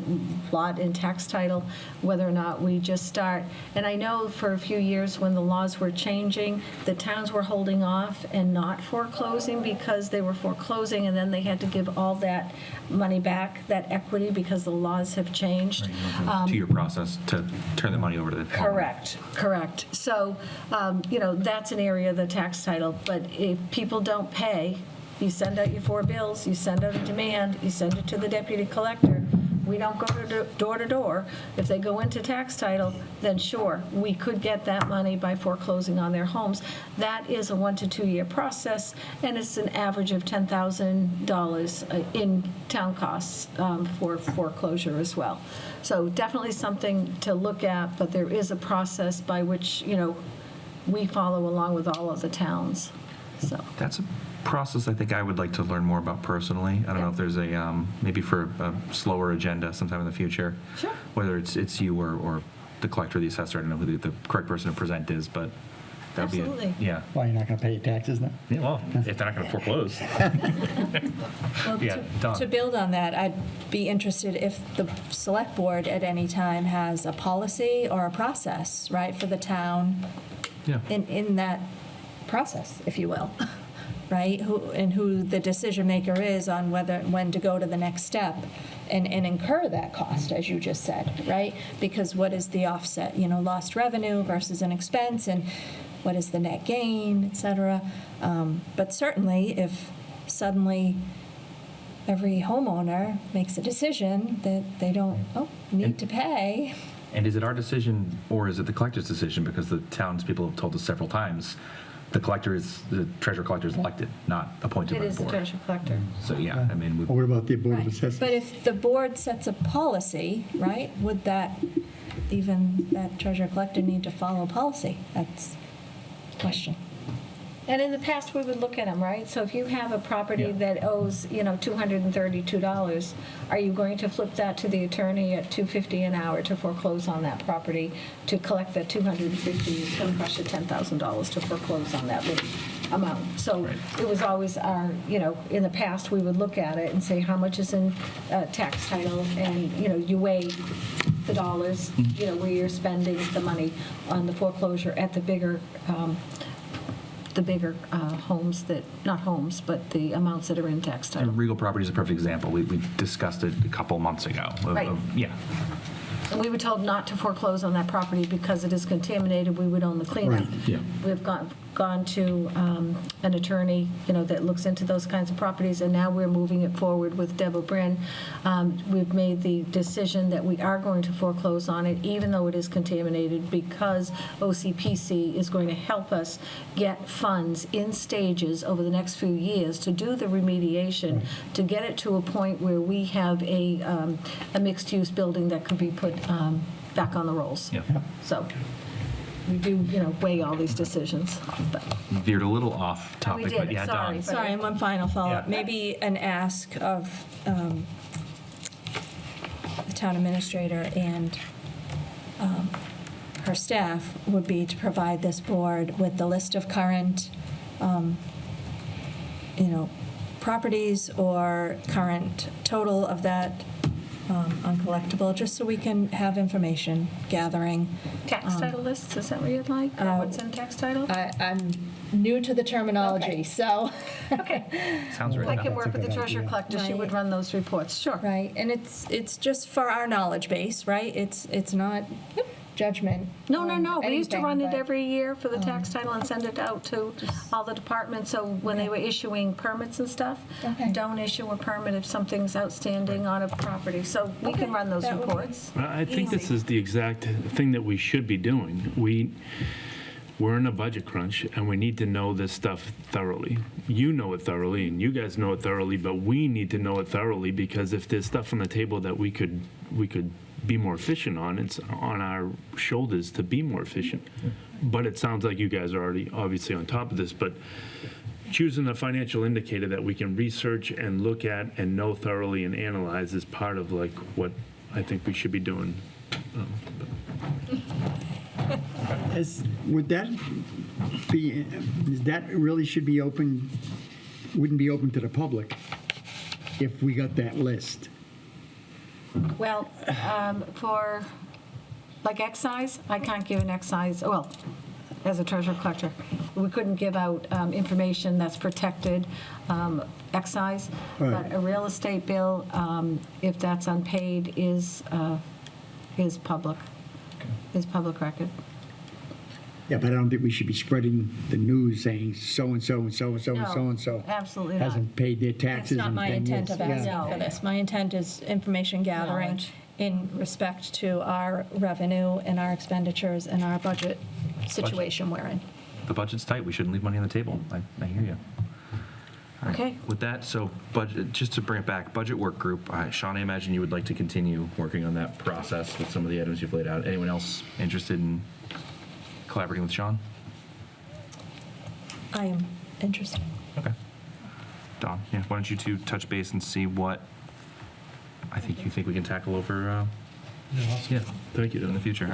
lot in tax title, whether or not we just start. And I know for a few years when the laws were changing, the towns were holding off and not foreclosing because they were foreclosing, and then they had to give all that money back, that equity, because the laws have changed. Two-year process to turn the money over to the Correct. So, that's an area of the tax title. But if people don't pay, you send out your 4 bills, you send out a demand, you send it to the deputy collector. We don't go door to door. If they go into tax title, then sure, we could get that money by foreclosing on their homes. That is a 1 to 2 year process, and it's an average of $10,000 in town costs for foreclosure as well. So definitely something to look at, but there is a process by which, we follow along with all of the towns. So That's process I think I would like to learn more about personally. I don't know if there's a, maybe for a slower agenda sometime in the future. Sure. Whether it's you or the collector, the assessor, I don't know who the correct person to present is, but that would be Absolutely. it. Yeah. Why, you're not going to pay your taxes now? Yeah, well, if they're not going to foreclose. Well, Yeah, done. to build on that, I'd be interested if the select board at any time has a policy or a process, right, for the town Yeah. in that process, if you will, right? Who the decision maker is on when to go to the next step and incur that cost, as you just said, right? Because what is the offset, lost revenue versus an expense, and what is the net gain, et cetera. But certainly, if suddenly every homeowner makes a decision that they don't need to pay. And is it our decision or is it the collector's decision? Because the townspeople have told us several times, the treasurer collector is elected, not appointed It by is the the board. treasurer collector. So, yeah, I mean, Or what about the Board of Right. Assessors? But if the board sets a policy, right, would that treasurer collector need to follow policy? That's the question. And in the past, we would look at them, right? So if you have a property Yeah. that owes, $232, are you going to flip that to the attorney at $250 an hour to foreclose on that property, to collect that $250? It's going to cost you $10,000 to foreclose on that little amount. So it was always in the past, we would look at it and say, how much is in tax title? And, you weigh the dollars, where you're spending the money on the foreclosure at the bigger homes not homes, but the amounts that are in tax title. Regal Property is a perfect example. We discussed it a couple months ago. Right. Yeah. And we were told not to foreclose on that property because it is contaminated, we would own the cleanup. Right, yeah. We've gone to an attorney, that looks into those kinds of properties, and now we're moving it forward with Deb O'Brien. We've made the decision that we are going to foreclose on it, even though it is contaminated, because OCPC is going to help us get funds in stages over the next few years to do the remediation, to get it to a point where we have a mixed-use building that could be put back on the rolls. Yeah. So we do, weigh all these decisions. But Veered a little off topic, did, but yeah, sorry. Dawn. Sorry, and one final follow-up. Yeah. Maybe an ask of the town administrator and her staff would be to provide this board with the list of current, properties or current total of that uncollectible, just so we can have information gathering. tax title lists, is that what you'd like? Or what's in tax title? I'm new to the terminology, Okay. so. Okay. Sounds right. I can That's work a with the good treasurer idea. collector, she would Right. run those reports, sure. Right, and it's just for our knowledge base, right? It's not judgment. No, on we used to anything, run it but- every year for the tax title and send it out to all the departments, so when they were issuing permits and stuff, Okay. don't issue a permit if something's outstanding on a property, so we can run those that would be- reports. I think this Easy. is the exact thing that we should be doing. We're in a budget crunch, and we need to know this stuff thoroughly. You know it thoroughly, and you guys know it thoroughly, but we need to know it thoroughly, because if there's stuff on the table that we could be more efficient on, it's on our shoulders to be more efficient. But it sounds like you guys are already obviously on top of this, but choosing a financial indicator that we can research and look at and know thoroughly and analyze is part of like what I think we should be doing. Would that be, that really should be open, wouldn't be open to the public if we got that list? Well, for, like excise, I can't give an excise, well, as a treasurer collector, we couldn't give out information that's protected, excise. Right. But a real estate bill, if that's unpaid, is public record. Yeah, but I don't think we should be spreading the news saying so-and-so and so-and-so and No, so-and-so absolutely not. hasn't paid their That's taxes. not in my 10 intent years. of Yeah. asking for this. My intent is information gathering Knowledge. in respect to our revenue and our expenditures and our budget situation we're in. The budget's tight. We shouldn't leave money on the table. I hear you. All right. Okay. With that, so budget, just to bring it back, budget work group. Sean, I imagine you would like to continue working on that process with some of the items you've laid out. Anyone else interested in collaborating with Sean? I am interested. Okay. Don, yeah, why don't you two touch base and see what I think you think we can tackle over, yeah, Thank you, in the Don. future.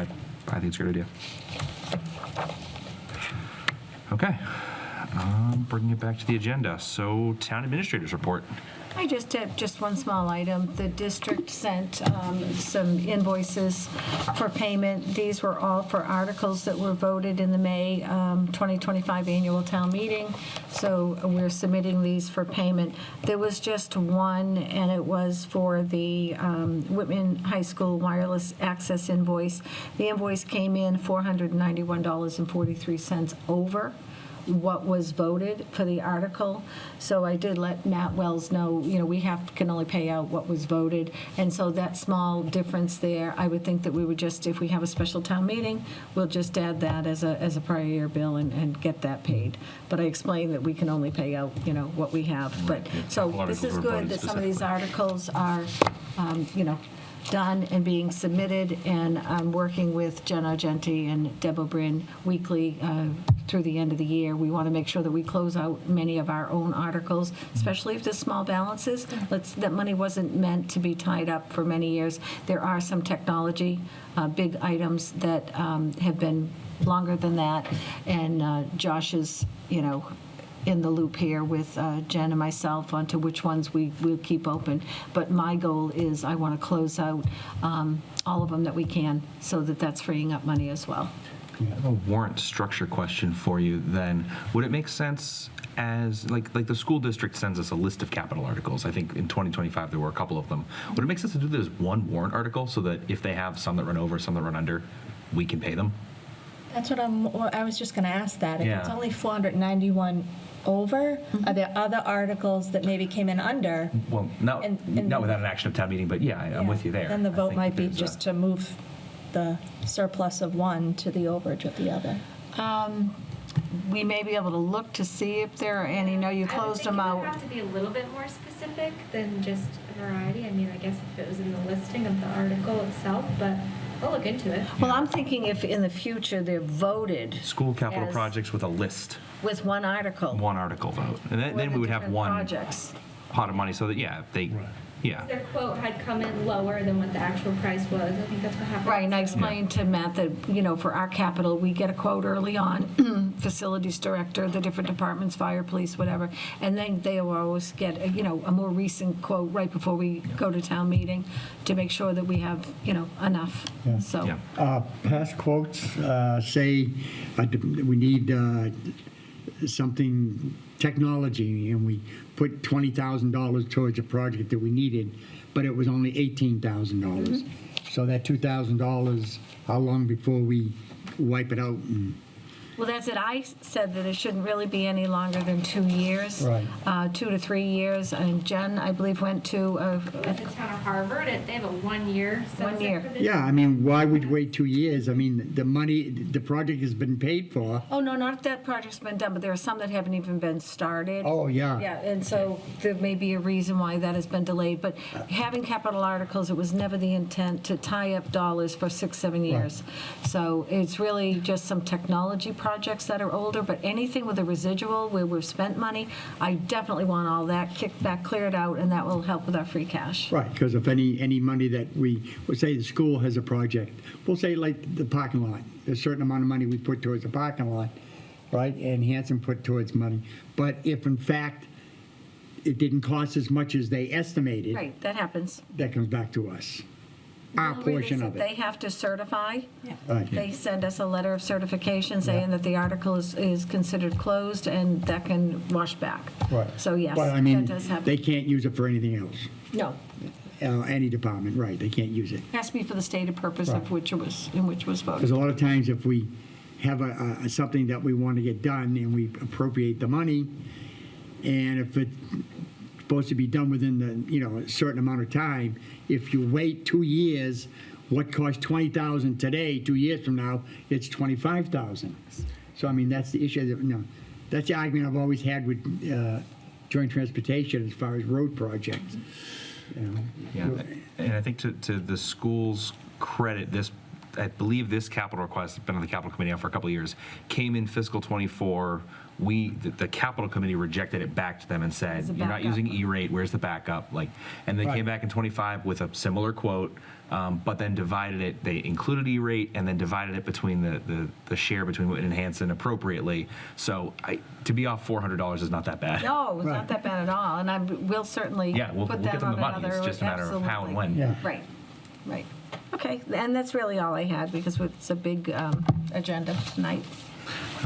I think it's a great idea. Okay, bringing it back to the agenda. So, town administrators report. I just have just one small item. The district sent some invoices for payment. These were all for articles that were voted in the May 2025 annual town meeting. So we're submitting these for payment. There was just one, and it was for the Whitman High School wireless access invoice. The invoice came in $491.43 over what was voted for the article. So I did let Matt Wells know, we can only pay out what was voted. And so that small difference there, I would think that we would just, if we have a special town meeting, we'll just add that as a prior year bill and get that paid. But I explained that we can only pay out, what we have. But, so this is good that some of these articles are, done and being submitted, and I'm working with Jen Argenti and Deb O'Brien weekly through the end of the year. We want to make sure that we close out many of our own articles, especially if there's small balances. That money wasn't meant to be tied up for many years. There are some technology, big items that have been longer than that, and Josh is, in the loop here with Jen and myself onto which ones we'll keep open. But my goal is I want to close out all of them that we can, so that that's freeing up money as well. I have a warrant structure question for you then. Would it make sense as, like the school district sends us a list of capital articles? I think in 2025 there were a couple of them. Would it make sense to do this as one warrant article so that if they have some that run over, some that run under, we can pay them? That's what I was just going to ask that. If it's Yeah. only 491 over, are there other articles that maybe came in under? Well, not And- without an action of town meeting, but yeah, I'm with you there. Then the I vote think might be there's a- just to move the surplus of one to the overage of the other. We may be able to look to see if there are any. No, you closed them I out. would think it would have to be a little bit more specific than just a variety. I mean, I guess if it was in the listing of the article itself, but I'll look into it. Well, I'm thinking if in the future they're voted School capital as- projects with a list, with one article. one article vote. And for then the we would have different one projects. pot of money so that, yeah, if they, yeah. Their quote had come in lower than what the actual price was. I think that's what happened. Right, and I explained to Matt that, for our capital, we get a quote early on, facilities director, the different departments, fire, police, whatever, and then they will always get, a more recent quote right before we go to town meeting to make sure that we have, enough, so. Yeah. Past quotes say we need something technology, and we put $20,000 towards a project that we needed, but it was only $18,000. So that $2,000, how long before we wipe it out? Well, that's it. I said that it shouldn't really be any longer than 2 years. Right. 2 to 3 years. And Jen, I believe, went to At the town of Harvard, they have a 1 year sunset year. provision. Yeah, I mean, why would you wait 2 years? I mean, the money, the project has been paid for. Oh, no, not that project's been done, but there are some that haven't even been started. Oh, yeah. Yeah, and so there may be a reason why that has been delayed. But having capital articles, it was never the intent to tie up dollars for 6, 7 years. So it's really just some technology projects that are older, but anything with a residual where we've spent money, I definitely want all that kicked back, cleared out, and that will help with our free cash. Right, because if any money that we'll say the school has a project, we'll say like the parking lot, a certain amount of money we put towards the parking lot, right, and Hanson put towards money. But if in fact it didn't cost as much as they estimated, Right, that happens. that comes back to us, our portion of They it. have to certify. Right. They send us a letter of certification saying that the article is considered closed, and that can wash back. Right. So yes, But I that mean, does happen. they can't use it for anything else. No, Any department, right, they can't use it. it has to be for the stated purpose of Right. which it was, in which was Because voted. a lot of times if we have something that we want to get done and we appropriate the money, and if it's supposed to be done within the, a certain amount of time, if you wait 2 years, what cost $20,000 today, 2 years from now, it's $25,000. So, I mean, that's the issue, that's the argument I've always had with joint transportation as far as road projects. Yeah, and I think to the school's credit, I believe this capital request, been on the capital committee now for a couple of years, came in fiscal '24 the capital committee rejected it back to them and said, As a you're not backup. using E-rate, where's the backup? Like, and they Right. came back in 25 with a similar quote, but then divided it, they included E-rate and then divided it between the share between Whitman and Hanson appropriately. So to be off $400 is not that bad. No, it's Right. not that bad at all, and we'll certainly Yeah, we'll put get that them the on money. another. It's just a matter of how and when. Yeah. Right, right. Okay, and that's really all I had, because it's a big agenda tonight.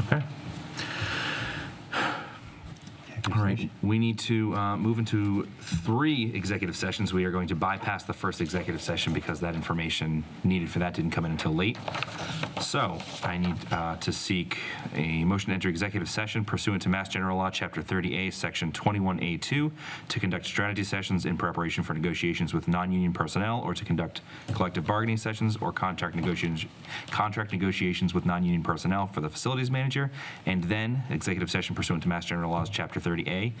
Okay. All right, we need to move into 3 executive sessions. We are going to bypass the first executive session because that information needed for that didn't come in until late. So I need to seek a motion to enter executive session pursuant to Mass General Law, Chapter 30A, Section 21A2, to conduct strategy sessions in preparation for negotiations with non-union personnel, or to conduct collective bargaining sessions or contract negotiations with non-union personnel for the facilities manager, and then executive session pursuant to Mass General Laws, Chapter 30A,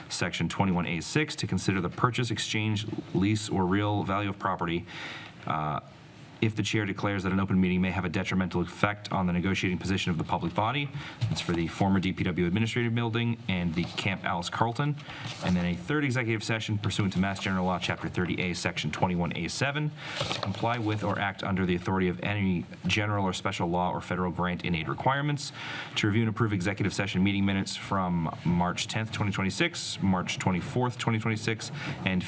Section 21A6, to consider the purchase, exchange, lease, or real value of property if the chair declares that an open meeting may have a detrimental effect on the negotiating position of the public body. It's for the former DPW Administrative Building and the Camp Alice Carlton. And then a 3rd executive session pursuant to Mass General Law, Chapter 30A, Section 21A7, to comply with or act under the authority of any general or special law or federal grant in aid requirements, to review and approve executive session meeting minutes from March 10th, 2026, March 24th, 2026, and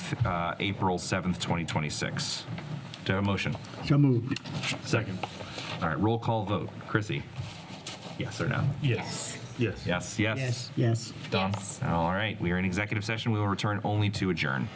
April 7th, 2026. Do I have a motion? So moved. Second. All right, roll call vote. Chrissy? Yes or no? Yes. Yes. Yes, Yes, yes. Don? Yes. All right, we are in executive session. We will return only to adjourn.